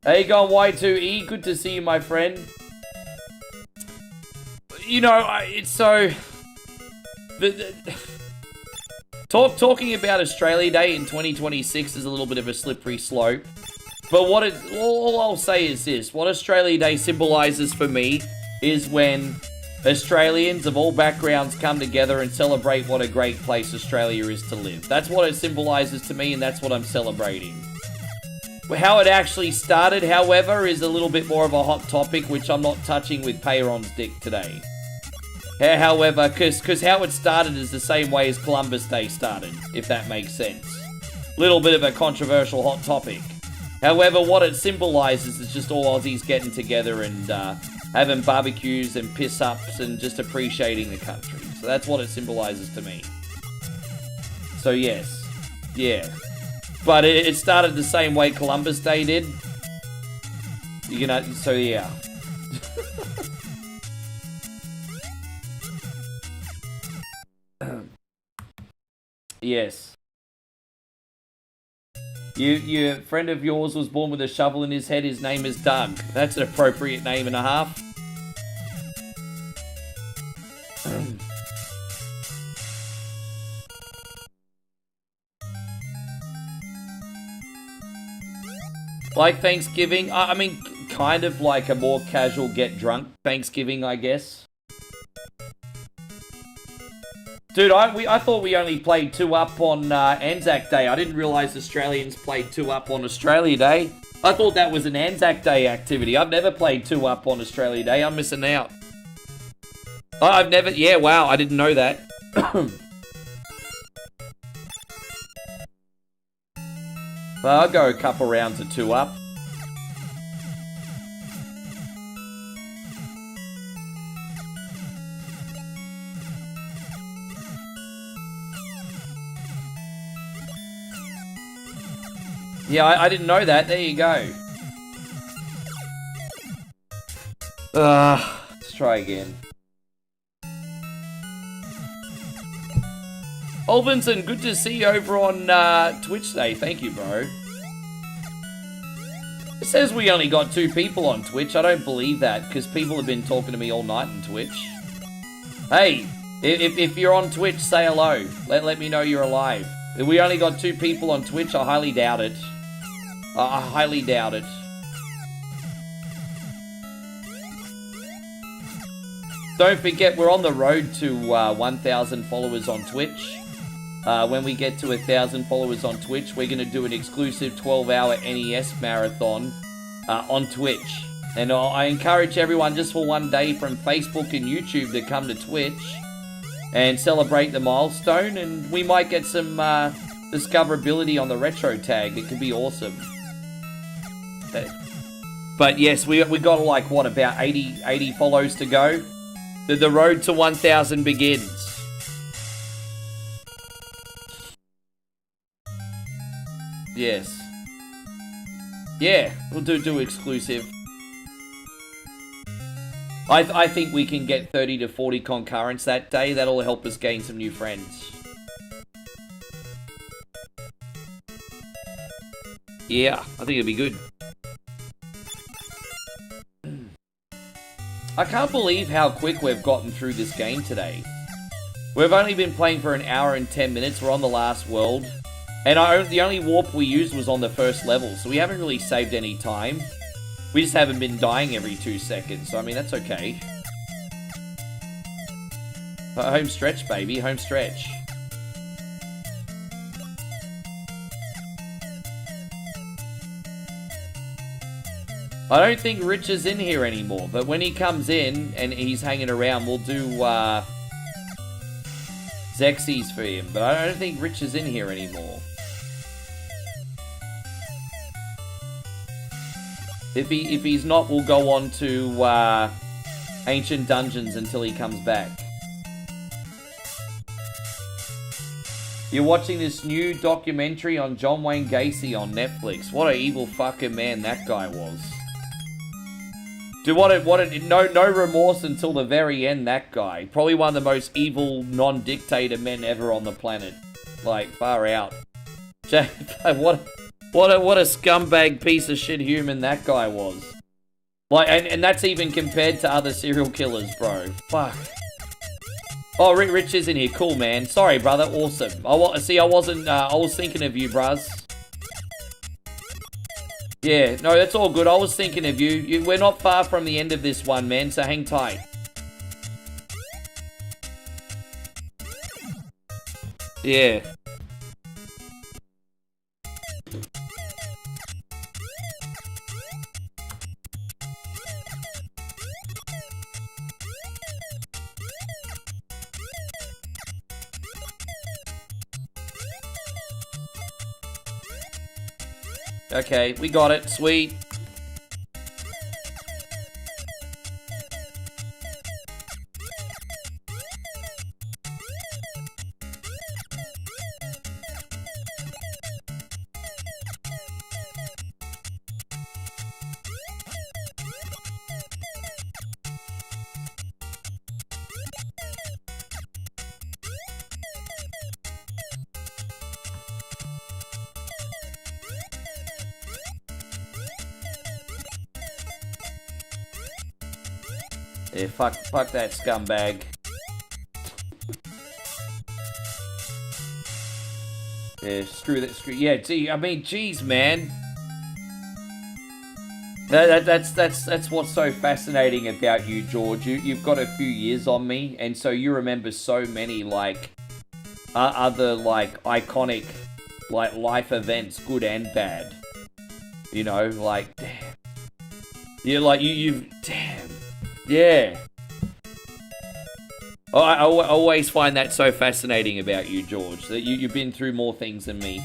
How you going, Y2E? Good to see you, my friend. You know, it's so... Talking about Australia Day in 2026 is a little bit of a slippery slope. But all I'll say is this. What Australia Day symbolizes for me is when Australians of all backgrounds come together and celebrate what a great place Australia is to live. That's what it symbolizes to me, and that's what I'm celebrating. How it actually started, however, is a little bit more of a hot topic, which I'm not touching with Peyron's dick today. However, because how it started is the same way as Columbus Day started, if that makes sense. Little bit of a controversial hot topic. However, what it symbolizes is just all Aussies getting together and having barbecues and piss-ups and just appreciating the country. So that's what it symbolizes to me. So yes. Yeah. But it started the same way Columbus Day did. You know, so yeah. Yes. Your friend of yours was born with a shovel in his head. His name is Doug. That's an appropriate name and a half. Like Thanksgiving, I mean, kind of like a more casual get drunk Thanksgiving, I guess. Dude, I thought we only played 2-up on Anzac Day. I didn't realise Australians played 2-up on Australia Day. I thought that was an Anzac Day activity. I've never played 2-up on Australia Day. I'm missing out. I've never... Yeah, wow, I didn't know that. Well, I'll go a couple rounds of 2-up. Yeah, I didn't know that. There you go. Let's try again. Olvinson, good to see you over on Twitch today. Thank you, bro. It says we only got 2 people on Twitch. I don't believe that, because people have been talking to me all night on Twitch. Hey, if you're on Twitch, say hello. Let me know you're alive. If we only got 2 people on Twitch, I highly doubt it. I highly doubt it. Don't forget, we're on the road to 1,000 followers on Twitch. When we get to 1,000 followers on Twitch, we're going to do an exclusive 12-hour NES marathon on Twitch. And I encourage everyone just for one day from Facebook and YouTube to come to Twitch and celebrate the milestone. And we might get some discoverability on the retro tag. It could be awesome. But yes, we got like, what, about 80 follows to go? The road to 1,000 begins. Yes. Yeah, we'll do exclusive. I think we can get 30 to 40 concurrents that day. That'll help us gain some new friends. Yeah, I think it'll be good. I can't believe how quick we've gotten through this game today. We've only been playing for an hour and 10 minutes. We're on the last world. And the only warp we used was on the first level, so we haven't really saved any time. We just haven't been dying every 2 seconds, so I mean, that's okay. But home stretch, baby, home stretch. I don't think Rich is in here anymore, but when he comes in and he's hanging around, we'll do Zexies for him. But I don't think Rich is in here anymore. If he's not, we'll go on to Ancient Dungeons until he comes back. You're watching this new documentary on John Wayne Gacy on Netflix. What an evil fucking man that guy was. Dude, no remorse until the very end, that guy. Probably one of the most evil, non-dictator men ever on the planet. Like, far out. What a scumbag piece of shit human that guy was. Like, and that's even compared to other serial killers, bro. Fuck. Oh, Rich is in here. Cool, man. Sorry, brother. Awesome. I was thinking of you, bruz. Yeah, no, that's all good. I was thinking of you. We're not far from the end of this one, man, so hang tight. Yeah. Okay, we got it. Sweet. Yeah, fuck that scumbag. Yeah, screw. Yeah, gee, I mean, geez, man. That's what's so fascinating about you, George. You've got a few years on me, and so you remember so many like other like iconic like life events, good and bad. You know, like damn. Yeah, like you've damn. Yeah. I always find that so fascinating about you, George, that you've been through more things than me.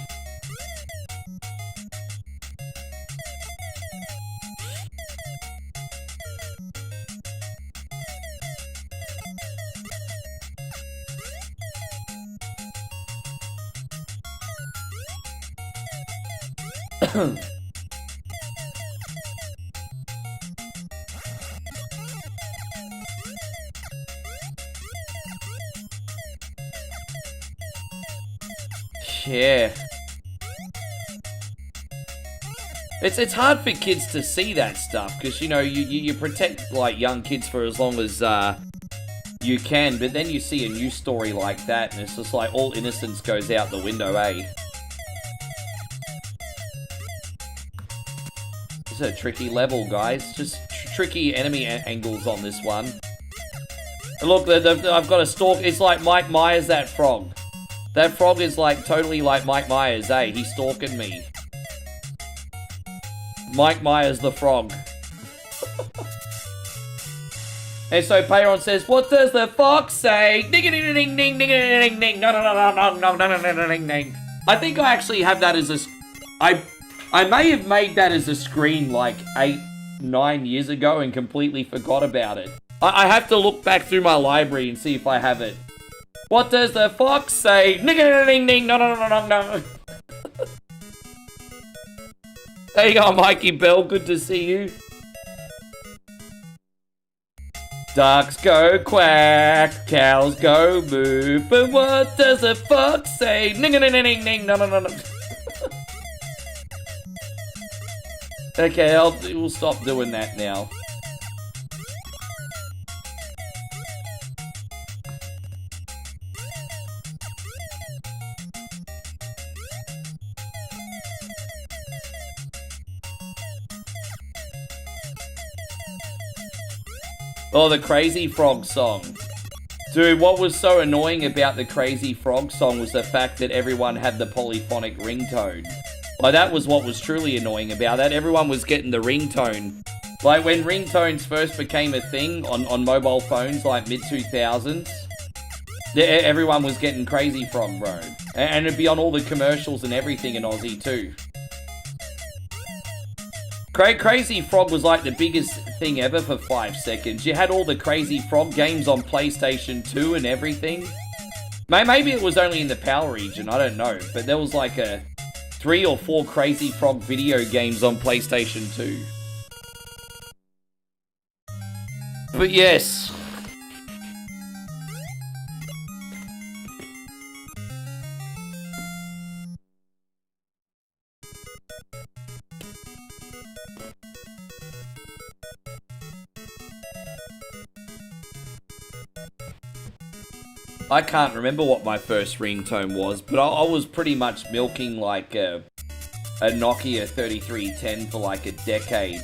Yeah. It's hard for kids to see that stuff because, you know, you protect, like, young kids for as long as you can, but then you see a news story like that and it's just like all innocence goes out the window, eh? It's a tricky level, guys. Just tricky enemy angles on this one. And look, I've got a stalk. It's like Mike Myers, that frog. That frog is like totally like Mike Myers, eh? He's stalking me. Mike Myers the frog. And so Payron says, what does the fox say? Ding ding ding ding ding ding ding ding. No no no no no no no no no ding ding. I think I actually have that as a. I may have made that as a screen like 8-9 years ago and completely forgot about it. I have to look back through my library and see if I have it. What does the fox say? Ding ding ding ding. No no no no no. There you go, Mikey Bell. Good to see you. Ducks go quack, cows go moo, but what does the fox say? Ning ning ning ning ning. No no no no. Okay, we'll stop doing that now. Oh, the Crazy Frog song. Dude, what was so annoying about the Crazy Frog song was the fact that everyone had the polyphonic ringtone. Like, that was what was truly annoying about that. Everyone was getting the ringtone. Like, when ringtones first became a thing on mobile phones, like mid-2000s, everyone was getting Crazy Frog, bro. And it'd be on all the commercials and everything in Aussie, too. Crazy Frog was like the biggest thing ever for 5 seconds. You had all the Crazy Frog games on PlayStation 2 and everything. Maybe it was only in the PAL region, I don't know. But there was like 3 or 4 Crazy Frog video games on PlayStation 2. But yes. I can't remember what my first ringtone was, but I was pretty much milking like a Nokia 3310 for like a decade.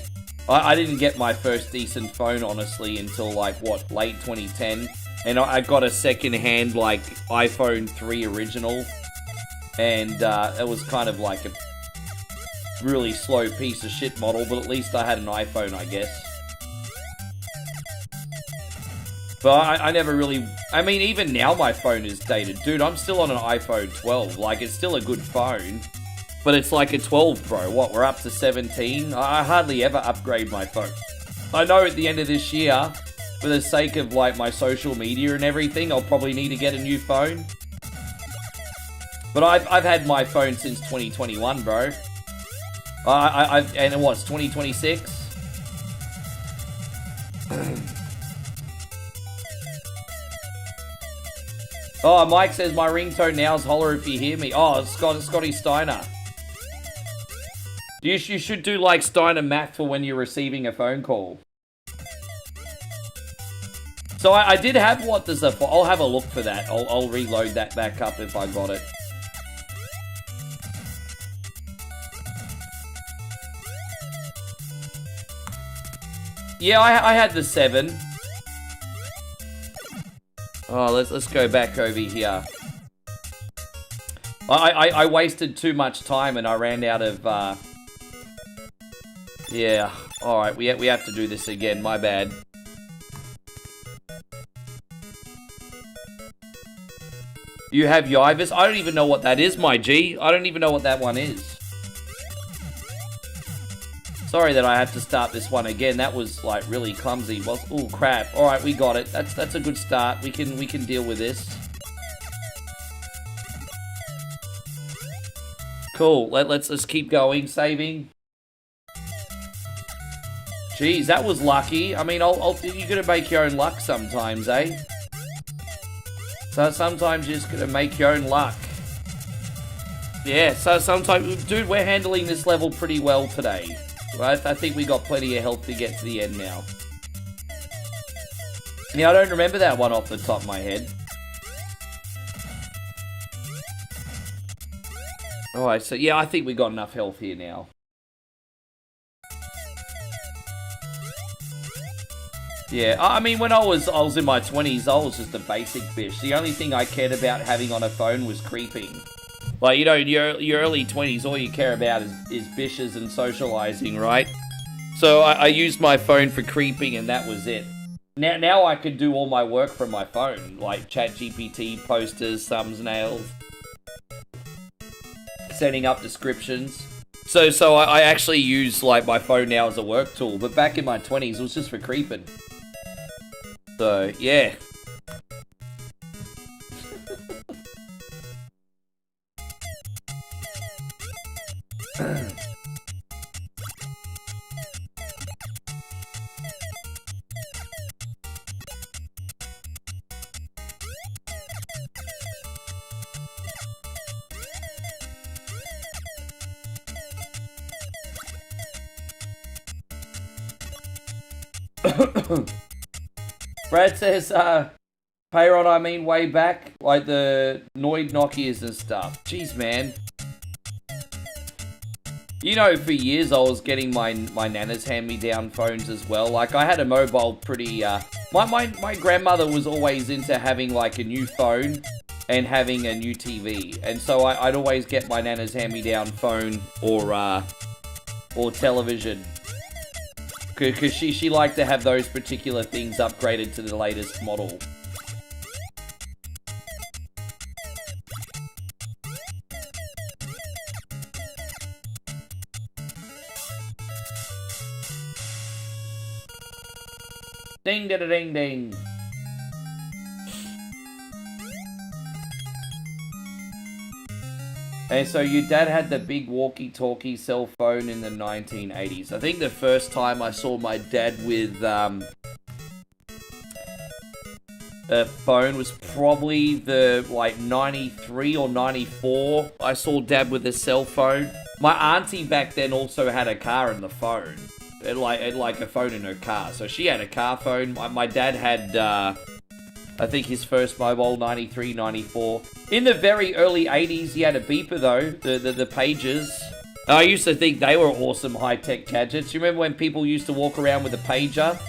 I didn't get my first decent phone, honestly, until like, what, late 2010. And I got a second-hand like iPhone 3 original. And it was kind of like a really slow piece of shit model, but at least I had an iPhone, I guess. But I never really... I mean, even now my phone is dated. Dude, I'm still on an iPhone 12. Like, it's still a good phone. But it's like a 12, bro. What, we're up to 17? I hardly ever upgrade my phone. I know at the end of this year, for the sake of, like, my social media and everything, I'll probably need to get a new phone. But I've had my phone since 2021, bro. And what's 2026? Oh, Mike says my ringtone now is holler if you hear me. Oh, Scotty Steiner. You should do like Steiner math for when you're receiving a phone call. So I did have what does the... I'll have a look for that. I'll reload that back up if I got it. Yeah, I had the 7. Oh, let's go back over here. I wasted too much time and I ran out of... Yeah, alright, we have to do this again, my bad. You have Yivers? I don't even know what that is, my G. I don't even know what that one is. Sorry that I had to start this one again. That was like really clumsy. Oh crap! All right, we got it. That's a good start. We can deal with this. Cool. Let's keep going. Saving. Jeez, that was lucky. I mean, you gotta make your own luck sometimes, eh? So sometimes you're just gonna make your own luck. Yeah. So sometimes, dude, we're handling this level pretty well today. Right, I think we got plenty of health to get to the end now. Yeah, I don't remember that one off the top of my head. Alright, so yeah, I think we got enough health here now. Yeah, I mean, when I was in my 20s, I was just a basic bitch. The only thing I cared about having on a phone was creeping. Like, you know, in your early 20s, all you care about is bishes and socializing, right? So I used my phone for creeping, and that was it. Now I can do all my work from my phone, like ChatGPT, posters, thumbnails, setting up descriptions. So I actually use like my phone now as a work tool, but back in my 20s, it was just for creeping. So yeah. Brad says, Payron, I mean way back, like the Noid Nokias and stuff. Jeez, man. You know, for years I was getting my nana's hand-me-down phones as well. Like, I had a mobile pretty, my grandmother was always into having, like, a new phone and having a new TV. And so I'd always get my nana's hand-me-down phone or television. Because she liked to have those particular things upgraded to the latest model. Ding, da, da, ding, ding. And so your dad had the big walkie-talkie cell phone in the 1980s. I think the first time I saw my dad with a phone was probably the, like, 93 or 94. I saw dad with a cell phone. My auntie back then also had a car in the phone. It like a phone in her car. So she had a car phone. My dad had, I think his first mobile, 93, 94. In the very early 80s, he had a beeper though, the pages. I used to think they were awesome high-tech gadgets. You remember when people used to walk around with a pager?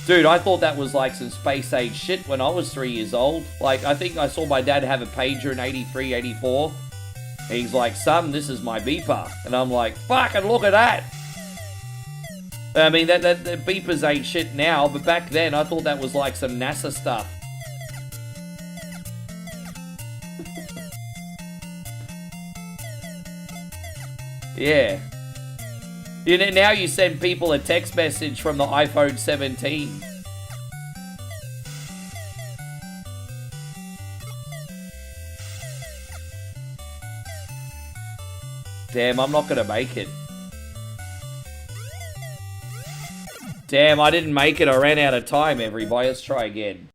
Dude, I thought that was like some space-age shit when I was 3 years old. Like, I think I saw my dad have a pager in 83, 84. And he's like, son, this is my beeper. And I'm like, fucking look at that. I mean, the beepers ain't shit now, but back then I thought that was like some NASA stuff. Yeah. You know, now you send people a text message from the iPhone 17. Damn, I'm not gonna make it. Damn, I didn't make it. I ran out of time, everybody. Let's try again.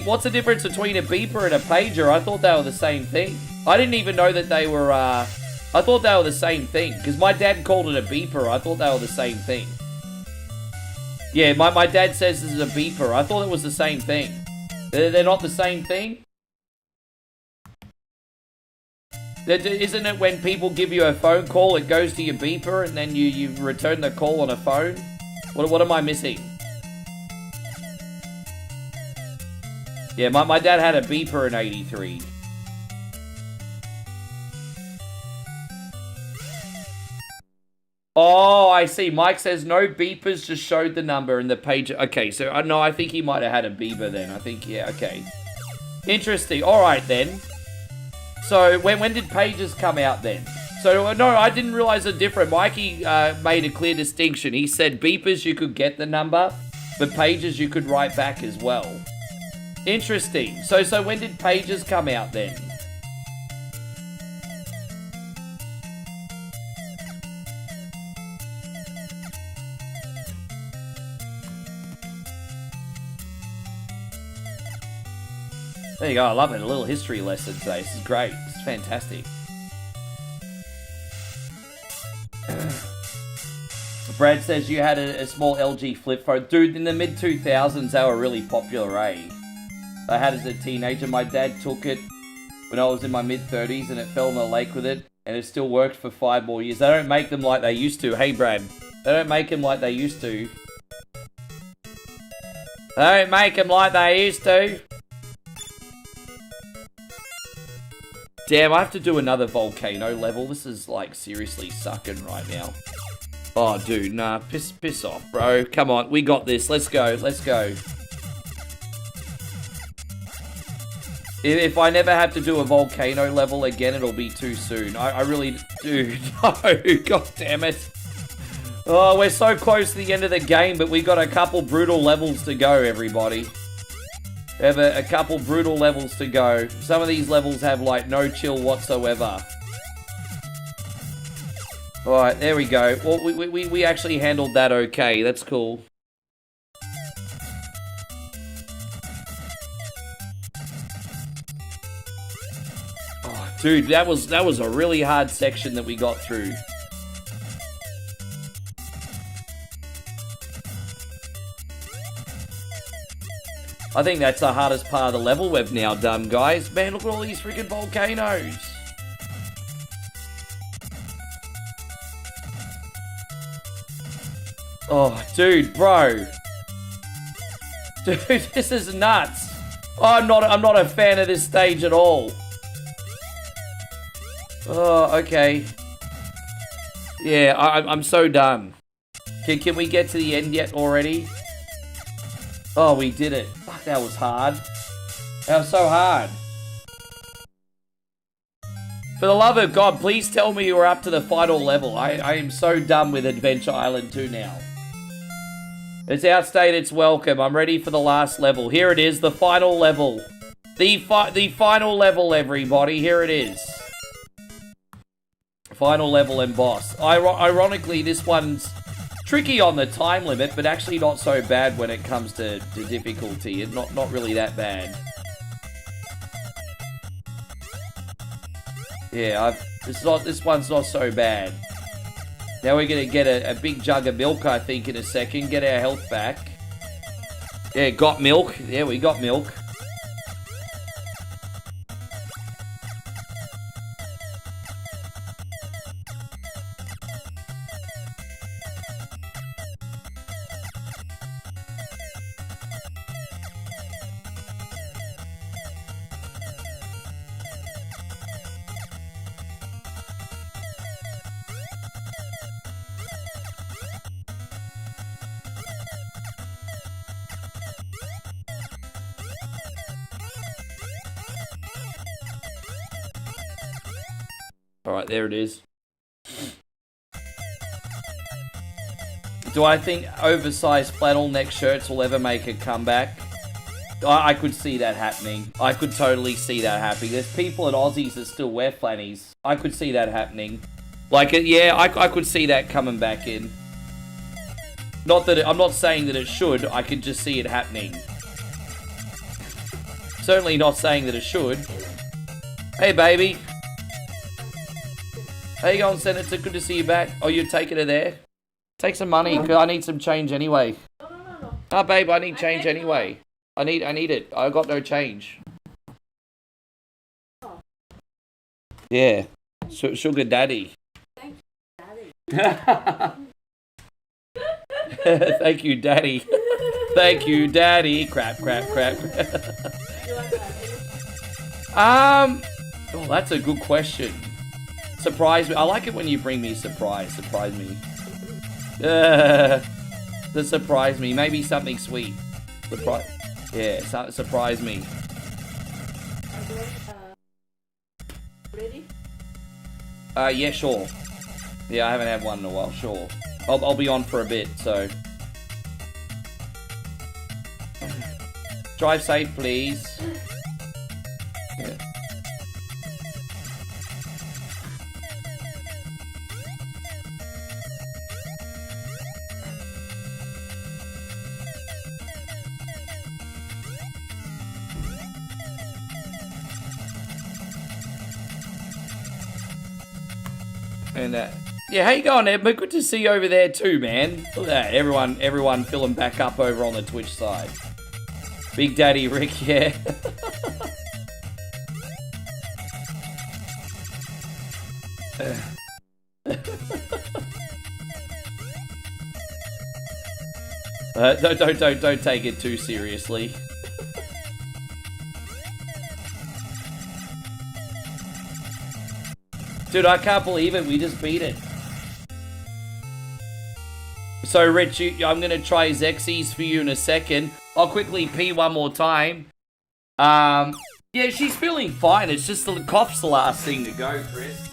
What's the difference between a beeper and a pager? I thought they were the same thing. I didn't even know that they were, I thought they were the same thing. Because my dad called it a beeper. I thought they were the same thing. Yeah, my dad says this is a beeper. I thought it was the same thing. They're not the same thing? Isn't it when people give you a phone call, it goes to your beeper, and then you return the call on a phone? What am I missing? Yeah, my dad had a beeper in 83. Oh, I see. Mike says no beepers, just showed the number in the page. Okay, so no, I think he might have had a beeper then. I think, yeah, okay. Interesting. All right, then. So, when did pages come out then? So, no, I didn't realize they're different. Mikey made a clear distinction. He said beepers, you could get the number, but pages, you could write back as well. Interesting. So when did pages come out then? There you go, I love it. A little history lesson today. This is great. It's fantastic. Brad says you had a small LG flip phone. Dude, in the mid-2000s, they were really popular, eh? I had it as a teenager. My dad took it when I was in my mid-30s, and it fell in a lake with it, and it still worked for 5 more years. They don't make them like they used to. Hey, Brad. They don't make them like they used to. They don't make them like they used to. Damn, I have to do another volcano level. This is, like, seriously sucking right now. Oh, dude, nah. Piss off, bro. Come on, we got this. Let's go. Let's go. If I never have to do a volcano level again, it'll be too soon. I really... Dude, no. God damn it. Oh, we're so close to the end of the game, but we got a couple brutal levels to go, everybody. We have a couple brutal levels to go. Some of these levels have, like, no chill whatsoever. Alright, there we go. Well, we actually handled that okay. That's cool. Oh, dude, that was a really hard section that we got through. I think that's the hardest part of the level we've now done, guys. Man, look at all these freaking volcanoes. Oh, dude, bro. Dude, this is nuts. I'm not a fan of this stage at all. Oh, okay. Yeah, I'm so done. Can we get to the end yet already? Oh, we did it. Fuck, that was hard. That was so hard. For the love of God, please tell me you're up to the final level. I am so done with Adventure Island 2 now. It's outstayed its welcome. I'm ready for the last level. Here it is, the final level. The final level, everybody. Here it is. Final level and boss. Ironically, this one's tricky on the time limit, but actually not so bad when it comes to difficulty. And not really that bad. Yeah, this one's not so bad. Now we're gonna get a big jug of milk, I think, in a second. Get our health back. Yeah, got milk. Yeah, we got milk. Alright, there it is. Do I think oversized flannel neck shirts will ever make a comeback? I could see that happening. I could totally see that happening. There's people at Aussies that still wear flannies. I could see that happening. Like, yeah, I could see that coming back in. Not that I'm not saying that it should. I could just see it happening. Certainly not saying that it should. Hey, baby. How you going, Senator? Good to see you back. Oh, you're taking her there? Take some money, because I need some change anyway. No. Oh, babe, I need change anyway. I need it. I got no change. Yeah. Sugar daddy. Thank you, Daddy. Thank you, daddy. Thank you, daddy. Crap. You want that? Oh, that's a good question. Surprise me. I like it when you bring me surprise. Surprise me. To surprise me. Maybe something sweet. Surprise. Yeah, surprise me. Ready? Yeah, sure. Yeah, I haven't had one in a while. Sure. I'll be on for a bit, so. Drive safe, please. Yeah. And yeah, how you going, Edmund? Good to see you over there too, man. Look at that, everyone filling back up over on the Twitch side. Big Daddy Rick, yeah. Don't take it too seriously. Dude, I can't believe it. We just beat it. So, Rich, I'm going to try Zexies for you in a second. I'll quickly pee one more time. Yeah, she's feeling fine. It's just the cough's the last thing to go, Chris.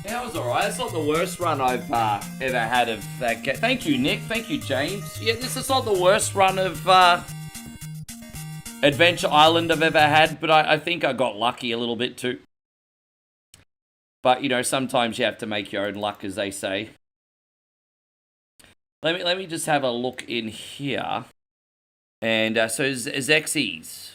That was alright. It's not the worst run I've ever had of that game. Thank you, Nick. Thank you, James. Yeah, this is not the worst run of Adventure Island I've ever had, but I think I got lucky a little bit too. But, you know, sometimes you have to make your own luck, as they say. Let me just have a look in here. And so Zexies.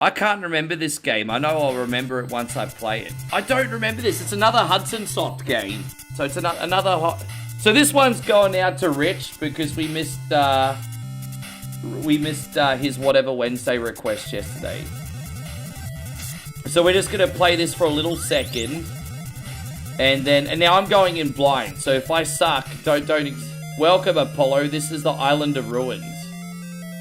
I can't remember this game. I know I'll remember it once I play it. I don't remember this. It's another Hudson Soft game. So it's another hot... So this one's going out to Rich because we missed his Whatever Wednesday request yesterday. So we're just going to play this for a little second. And now I'm going in blind. So if I suck, don't... Welcome, Apollo. This is the Island of Ruins.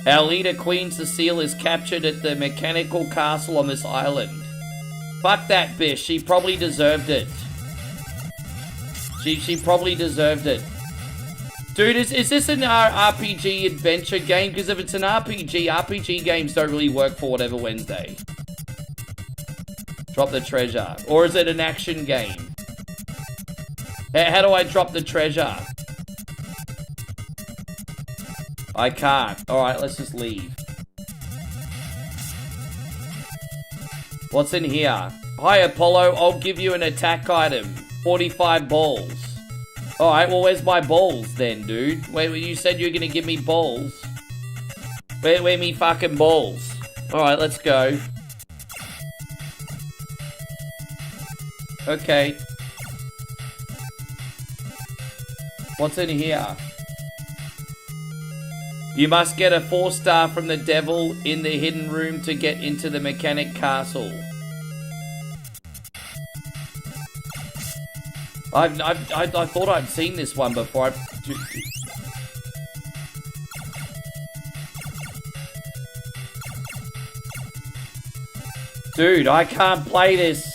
Our leader, Queen Cecile, is captured at the mechanical castle on this island. Fuck that bitch. She probably deserved it. She probably deserved it. Dude, is this an RPG adventure game? Because if it's an RPG games don't really work for Whatever Wednesday. Drop the treasure. Or is it an action game? How do I drop the treasure? I can't. Alright, let's just leave. What's in here? Hi, Apollo. I'll give you an attack item. 45 balls. Alright, well, where's my balls then, dude? Wait, you said you were gonna give me balls. Where me fucking balls? Alright, let's go. Okay. What's in here? You must get a 4-star from the devil in the hidden room to get into the mechanic castle. I thought I'd seen this one before. Dude, I can't play this.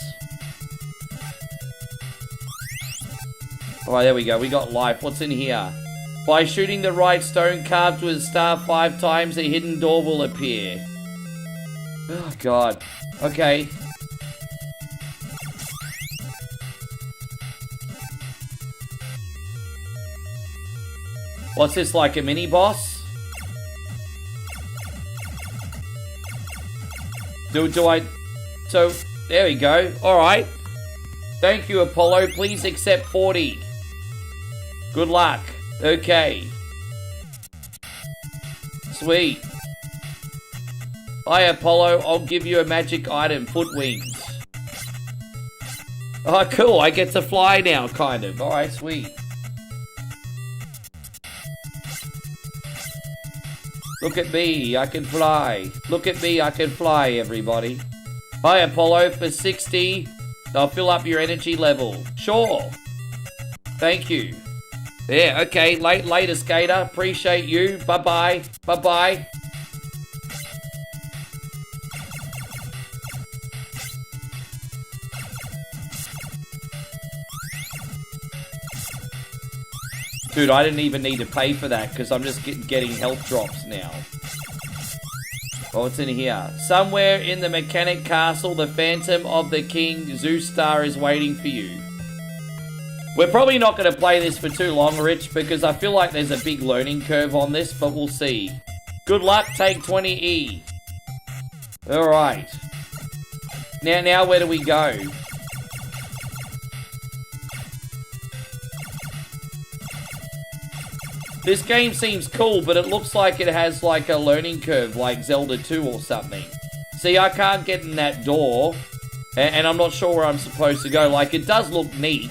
Alright, there we go. We got life. What's in here? By shooting the right stone carved with a star 5 times, a hidden door will appear. Oh, God. Okay. What's this, like a mini-boss? Do I... So, there we go. Alright. Thank you, Apollo. Please accept 40. Good luck. Okay. Sweet. Hi, Apollo. I'll give you a magic item. Foot wings. Oh, cool. I get to fly now, kind of. Alright, sweet. Look at me. I can fly. Look at me. I can fly, everybody. Hi, Apollo. For 60, I'll fill up your energy level. Sure. Thank you. Yeah, okay. Later, skater. Appreciate you. Bye-bye. Bye-bye. Dude, I didn't even need to pay for that because I'm just getting health drops now. Oh, what's in here? Somewhere in the mechanic castle, the Phantom of the King Zeus Star is waiting for you. We're probably not going to play this for too long, Rich, because I feel like there's a big learning curve on this, but we'll see. Good luck, take 20E. Alright. Now where do we go? This game seems cool, but it looks like it has like a learning curve, like Zelda 2 or something. See, I can't get in that door, and I'm not sure where I'm supposed to go. Like, it does look neat,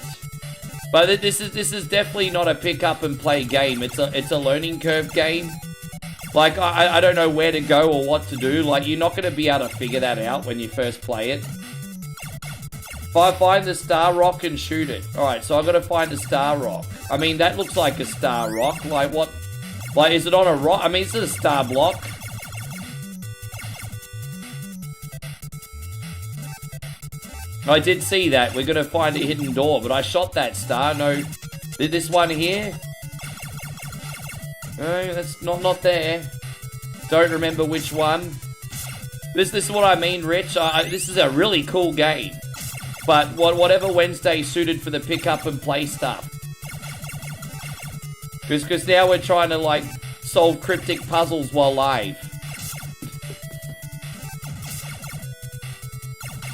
but this is definitely not a pick up and play game. It's a learning curve game. Like, I don't know where to go or what to do. Like, you're not going to be able to figure that out when you first play it. If I find the star rock and shoot it. Alright, so I've got to find a star rock. I mean, that looks like a star rock. Like, what? Like, is it on a rock? I mean, is it a star block? I did see that. We're going to find a hidden door, but I shot that star. No. This one here? No, that's not there. Don't remember which one. This is what I mean, Rich. This is a really cool game. But whatever Wednesday suited for the pick up and play stuff. Because now we're trying to, like, solve cryptic puzzles while live.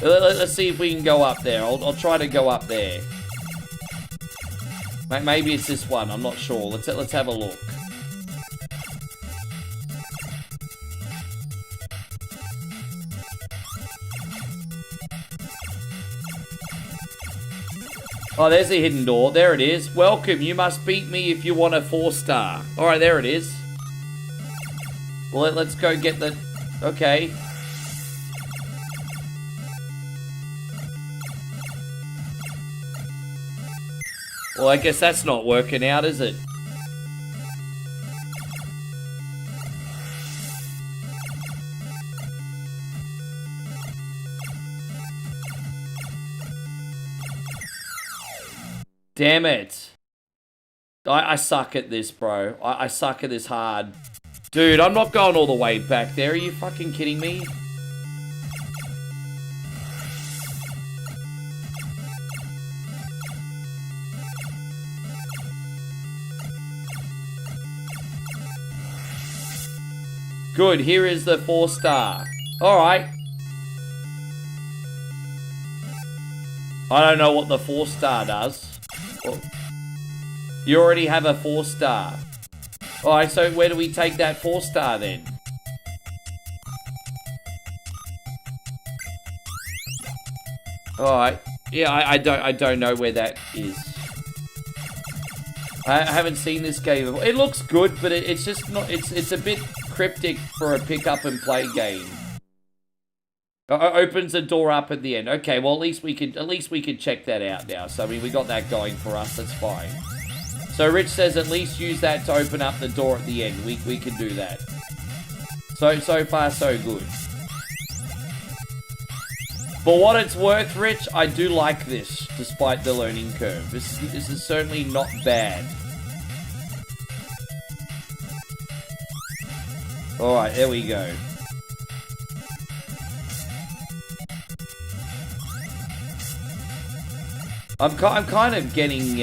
Let's see if we can go up there. I'll try to go up there. Maybe it's this one. I'm not sure. Let's have a look. Oh, there's a hidden door. There it is. Welcome. You must beat me if you want a 4-star. Alright, there it is. Well, let's go get the... Okay. Well, I guess that's not working out, is it? Damn it. I suck at this, bro. I suck at this hard. Dude, I'm not going all the way back there. Are you fucking kidding me? Good, here is the 4-star. Alright. I don't know what the 4-star does. Well, you already have a 4-star. Alright, so where do we take that 4-star then? Alright. Yeah, I don't know where that is. I haven't seen this game before. It looks good, but it's just not... It's a bit cryptic for a pick up and play game. Opens the door up at the end. Okay, well at least we could check that out now. So I mean, we got that going for us. That's fine. So Rich says at least use that to open up the door at the end. We can do that. So far so good. For what it's worth, Rich, I do like this despite the learning curve. This is certainly not bad. All right, there we go. I'm kind of getting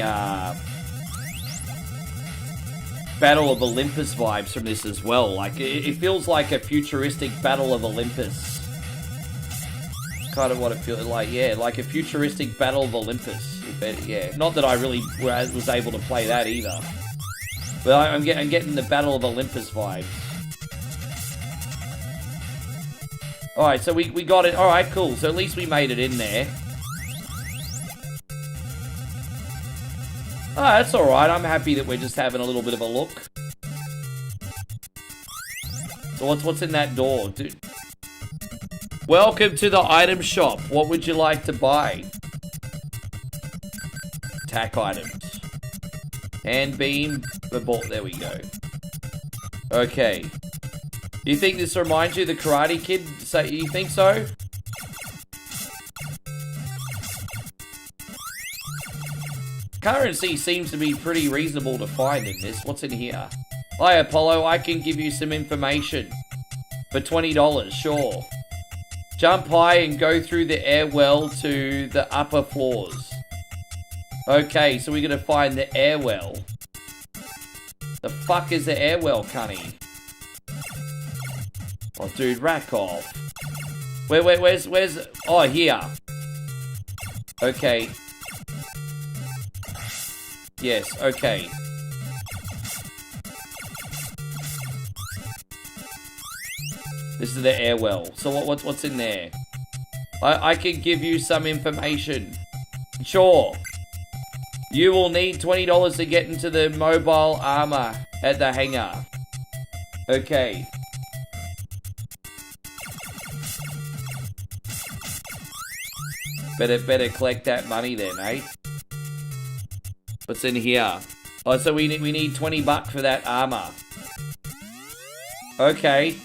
Battle of Olympus vibes from this as well. Like, it feels like a futuristic Battle of Olympus. Kind of what it feels like, yeah, like a futuristic Battle of Olympus. Yeah, not that I really was able to play that either. But I'm getting the Battle of Olympus vibes. Alright, so we got it. Alright, cool. So at least we made it in there. Oh, that's alright. I'm happy that we're just having a little bit of a look. So what's in that door, dude? Welcome to the item shop. What would you like to buy? Attack items. Hand beam. There we go. Okay. You think this reminds you of the Karate Kid? You think so? Currency seems to be pretty reasonable to find in this. What's in here? Hi, Apollo. I can give you some information. For $20, sure. Jump high and go through the air well to the upper floors. Okay, so we're gonna find the air well. The fuck is the air well, cunny? Oh, dude, rack off. Where's... Oh, here. Okay. Yes, okay. This is the air well. So what's in there? I can give you some information. Sure. You will need $20 to get into the mobile armor at the hangar. Okay. Better collect that money then, eh? What's in here? Oh, so we need $20 for that armor. Okay.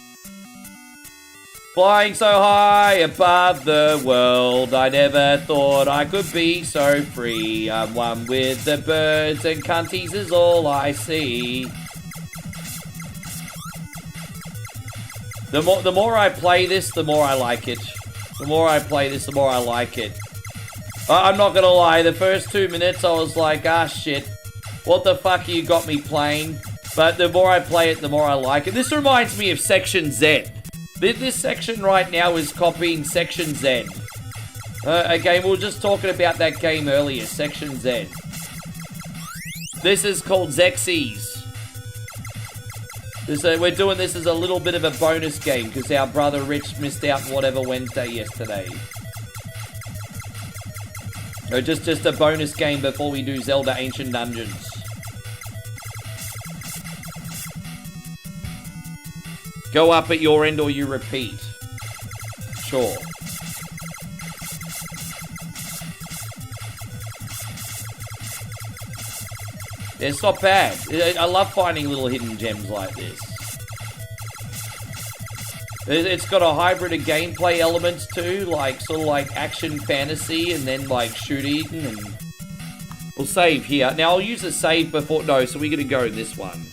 Flying so high above the world, I never thought I could be so free. I'm one with the birds and cunties is all I see. The more I play this, the more I like it. The more I play this, the more I like it. I'm not gonna lie, the first 2 minutes I was like, ah shit, what the fuck you got me playing? But the more I play it, the more I like it. This reminds me of Section Z. This section right now is copying Section Z. Okay, we were just talking about that game earlier, Section Z. This is called Xerxes. We're doing this as a little bit of a bonus game because our brother Rich missed out on whatever Wednesday yesterday. So just a bonus game before we do Zelda Ancient Dungeons. Go up at your end or you repeat. Sure. It's not bad. I love finding little hidden gems like this. It's got a hybrid of gameplay elements too, like sort of like action fantasy and then like shooting and... We'll save here. Now I'll use a save before... No, so we're going to go this one.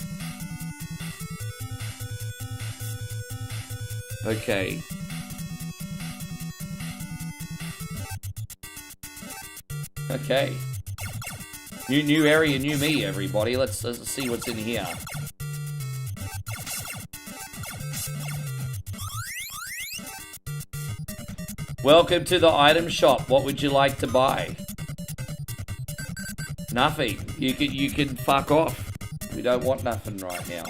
Okay. Okay. New area, new me, everybody. Let's see what's in here. Welcome to the item shop. What would you like to buy? Nothing. You can fuck off. We don't want nothing right now.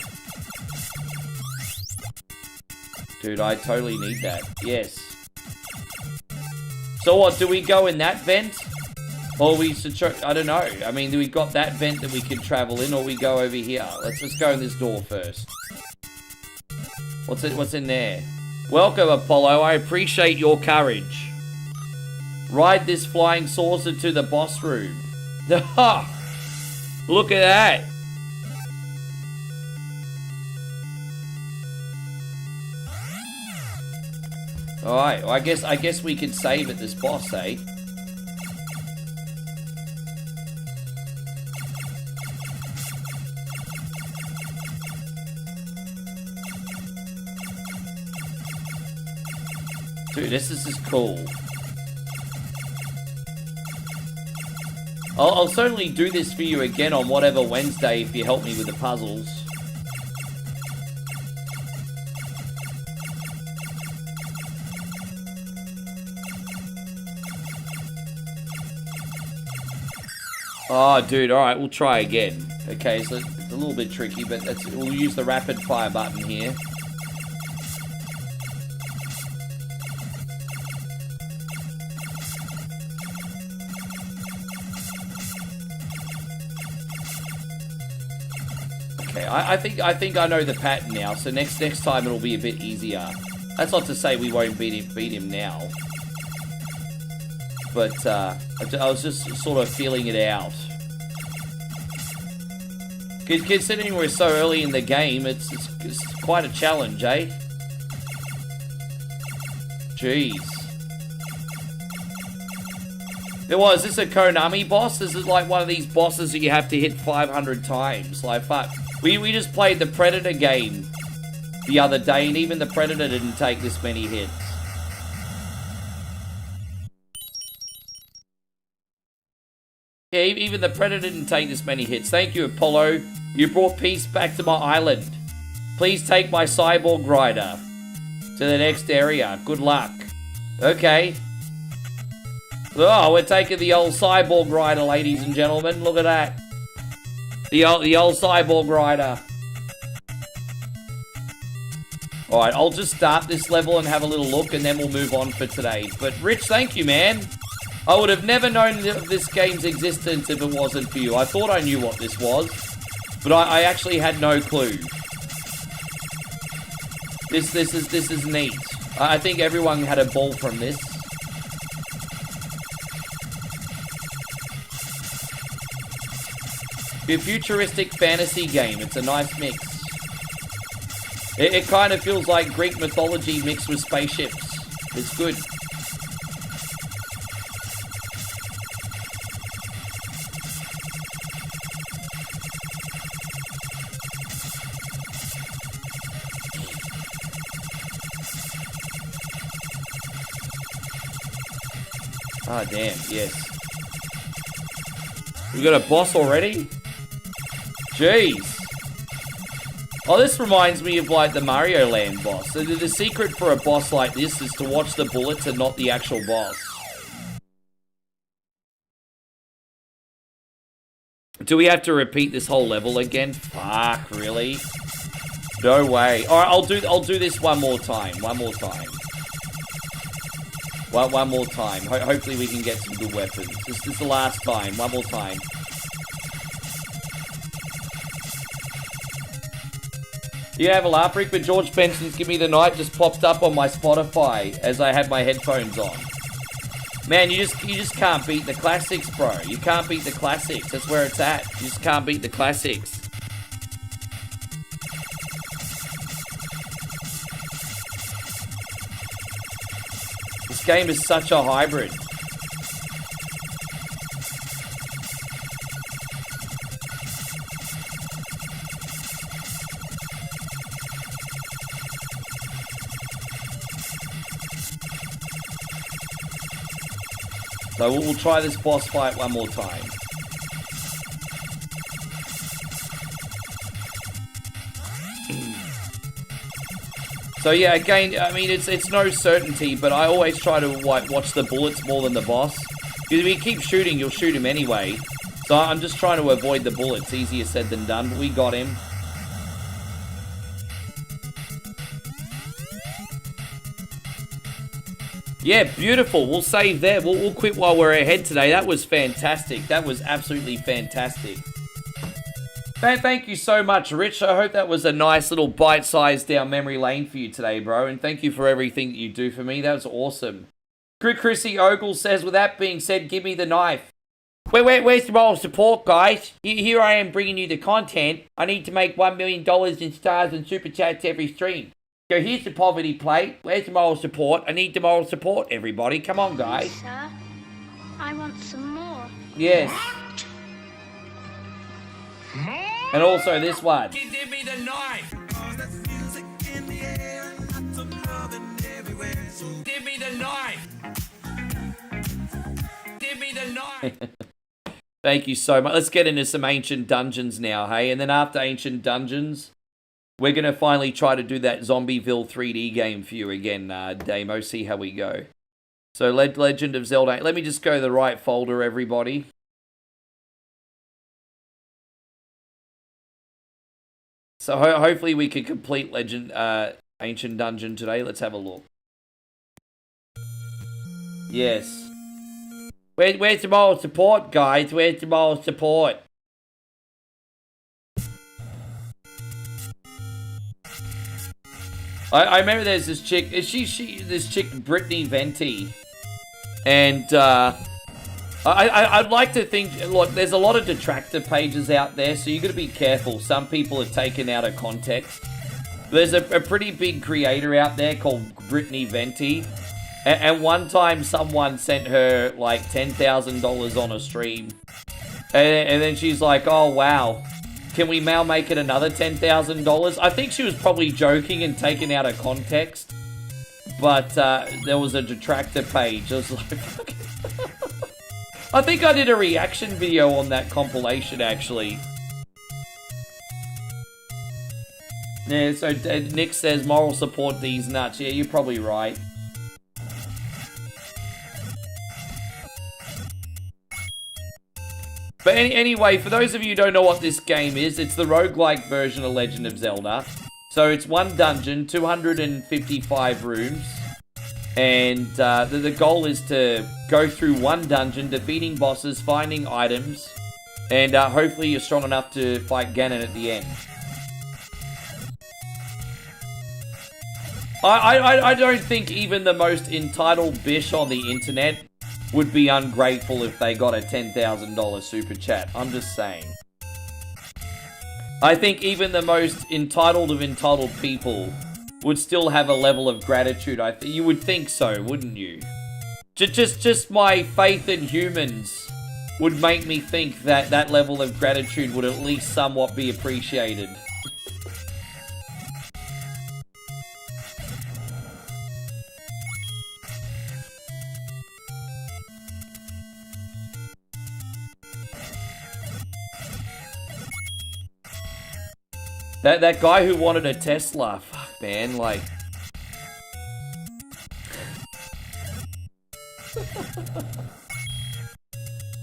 Dude, I totally need that. Yes. So what, do we go in that vent? Or we should try, I don't know. I mean, do we got that vent that we can travel in, or we go over here? Let's go in this door first. What's in there? Welcome, Apollo. I appreciate your courage. Ride this flying saucer to the boss room. Look at that. Alright, well, I guess we could save at this boss, eh? Dude, this is just cool. I'll certainly do this for you again on whatever Wednesday if you help me with the puzzles. Oh, dude, alright, we'll try again. Okay, so it's a little bit tricky, but we'll use the rapid fire button here. Okay, I think I know the pattern now, so next time it'll be a bit easier. That's not to say we won't beat him now. But I was just sort of feeling it out. Considering we're so early in the game, it's quite a challenge, eh? Jeez. Is this a Konami boss? This is like one of these bosses that you have to hit 500 times. Like, fuck. We just played the Predator game the other day, and even the Predator didn't take this many hits. Yeah, even the Predator didn't take this many hits. Thank you, Apollo. You brought peace back to my island. Please take my cyborg rider to the next area. Good luck. Okay. Oh, we're taking the old cyborg rider, ladies and gentlemen. Look at that. The old cyborg rider. Alright, I'll just start this level and have a little look, and then we'll move on for today. But, Rich, thank you, man. I would have never known this game's existence if it wasn't for you. I thought I knew what this was, but I actually had no clue. This is neat. I think everyone had a ball from this. A futuristic fantasy game. It's a nice mix. It kind of feels like Greek mythology mixed with spaceships. It's good. Ah, damn, yes. We got a boss already? Jeez. Oh, this reminds me of, like, the Mario Land boss. So the secret for a boss like this is to watch the bullets and not the actual boss. Do we have to repeat this whole level again? Fuck, really? No way. Alright, I'll do this one more time. One more time. One more time. Hopefully we can get some good weapons. This is the last time. One more time. You have a laugh, Rick, but George Benson's Give Me the Night just popped up on my Spotify as I had my headphones on. Man, you just can't beat the classics, bro. You can't beat the classics. That's where it's at. You just can't beat the classics. This game is such a hybrid. So we'll try this boss fight one more time. So yeah, again, I mean, it's no certainty, but I always try to watch the bullets more than the boss. Because if you keep shooting, you'll shoot him anyway. So I'm just trying to avoid the bullets. Easier said than done, but we got him. Yeah, beautiful. We'll save there. We'll quit while we're ahead today. That was fantastic. That was absolutely fantastic. Thank you so much, Rich. I hope that was a nice little bite-sized down memory lane for you today, bro. And thank you for everything that you do for me. That was awesome. Chrissy Ogle says, with that being said, give me the knife. Where's the moral support, guys? Here I am bringing you the content. I need to make $1 million in stars and super chats every stream. So here's the poverty plate. Where's the moral support? I need the moral support, everybody. Come on, guys. Sir, I want some more. Yes. And also this one. Give me the knife. Give me the knife. Give me the knife. Thank you so much. Let's get into some Ancient Dungeons now, hey? And then after Ancient Dungeons, we're going to finally try to do that Zombieville 3D game for you again, Damo. See how we go. So, Legend of Zelda. Let me just go to the right folder, everybody. So, hopefully we can complete Ancient Dungeon today. Let's have a look. Yes. Where's the moral support, guys? Where's the moral support? I remember there's this chick, this chick Brittany Venti, and I'd like to think, look, there's a lot of detractor pages out there, so you got to be careful. Some people are taken out of context. There's a pretty big creator out there called Brittany Venti, and one time someone sent her like $10,000 on a stream, and then she's like, oh wow. Can we now make it another $10,000? I think she was probably joking and taken out of context. But there was a detractor page. I was like, I think I did a reaction video on that compilation, actually. Yeah, so Nick says moral support these nuts. Yeah, you're probably right. But anyway, for those of you who don't know what this game is, it's the roguelike version of Legend of Zelda. So it's one dungeon, 255 rooms. And the goal is to go through one dungeon, defeating bosses, finding items. And hopefully you're strong enough to fight Ganon at the end. I don't think even the most entitled bish on the internet would be ungrateful if they got a $10,000 super chat. I'm just saying. I think even the most entitled of entitled people would still have a level of gratitude. You would think so, wouldn't you? Just my faith in humans would make me think that that level of gratitude would at least somewhat be appreciated. That guy who wanted a Tesla, fuck man, like...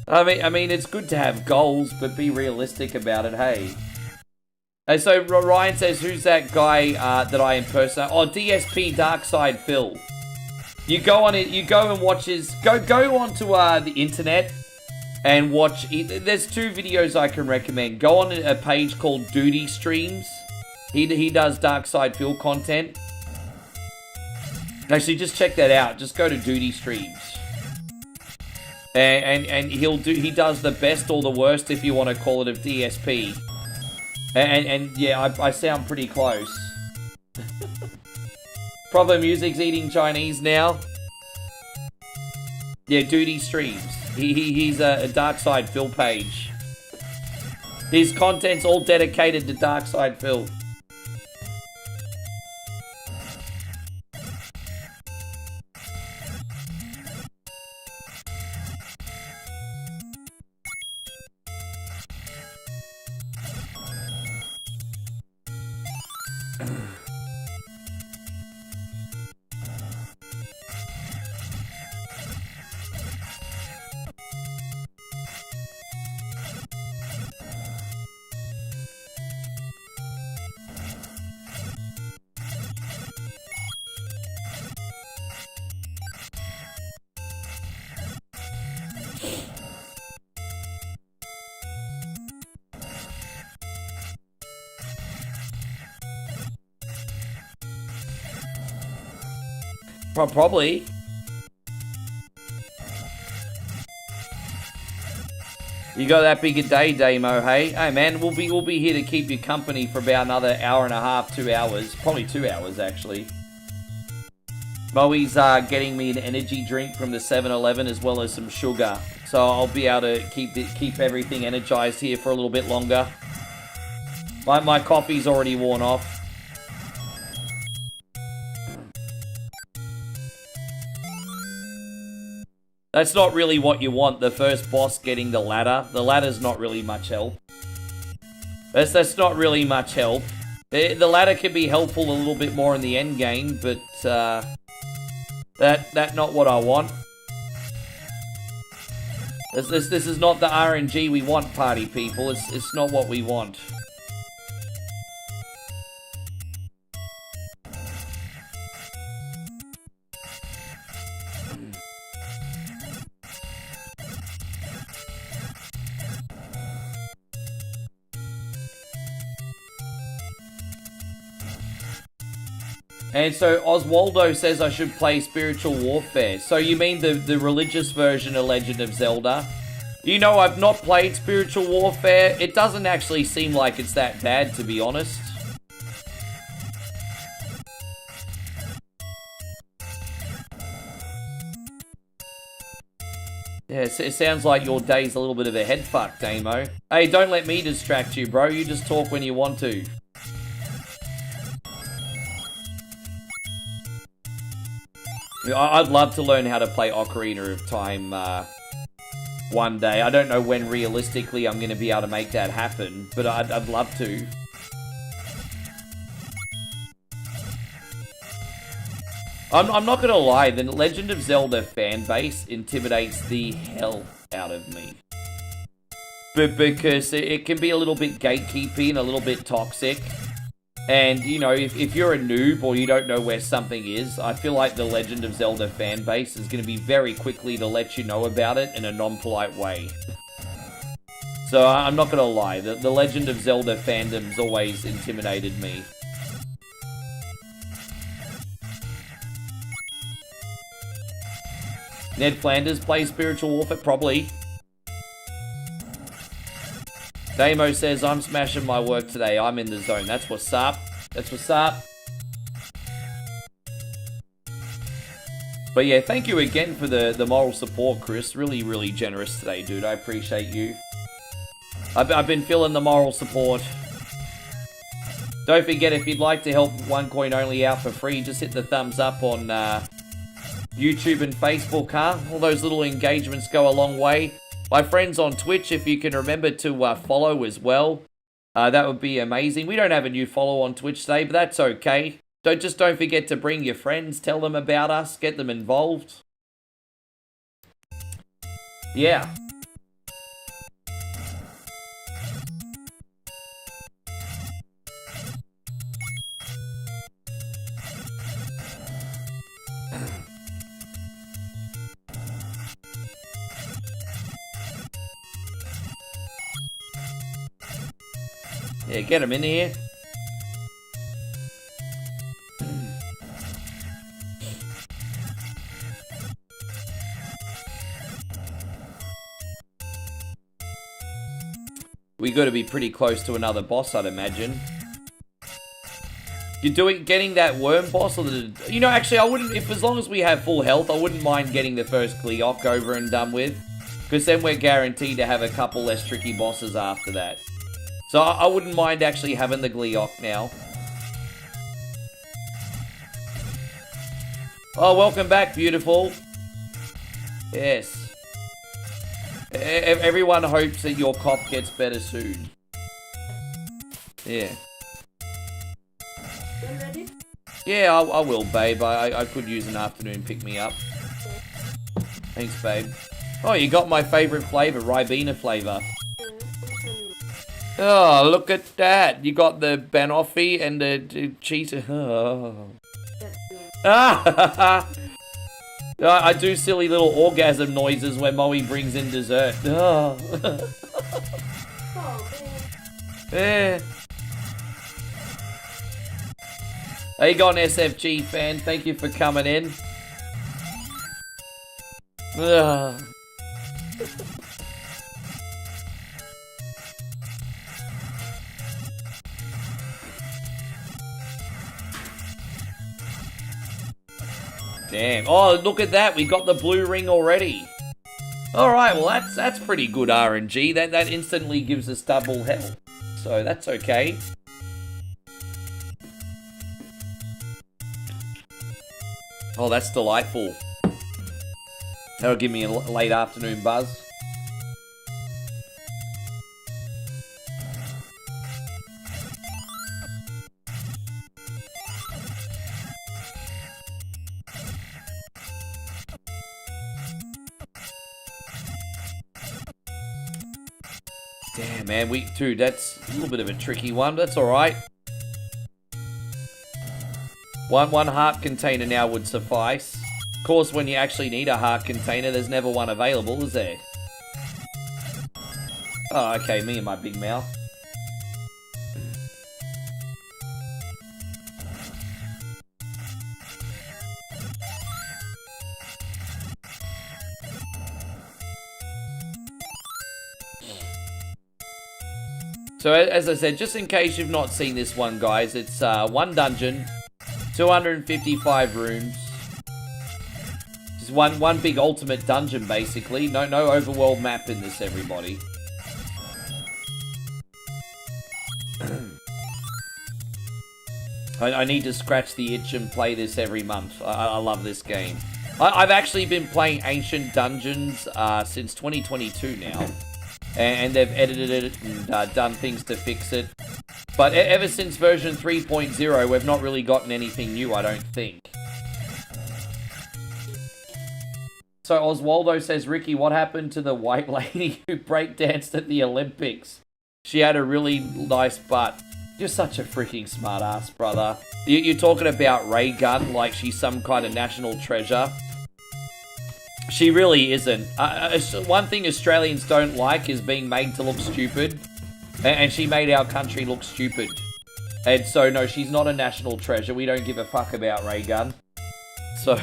I mean, it's good to have goals, but be realistic about it, hey. And so Ryan says, who's that guy that I impersonate? Oh, DSP Darkside Phil. You go on it, you go and watch his... Go onto the internet and watch... There's two videos I can recommend. Go on a page called Duty Streams. He does Darkside Phil content. Actually, just check that out. Just go to Duty Streams. And he does the best or the worst, if you want to call it, of DSP. And yeah, I sound pretty close. Proper Music's eating Chinese now. Yeah, Duty Streams. He's a Darkside Phil page. His content's all dedicated to Darkside Phil. Probably. You got that big a day, Damo, hey? Hey, man, we'll be here to keep you company for about another hour and a half, 2 hours. Probably 2 hours, actually. Moe's getting me an energy drink from the 7-Eleven as well as some sugar. So I'll be able to keep everything energized here for a little bit longer. My coffee's already worn off. That's not really what you want, the first boss getting the ladder. The ladder's not really much help. That's not really much help. The ladder can be helpful a little bit more in the end game, but that's not what I want. This is not the RNG we want, party people. It's not what we want. And so Oswaldo says I should play Spiritual Warfare. So you mean the religious version of Legend of Zelda? You know, I've not played Spiritual Warfare. It doesn't actually seem like it's that bad, to be honest. Yeah, it sounds like your day's a little bit of a head fuck, Damo. Hey, don't let me distract you, bro. You just talk when you want to. I'd love to learn how to play Ocarina of Time. one day. I don't know when realistically I'm going to be able to make that happen, but I'd love to. I'm not going to lie, the Legend of Zelda fan base intimidates the hell out of me. But because it can be a little bit gatekeepy and a little bit toxic. And, you know, if you're a noob or you don't know where something is, I feel like the Legend of Zelda fan base is going to be very quickly to let you know about it in a non-polite way. So I'm not going to lie, the Legend of Zelda fandom's always intimidated me. Ned Flanders plays Spiritual Warfare? Probably. Damo says, I'm smashing my work today. I'm in the zone. That's what's up. That's what's up. But yeah, thank you again for the moral support, Chris. Really, really generous today, dude. I appreciate you. I've been feeling the moral support. Don't forget, if you'd like to help One Coin Only out for free, just hit the thumbs up on YouTube and Facebook, huh? All those little engagements go a long way. My friends on Twitch, if you can remember to follow as well, that would be amazing. We don't have a new follow on Twitch today, but that's okay. Don't forget to bring your friends, tell them about us, get them involved. Yeah. Yeah, get him in here. We got to be pretty close to another boss, I'd imagine. You're getting that worm boss, or the... You know, actually, I wouldn't... If as long as we have full health, I wouldn't mind getting the first Gleeok over and done with. Because then we're guaranteed to have a couple less tricky bosses after that. So I wouldn't mind actually having the Gleeok now. Oh, welcome back, beautiful. Yes. Everyone hopes that your cough gets better soon. Yeah. You ready? Yeah, I will, babe. I could use an afternoon pick-me-up. Thanks, babe. Oh, you got my favorite flavor, Ribena flavor. Oh, look at that. You got the banoffee and the cheese. Oh. Ah! I do silly little orgasm noises when Moe brings in dessert. Oh. Yeah. How you going, SFG fan? Thank you for coming in. Ugh. Damn. Oh, look at that. We got the blue ring already. Alright, well, that's pretty good RNG. That instantly gives us double health. So, that's okay. Oh, that's delightful. That'll give me a late afternoon buzz. Damn, man, dude, that's a little bit of a tricky one. That's alright. One heart container now would suffice. Of course, when you actually need a heart container, there's never one available, is there? Oh, okay, me and my big mouth. So, as I said, just in case you've not seen this one, guys, it's one dungeon, 255 rooms. Just one big ultimate dungeon, basically. No overworld map in this, everybody. I need to scratch the itch and play this every month. I love this game. I've actually been playing Ancient Dungeons since 2022 now. And they've edited it and done things to fix it. But ever since version 3.0, we've not really gotten anything new, I don't think. So Oswaldo says, Ricky, what happened to the white lady who breakdanced at the Olympics? She had a really nice butt. You're such a freaking smart ass, brother. You're talking about Ray Gun like she's some kind of national treasure. She really isn't. One thing Australians don't like is being made to look stupid. And she made our country look stupid. And so, no, she's not a national treasure. We don't give a fuck about Ray Gun. So...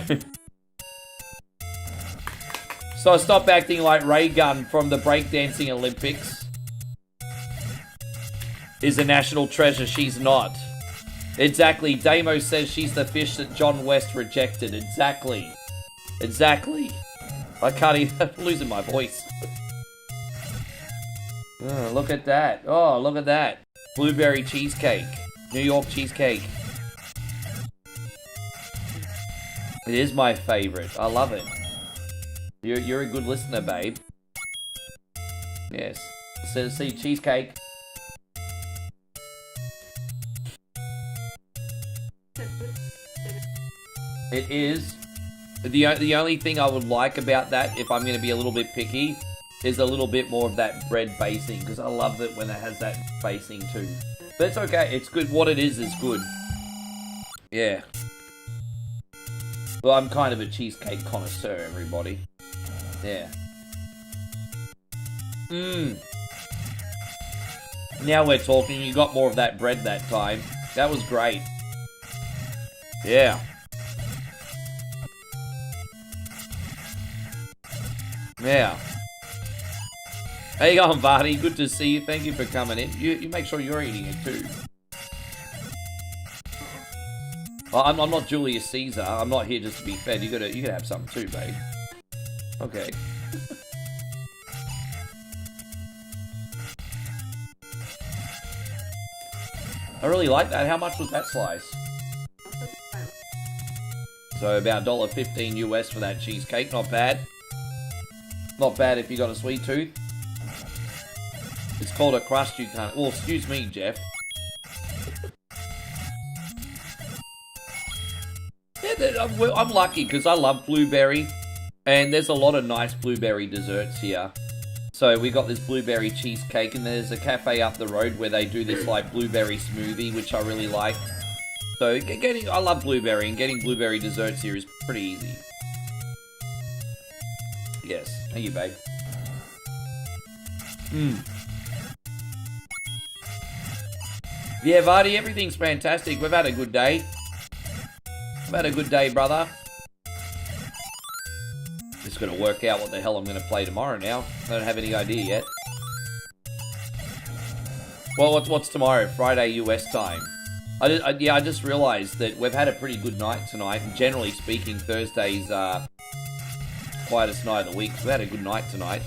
So stop acting like Ray Gun from the breakdancing Olympics is a national treasure. She's not. Exactly. Damo says she's the fish that John West rejected. Exactly. Exactly. I can't even... I'm losing my voice. Oh, look at that. Oh, look at that. Blueberry cheesecake. New York cheesecake. It is my favorite. I love it. You're a good listener, babe. Yes. So, see, cheesecake. It is. The only thing I would like about that, if I'm going to be a little bit picky, is a little bit more of that bread basing, because I love it when it has that basing too. But it's okay. It's good. What it is good. Yeah. Well, I'm kind of a cheesecake connoisseur, everybody. Yeah. Now we're talking. You got more of that bread that time. That was great. Yeah. Yeah. How you going, Vardy? Good to see you. Thank you for coming in. You make sure you're eating it too. Well, I'm not Julius Caesar. I'm not here just to be fed. You gotta have something too, babe. Okay. I really like that. How much was that slice? So about $1.15 US for that cheesecake. Not bad. Not bad if you got a sweet tooth. It's called a crust you can't... Well, excuse me, Jeff. Yeah, I'm lucky because I love blueberry. And there's a lot of nice blueberry desserts here. So we got this blueberry cheesecake, and there's a cafe up the road where they do this like blueberry smoothie, which I really like. So I love blueberry, and getting blueberry desserts here is pretty easy. Yes, thank you, babe. Yeah, Vardy, everything's fantastic. We've had a good day. We've had a good day, brother. Just gonna work out what the hell I'm gonna play tomorrow now. I don't have any idea yet. Well, what's tomorrow? Friday US time. I just realised that we've had a pretty good night tonight. And generally speaking, Thursday's quietest night of the week. We had a good night tonight.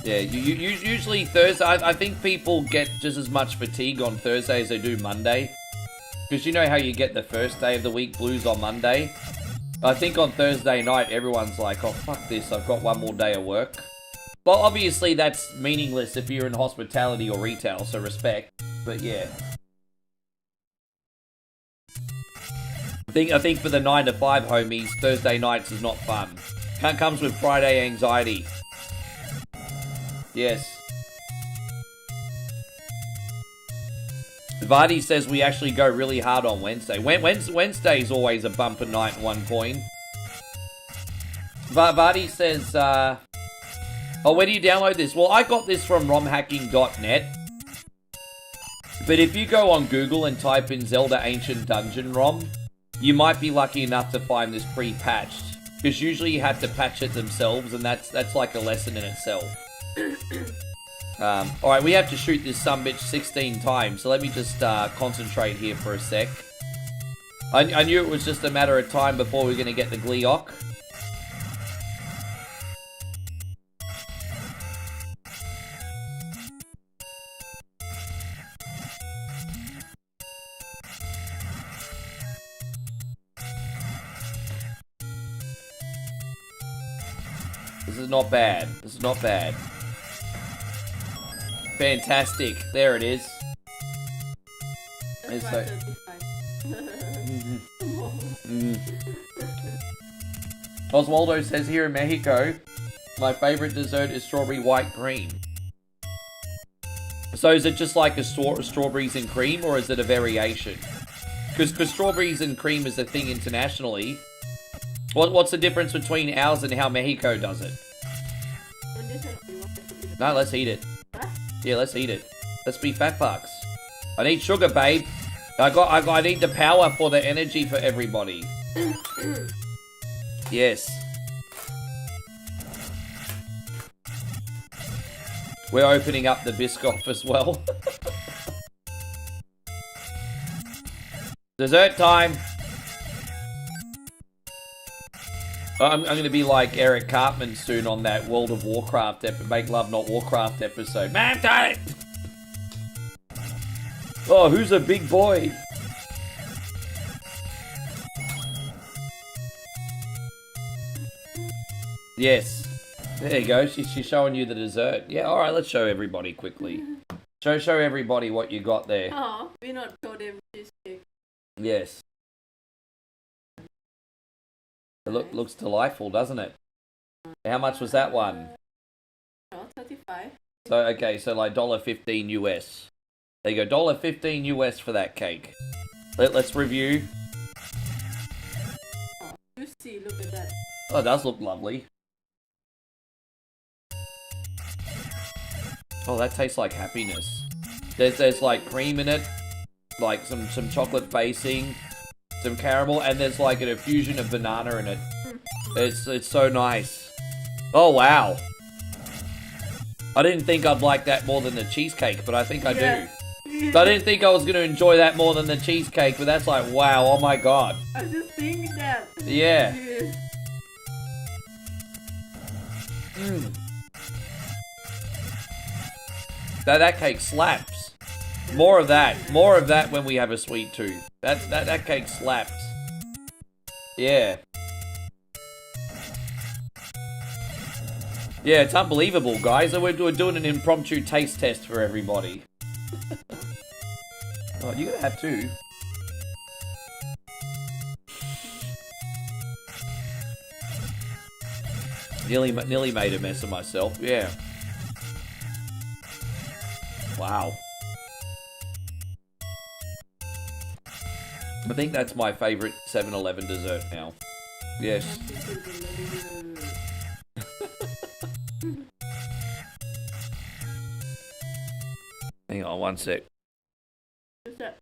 Yeah, usually Thursday. I think people get just as much fatigue on Thursday as they do Monday. Because you know how you get the first day of the week blues on Monday? I think on Thursday night, everyone's like, oh, fuck this, I've got one more day of work. Well, obviously, that's meaningless if you're in hospitality or retail, so respect. But, yeah. I think for the 9 to 5 homies, Thursday nights is not fun. Comes with Friday anxiety. Yes. Vardy says we actually go really hard on Wednesday. Wednesday's always a bumper night at one point. Vardy says, oh, where do you download this? Well, I got this from romhacking.net. But if you go on Google and type in Zelda Ancient Dungeon ROM, you might be lucky enough to find this pre-patched. Because usually you have to patch it themselves, and that's like a lesson in itself. Alright, we have to shoot this sumbitch 16 times, so let me just concentrate here for a sec. I knew it was just a matter of time before we were going to get the Gleeok. This is not bad. This is not bad. Fantastic. There it is. That's It's why so- 35. Oswaldo says here in Mexico, my favorite dessert is strawberry white cream. So is it just like a strawberries and cream, or is it a variation? Because strawberries and cream is a thing internationally. What's the difference between ours and how Mexico does it? When they said we wanted to be the No, let's eat it. What? Yeah, let's eat it. Let's be fat fucks. I need sugar, babe. I need the power for the energy for everybody. Yes. We're opening up the Biscoff as well. Dessert time. I'm going to be like Eric Cartman soon on that World of Warcraft Make Love Not Warcraft episode. Man, time! Oh, who's a big boy? Yes. There you go. She's showing you the dessert. Yeah, alright, let's show everybody quickly. Show everybody what you got there. Oh, we not told them cheesecake. Yes. It looks delightful, doesn't it? How much was that one? No, 35. So, okay, so like $1.15 US. There you go, $1.15 US for that cake. Let's review. Oh, you see, look at that. Oh, it does look lovely. Oh, that tastes like happiness. There's like cream in it, like some chocolate basing, some caramel, and there's like an infusion of banana in it. It's so nice. Oh wow. I didn't think I'd like that more than the cheesecake, but I think I do. I didn't think I was going to enjoy that more than the cheesecake, but that's like, wow, oh my god. I was just thinking that. Yeah. Yeah. That cake slaps. More of that. More of that when we have a sweet tooth. That cake slaps. Yeah. Yeah, it's unbelievable, guys. We're doing an impromptu taste test for everybody. Oh, you're gonna have two. Nearly made a mess of myself. Yeah. Wow. I think that's my favorite 7-Eleven dessert now. Yes. Hang on one sec. Is that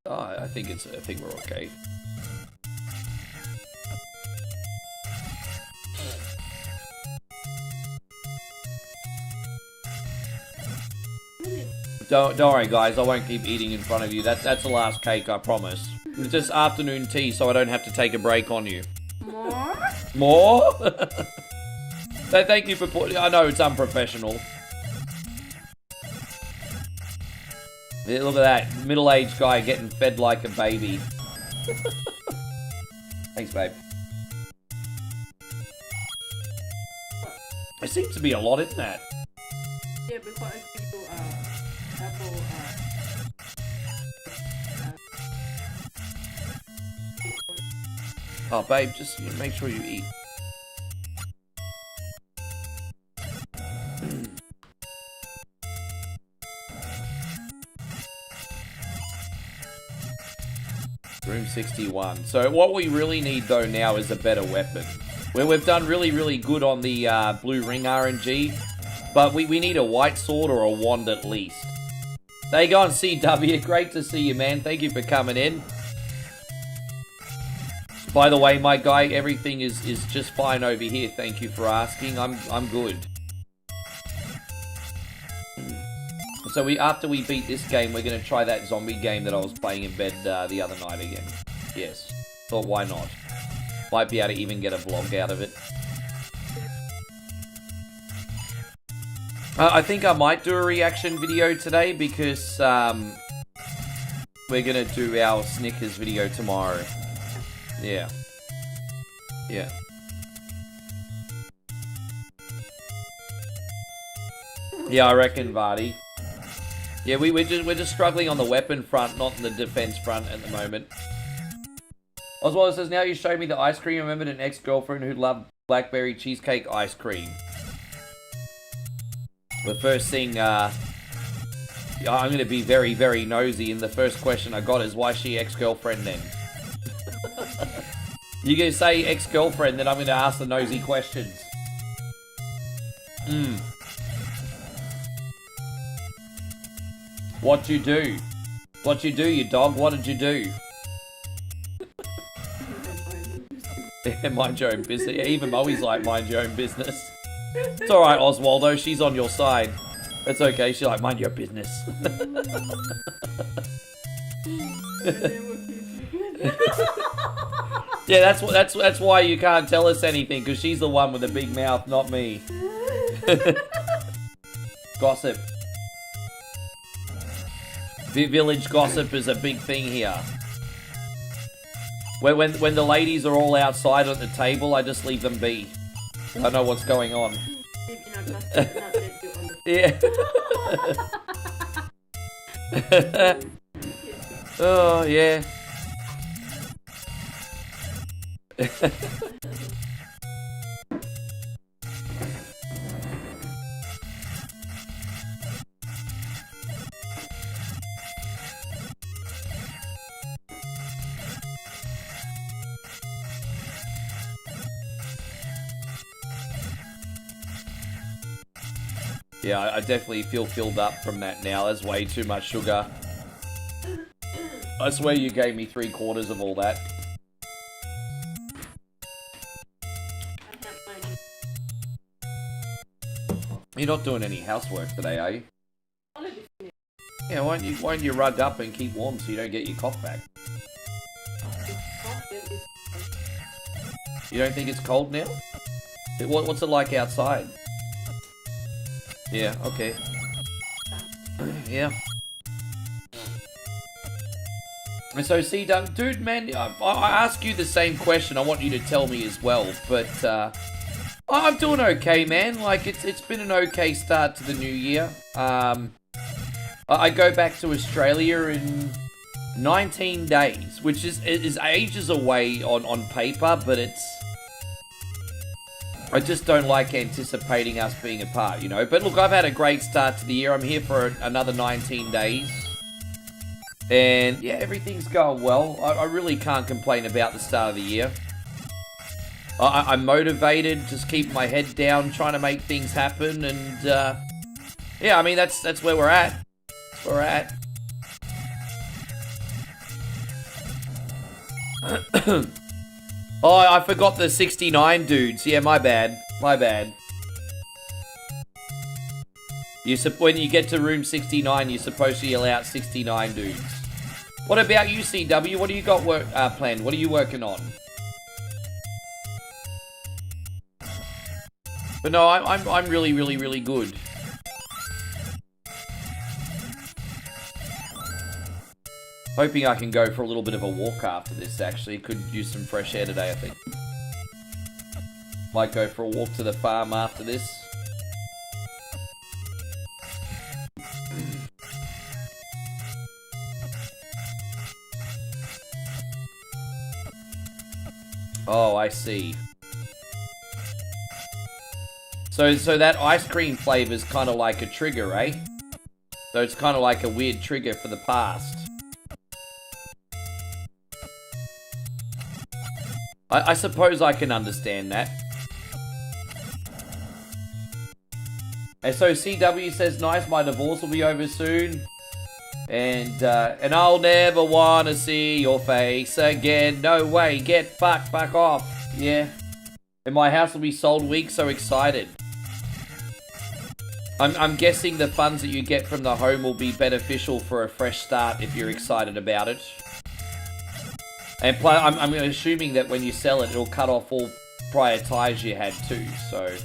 Oh, I think we're okay. Don't worry, guys. I won't keep eating in front of you. That's the last cake, I promise. It's just afternoon tea, so I don't have to take a break on you. more? More? So thank you for putting. I know it's unprofessional. Yeah, look at that middle-aged guy getting fed like a baby. Thanks, babe. There seems to be a lot in that. Yeah, before I give you apple. Oh, babe, just make sure you eat. Room 61. So what we really need though now is a better weapon. We've done really good on the blue ring RNG, but we need a white sword or a wand at least. There you go on CW. Great to see you, man. Thank you for coming in. By the way, my guy, everything is just fine over here. Thank you for asking. I'm good. So after we beat this game, we're going to try that zombie game that I was playing in bed the other night again. Yes. Thought, why not? Might be able to even get a vlog out of it. I think I might do a reaction video today because we're going to do our Snickers video tomorrow. Yeah. Yeah. Yeah, I reckon, Vardy. Yeah, we're just struggling on the weapon front, not on the defense front at the moment. Oswald says, now you showed me the ice cream. I remembered an ex-girlfriend who loved blackberry cheesecake ice cream. The first thing, I'm going to be very, very nosy, and the first question I got is, why is she ex-girlfriend then? You're going to say ex-girlfriend, then I'm going to ask the nosy questions. What'd you do? What'd you do, you dog? What did you do? Mind your own business. Yeah, even Moe's like, mind your own business. It's alright, Oswaldo. She's on your side. It's okay. She's like, mind your business. Yeah, that's why you can't tell us anything, because she's the one with the big mouth, not me. Gossip. Village gossip is a big thing here. When the ladies are all outside at the table, I just leave them be. I know what's going on. Yeah. Oh, yeah. Yeah, I definitely feel filled up from that now. There's way too much sugar. I swear you gave me 3/4 of all that. You're not doing any housework today, are you? Yeah, why don't you rug up and keep warm so you don't get your cough back? You don't think it's cold now? What's it like outside? Yeah, okay. Yeah. And so, dude, man, I ask you the same question. I want you to tell me as well. But I'm doing okay, man. Like, it's been an okay start to the new year. I go back to Australia in 19 days, which is ages away on paper, but I just don't like anticipating us being apart, you know. But look, I've had a great start to the year. I'm here for another 19 days. And yeah, everything's going well. I really can't complain about the start of the year. I'm motivated, just keep my head down, trying to make things happen. And yeah, I mean, that's where we're at. That's where we're at. Oh, I forgot the 69 dudes. Yeah, my bad. My bad. When you get to room 69, you're supposed to yell out 69 dudes. What about you, CW? What do you got planned? What are you working on? But no, I'm really, really, really good. Hoping I can go for a little bit of a walk after this, actually. Could use some fresh air today, I think. Might go for a walk to the farm after this. Oh, I see. So that ice cream flavor is kind of like a trigger, eh? So it's kind of like a weird trigger for the past. I suppose I can understand that. And so CW says, nice, my divorce will be over soon. And I'll never wanna see your face again. No way, get fuck off. Yeah. And my house will be sold week, so excited. I'm guessing the funds that you get from the home will be beneficial for a fresh start if you're excited about it. And I'm assuming that when you sell it, it'll cut off all prior ties you had too, so...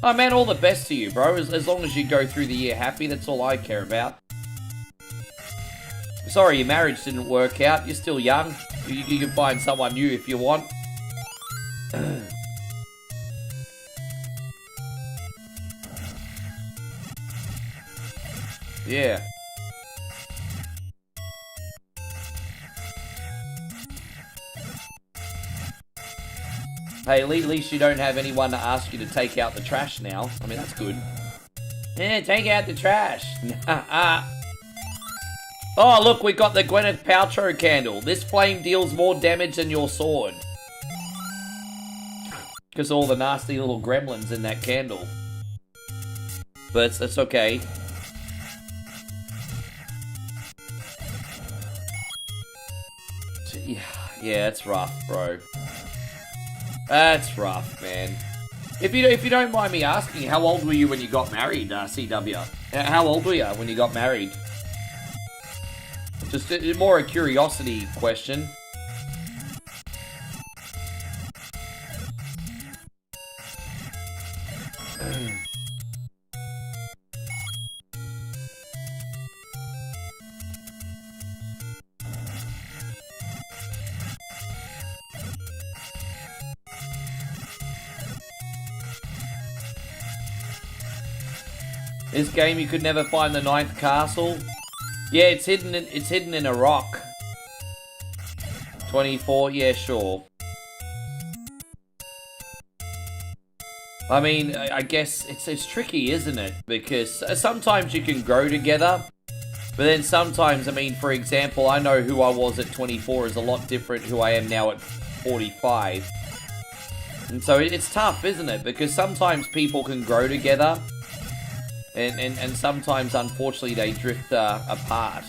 Oh man, all the best to you, bro. As long as you go through the year happy, that's all I care about. Sorry your marriage didn't work out. You're still young. You can find someone new if you want. Yeah. Hey, at least you don't have anyone to ask you to take out the trash now. I mean, that's good. Yeah, take out the trash. Oh, look, we got the Gwyneth Paltrow candle. This flame deals more damage than your sword. Because all the nasty little gremlins in that candle. But that's okay. Yeah, that's rough, bro. That's rough, man. If you don't mind me asking, how old were you when you got married, CW? How old were you when you got married? Just more a curiosity question. This game, you could never find the 9th castle. Yeah, it's hidden in a rock. 24, yeah, sure. I mean, I guess it's tricky, isn't it? Because sometimes you can grow together, but then sometimes, I mean, for example, I know who I was at 24 is a lot different who I am now at 45. And so it's tough, isn't it? Because sometimes people can grow together, and sometimes, unfortunately, they drift apart.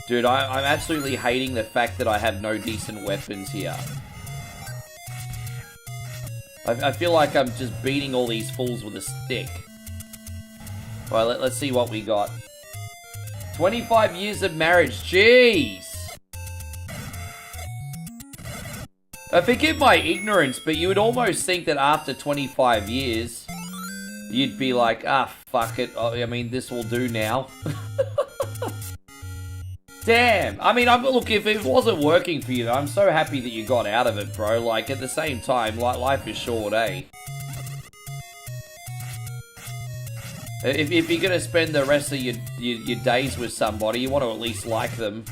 Dude, I'm absolutely hating the fact that I have no decent weapons here. I feel like I'm just beating all these fools with a stick. Alright, let's see what we got. 25 years of marriage, jeez! I forgive my ignorance, but you would almost think that after 25 years, you'd be like, ah, fuck it. I mean, this will do now. Damn. I mean, look, if it wasn't working for you, I'm so happy that you got out of it, bro. Like, at the same time, life is short, eh? If you're gonna spend the rest of your days with somebody, you want to at least like them.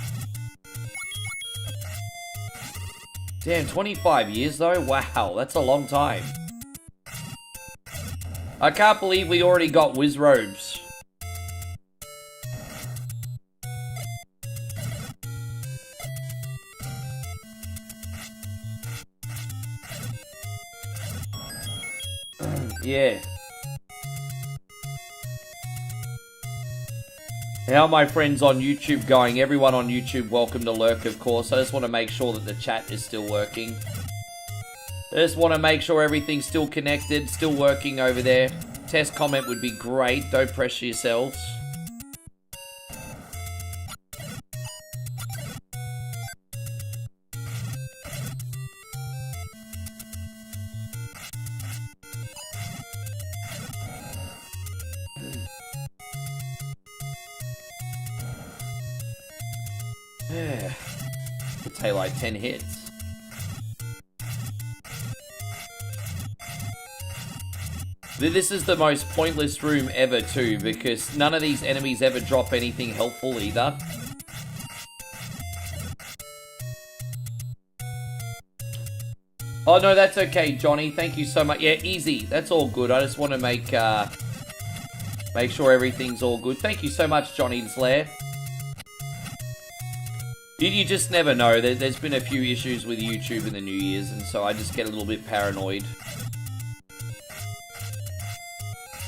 Damn, 25 years though? Wow, that's a long time. I can't believe we already got whiz robes. Yeah. How are my friends on YouTube going? Everyone on YouTube, welcome to Lurk, of course. I just want to make sure that the chat is still working. I just want to make sure everything's still connected, still working over there. Test comment would be great. Don't pressure yourselves. Could take like 10 hits. This is the most pointless room ever too, because none of these enemies ever drop anything helpful either. Oh no, that's okay, Johnny. Thank you so much. Yeah, easy. That's all good. I just want to make sure everything's all good. Thank you so much, Johnny's Lair. You just never know. There's been a few issues with YouTube in the New Year's, and so I just get a little bit paranoid.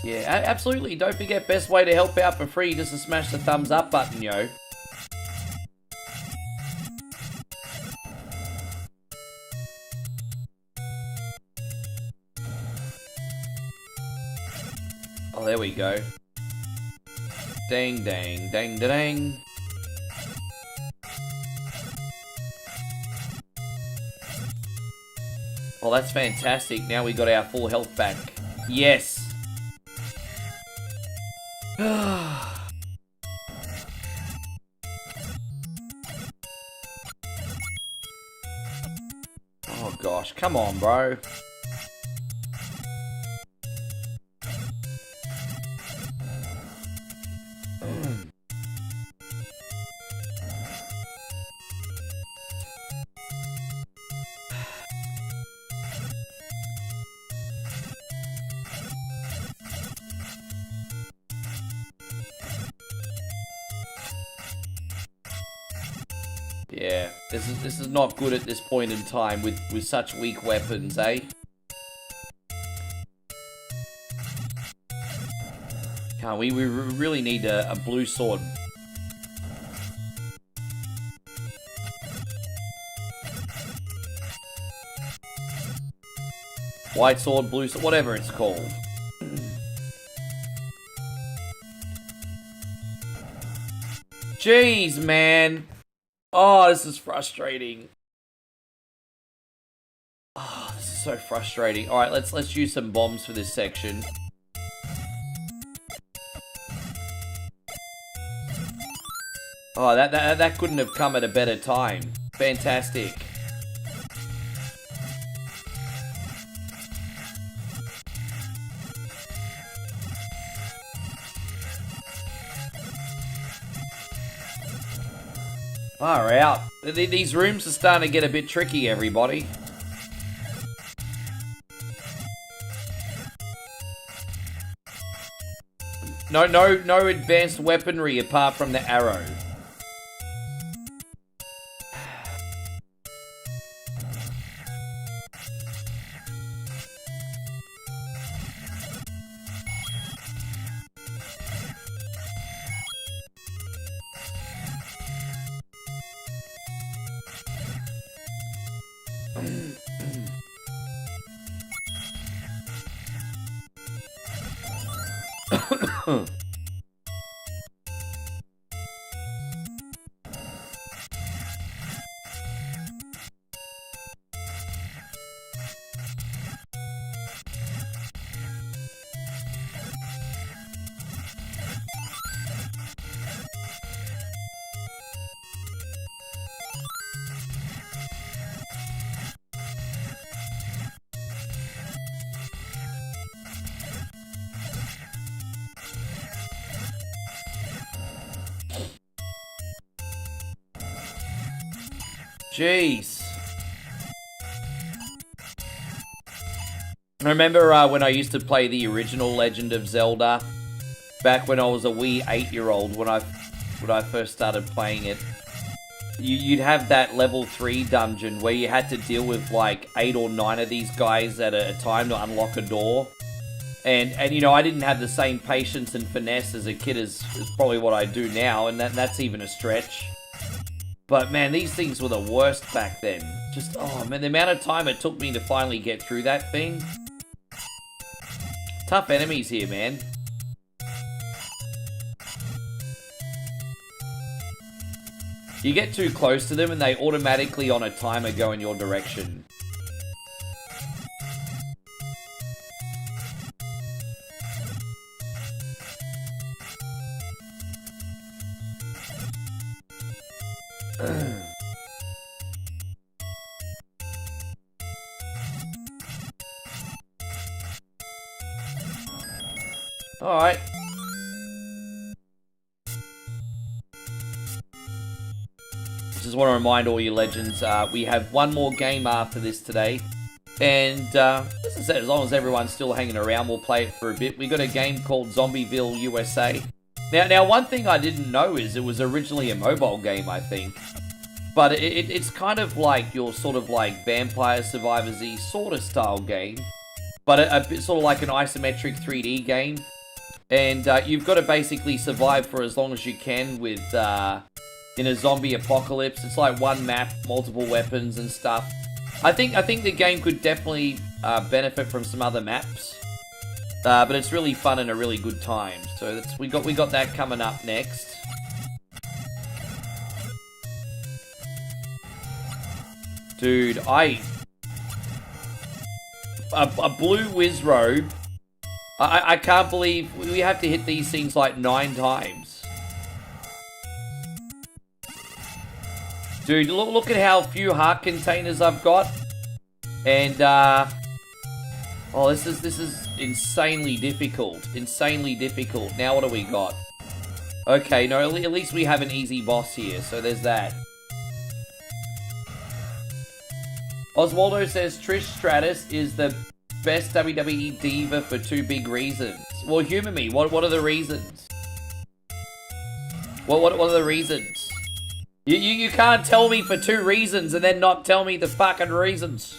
Yeah, absolutely. Don't forget, best way to help out for free, just to smash the thumbs up button, yo. Oh, there we go. Dang, dang, dang, dang. Oh, that's fantastic. Now we got our full health back. Yes. Oh gosh, come on, bro. Yeah, this is not good at this point in time with such weak weapons, eh? Can't we? We really need a blue sword. White sword, blue sword, whatever it's called. Jeez, man. Oh, this is frustrating. Oh, this is so frustrating. All right, let's use some bombs for this section. Oh, that couldn't have come at a better time. Fantastic. Far out. These rooms are starting to get a bit tricky, everybody. No advanced weaponry apart from the arrow. Jeez. I remember when I used to play the original Legend of Zelda, back when I was a wee 8-year-old, when I first started playing it. You'd have that level 3 dungeon where you had to deal with like 8 or 9 of these guys at a time to unlock a door. And you know, I didn't have the same patience and finesse as a kid as probably what I do now, and that's even a stretch. But man, these things were the worst back then. Just, oh man, the amount of time it took me to finally get through that thing. Tough enemies here, man. You get too close to them and they automatically on a timer go in your direction. Alright. Just want to remind all you legends, we have one more game after this today. And, as I said, as long as everyone's still hanging around, we'll play it for a bit. We got a game called Zombieville USA. Now, one thing I didn't know is it was originally a mobile game, I think. But it's kind of like your sort of like Vampire Survivors-y sort of style game. But a bit sort of like an isometric 3D game. And you've got to basically survive for as long as you can with in a zombie apocalypse. It's like one map, multiple weapons and stuff. I think the game could definitely benefit from some other maps. But it's really fun and a really good time. So we got that coming up next. Dude, a blue whiz robe. I can't believe we have to hit these things like 9 times. Dude, look at how few heart containers I've got. And, oh, this is insanely difficult. Insanely difficult. Now what do we got? Okay, no, at least we have an easy boss here, so there's that. Oswaldo says Trish Stratus is the best WWE diva for 2 big reasons. Well, humor me. What are the reasons? What are the reasons? You can't tell me for 2 reasons and then not tell me the fucking reasons.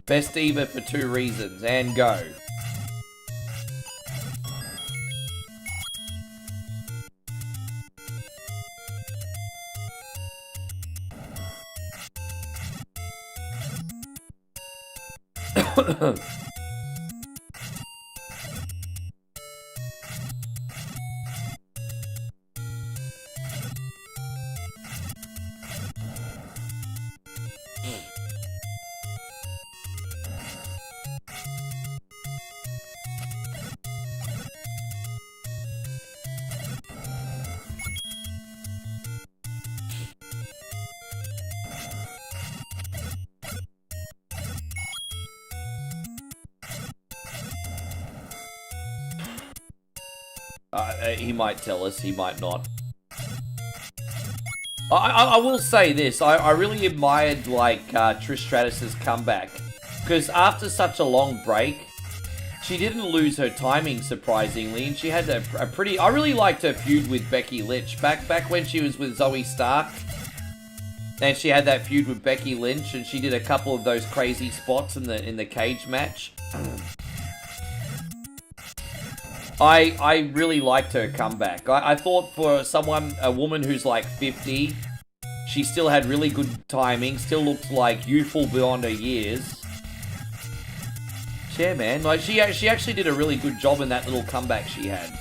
Best diva for 2 reasons, and go. He might tell us, he might not. I will say this, I really admired, like, Trish Stratus's comeback. Because after such a long break, she didn't lose her timing, surprisingly, and she had a pretty... I really liked her feud with Becky Lynch. Back when she was with Zoe Stark, and she had that feud with Becky Lynch, and she did a couple of those crazy spots in the cage match. I really liked her comeback. I thought for a woman who's like 50, she still had really good timing, still looked like youthful beyond her years. Yeah, man, like she actually did a really good job in that little comeback she had.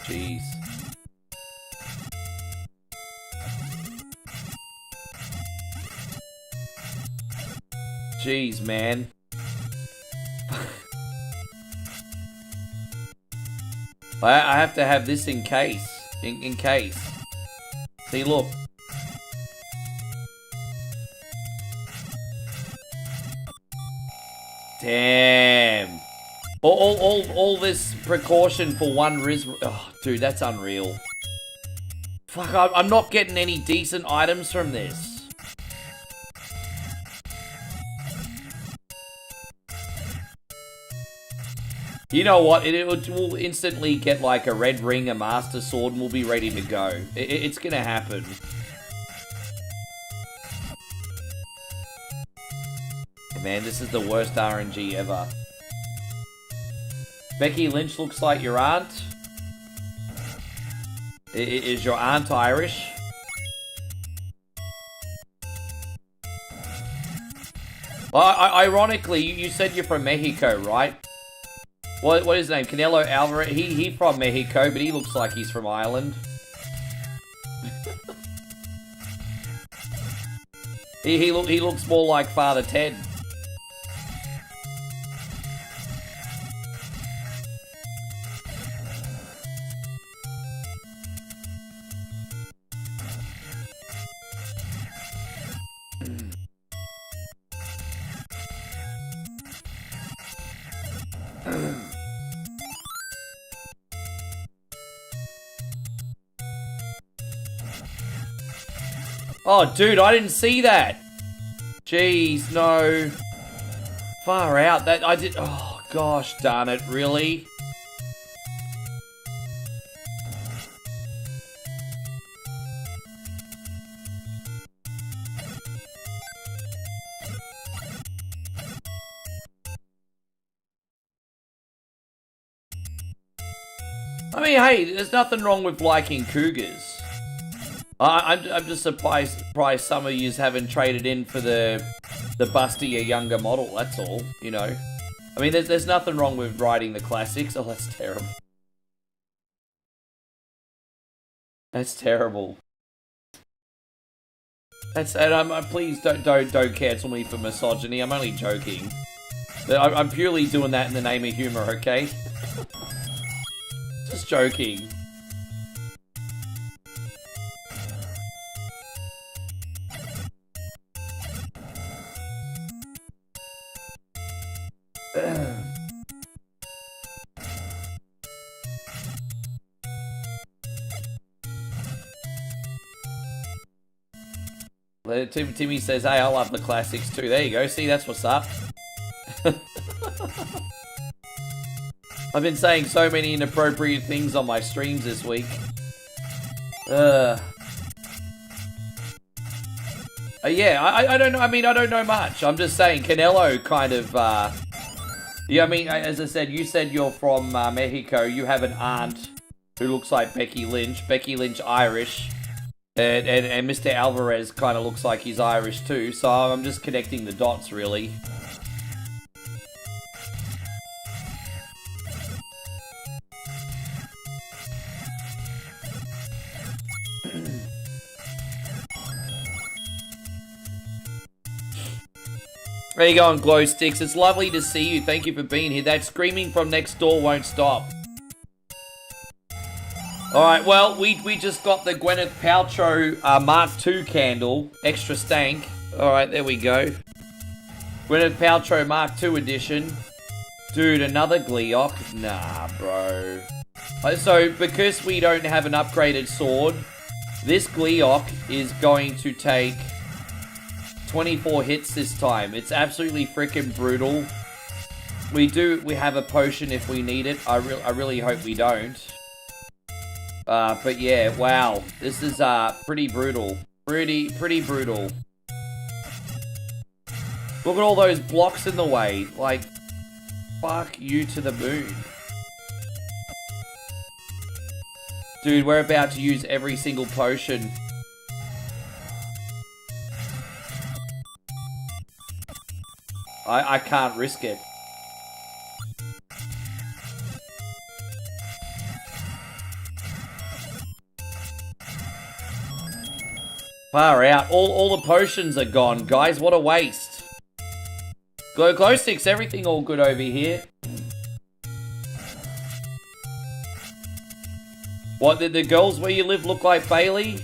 Jeez. Jeez, man. I have to have this in case. In case. See, look. Damn. All this precaution for one Riz... Oh, dude, that's unreal. Fuck, I'm not getting any decent items from this. You know what? We'll instantly get like a red ring, a master sword, and we'll be ready to go. It's gonna happen. Man, this is the worst RNG ever. Becky Lynch looks like your aunt. Is your aunt Irish? Well, ironically, you said you're from Mexico, right? What is his name? Canelo Alvarez? He's from Mexico, but he looks like he's from Ireland. he looks more like Father Ted. Oh, dude, I didn't see that. Jeez, no. Far out. That I did. Oh, gosh, darn it. Really? I mean, hey, there's nothing wrong with liking cougars. I'm just surprised some of yous haven't traded in for the bustier younger model. That's all, you know. I mean, there's nothing wrong with riding the classics. Oh, that's terrible. That's terrible. And please don't cancel me for misogyny. I'm only joking. I'm purely doing that in the name of humor, okay? Just joking. Timmy says, hey, I love the classics too. There you go. See, that's what's up. I've been saying so many inappropriate things on my streams this week. Yeah, I don't know. I mean, I don't know much. I'm just saying Canelo kind of, yeah, I mean, as I said, you said you're from Mexico. You have an aunt who looks like Becky Lynch. Becky Lynch Irish. And Mr. Alvarez kind of looks like he's Irish too. So I'm just connecting the dots, really. There you go on Glow Sticks. It's lovely to see you. Thank you for being here. That screaming from next door won't stop. Alright, well, we just got the Gwyneth Paltrow Mark II candle. Extra stank. Alright, there we go. Gwyneth Paltrow Mark II edition. Dude, another Gleeok? Nah, bro. So, because we don't have an upgraded sword, this Gleeok is going to take 24 hits this time. It's absolutely freaking brutal. We have a potion if we need it. I really hope we don't. But yeah, wow. This is pretty brutal. Pretty brutal. Look at all those blocks in the way. Like, fuck you to the moon. Dude, we're about to use every single potion. I can't risk it. Far out. All the potions are gone, guys. What a waste. Glow sticks, everything all good over here. What, did the girls where you live look like Bailey?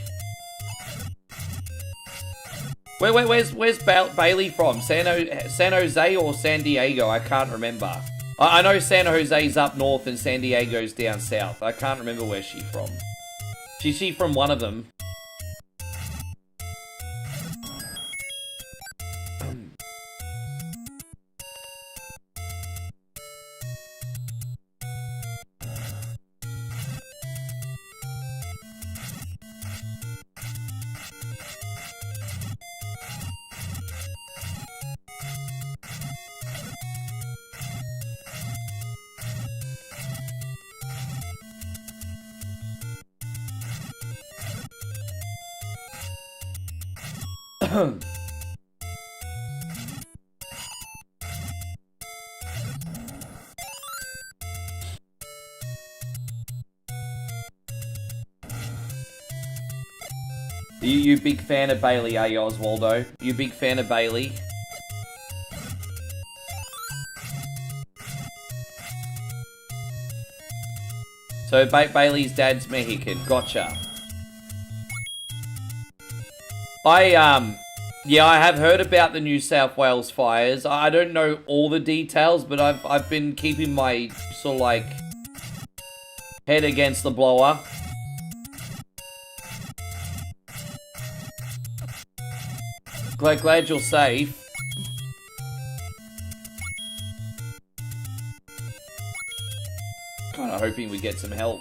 Where's Bailey from? San Jose or San Diego? I can't remember. I know San Jose's up north and San Diego's down south. I can't remember where she's from. She's from one of them. You big fan of Bailey, are you, Oswaldo? You big fan of Bailey? So Bailey's dad's Mexican. Gotcha. Yeah, I have heard about the New South Wales fires. I don't know all the details, but I've been keeping my sort of like head against the blower. Glad you're safe. Kind of hoping we get some help.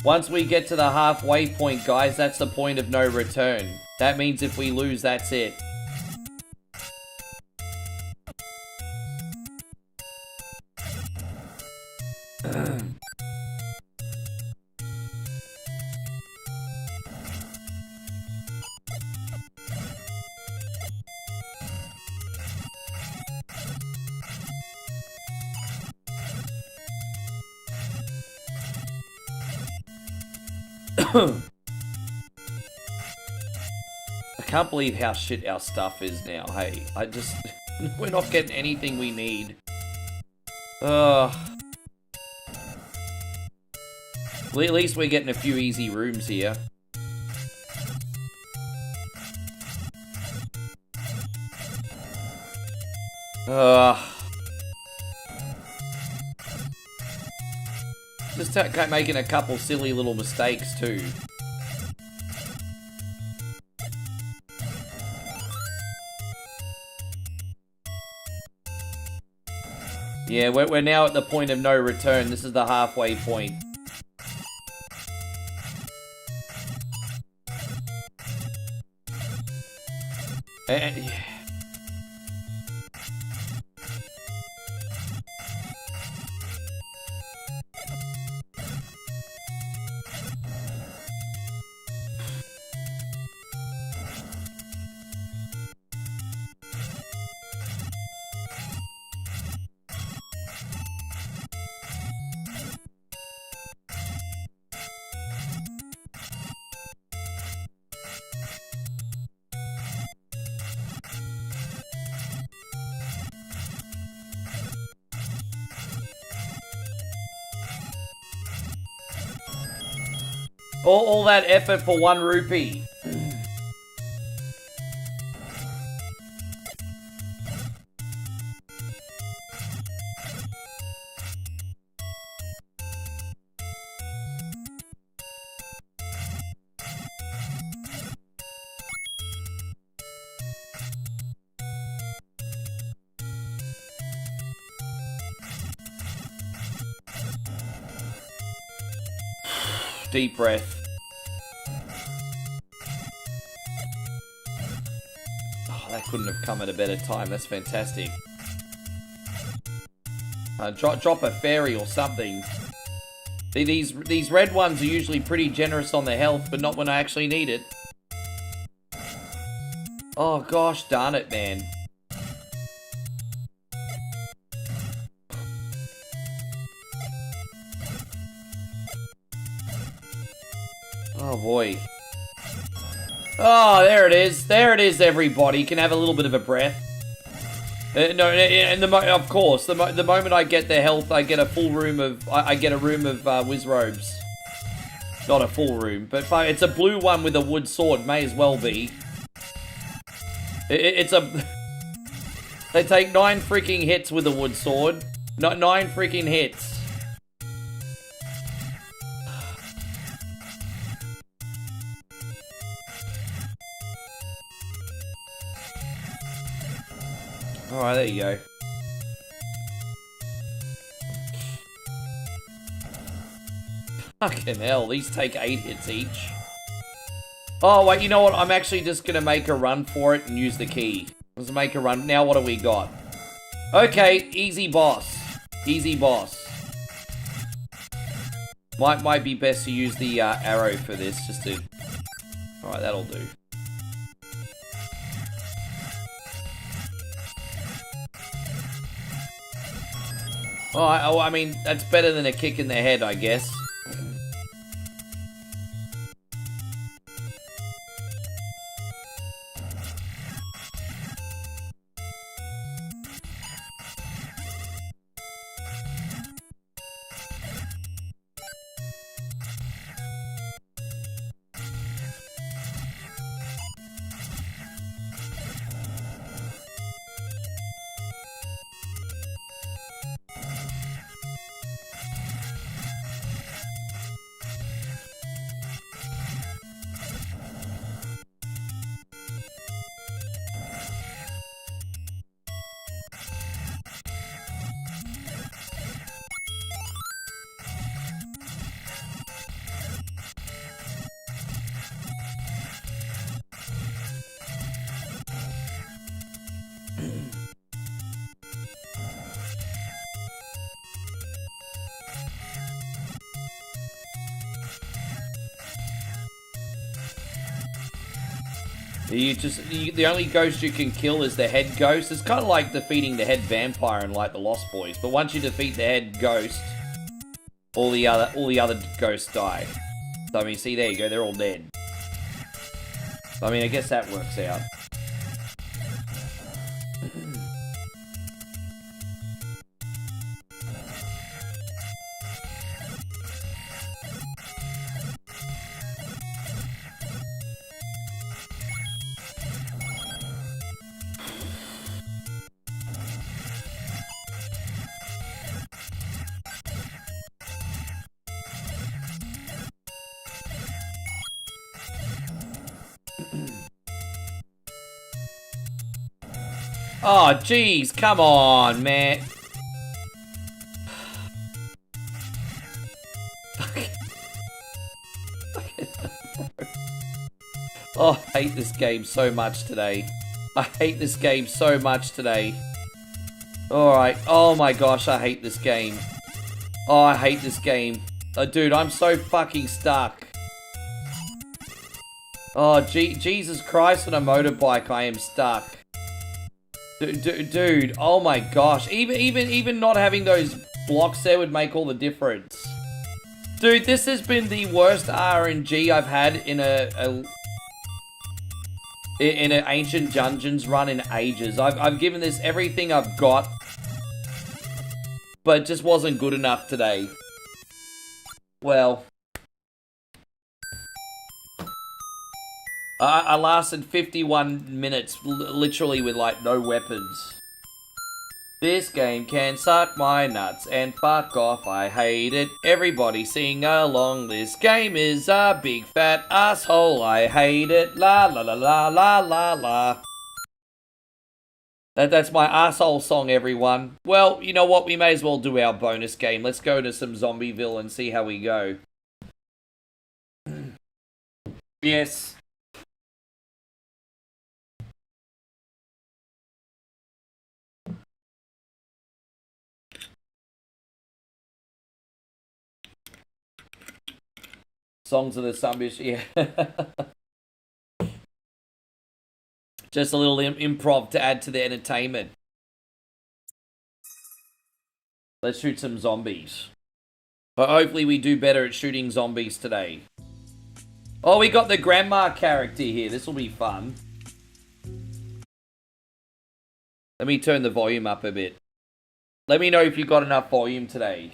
Once we get to the halfway point, guys, that's the point of no return. That means if we lose, that's it. I can't believe how shit our stuff is now, hey. We're not getting anything we need. At least we're getting a few easy rooms here. Just making a couple silly little mistakes too. Yeah, we're now at the point of no return. This is the halfway point. Yeah. All that effort for 1 rupee. Deep breath. Oh, that couldn't have come at a better time. That's fantastic. Drop a fairy or something. These red ones are usually pretty generous on their health, but not when I actually need it. Oh gosh, darn it, man. Oh boy. Oh, there it is. There it is, everybody. You can have a little bit of a breath. No, and of course, the moment I get the health, I get a full room of... I get a room of whiz robes. Not a full room, but it's a blue one with a wood sword. May as well be. It's a... They take 9 freaking hits with a wood sword. Not 9 freaking hits. Alright, there you go. Fucking hell, these take 8 hits each. Oh, wait, you know what? I'm actually just gonna make a run for it and use the key. Let's make a run. Now, what do we got? Okay, easy boss. Easy boss. Might be best to use the arrow for this, just to... Alright, that'll do. Oh, I mean, that's better than a kick in the head, I guess. The only ghost you can kill is the head ghost. It's kind of like defeating the head vampire in like the Lost Boys, but once you defeat the head ghost, all the other ghosts die. So I mean, see, there you go, they're all dead. So, I mean, I guess that works out. Oh, jeez, come on, man. Oh, I hate this game so much today. I hate this game so much today. Alright, oh my gosh, I hate this game. Oh, I hate this game. Dude, I'm so fucking stuck. Oh, Jesus Christ, on a motorbike, I am stuck. Dude, oh my gosh. Even not having those blocks there would make all the difference. Dude, this has been the worst RNG I've had in an Ancient Dungeons run in ages. I've given this everything I've got, but it just wasn't good enough today. Well, I lasted 51 minutes, literally with, like, no weapons. This game can suck my nuts and fuck off, I hate it. Everybody sing along, this game is a big fat asshole, I hate it. La la la la la la la. That's my asshole song, everyone. Well, you know what, we may as well do our bonus game. Let's go to some Zombieville and see how we go. Yes. Songs of the Zombies, yeah. Just a little improv to add to the entertainment. Let's shoot some zombies. But hopefully we do better at shooting zombies today. Oh, we got the grandma character here. This will be fun. Let me turn the volume up a bit. Let me know if you got enough volume today.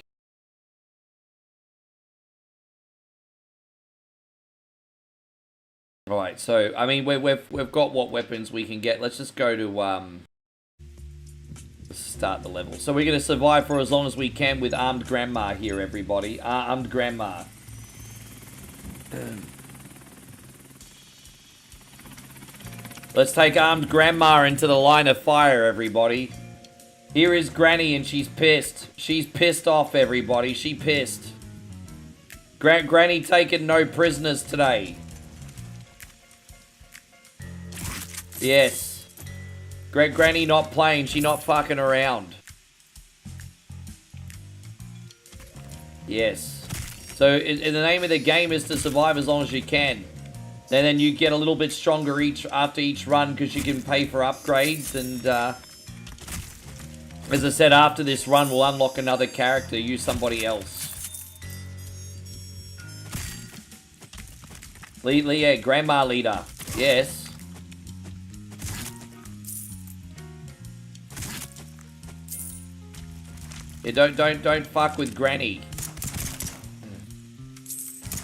Alright, so, I mean, we've got what weapons we can get. Let's just go to, start the level. So we're going to survive for as long as we can with Armed Grandma here, everybody. Armed Grandma. Let's take Armed Grandma into the line of fire, everybody. Here is Granny, and she's pissed. She's pissed off, everybody. She pissed. Granny taking no prisoners today. Yes. Granny not playing. She not fucking around. Yes. So, the name of the game is to survive as long as you can. And then you get a little bit stronger after each run because you can pay for upgrades. And, as I said, after this run, we'll unlock another character. Use somebody else. Yeah, Grandma Leader. Yes. Yeah, don't fuck with Granny.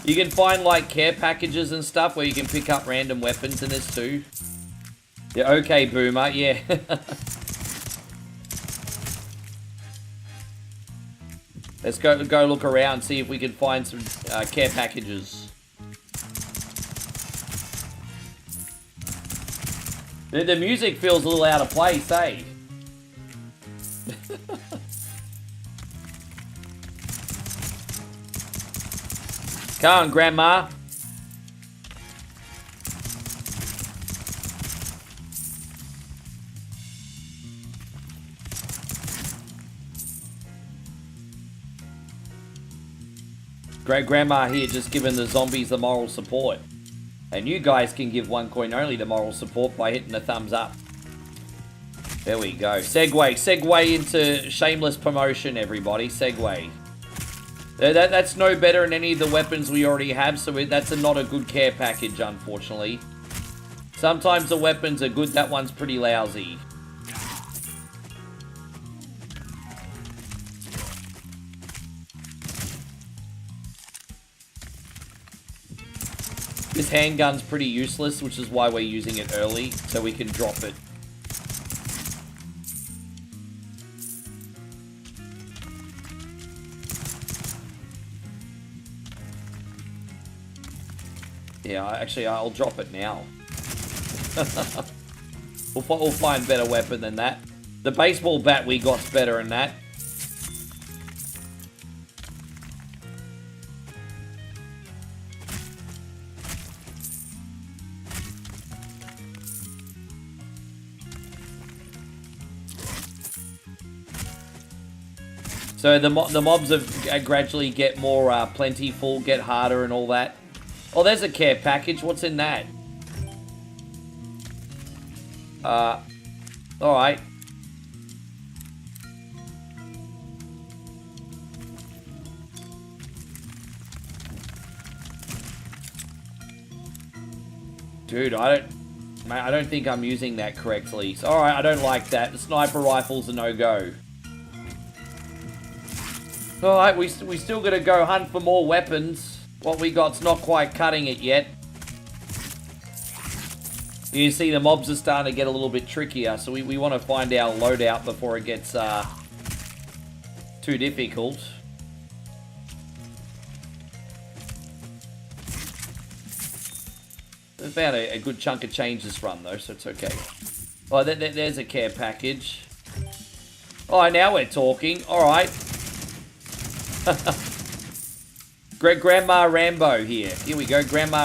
You can find, like, care packages and stuff where you can pick up random weapons in this too. Yeah, okay, Boomer, yeah. Let's go look around, see if we can find some care packages. The music feels a little out of place, eh? Come on, Grandma. Grandma here just giving the zombies the moral support. And you guys can give OneCoin only the moral support by hitting the thumbs up. There we go. Segue into shameless promotion, everybody. Segue. That's no better than any of the weapons we already have, so that's not a good care package, unfortunately. Sometimes the weapons are good, that one's pretty lousy. This handgun's pretty useless, which is why we're using it early, so we can drop it. Yeah, actually, I'll drop it now. We'll find a better weapon than that. The baseball bat we got's better than that. So the mobs have gradually get more plentiful, get harder and all that. Oh, there's a care package. What's in that? Alright. Dude, I don't think I'm using that correctly. So, alright, I don't like that. The sniper rifle's a no-go. Alright, we still gotta go hunt for more weapons. What we got's not quite cutting it yet. You see the mobs are starting to get a little bit trickier, so we want to find our loadout before it gets too difficult. We found a good chunk of change this run though, so it's okay. Oh, there's a care package. Oh, now we're talking. Alright. Grandma Rambo here. Here we go, Grandma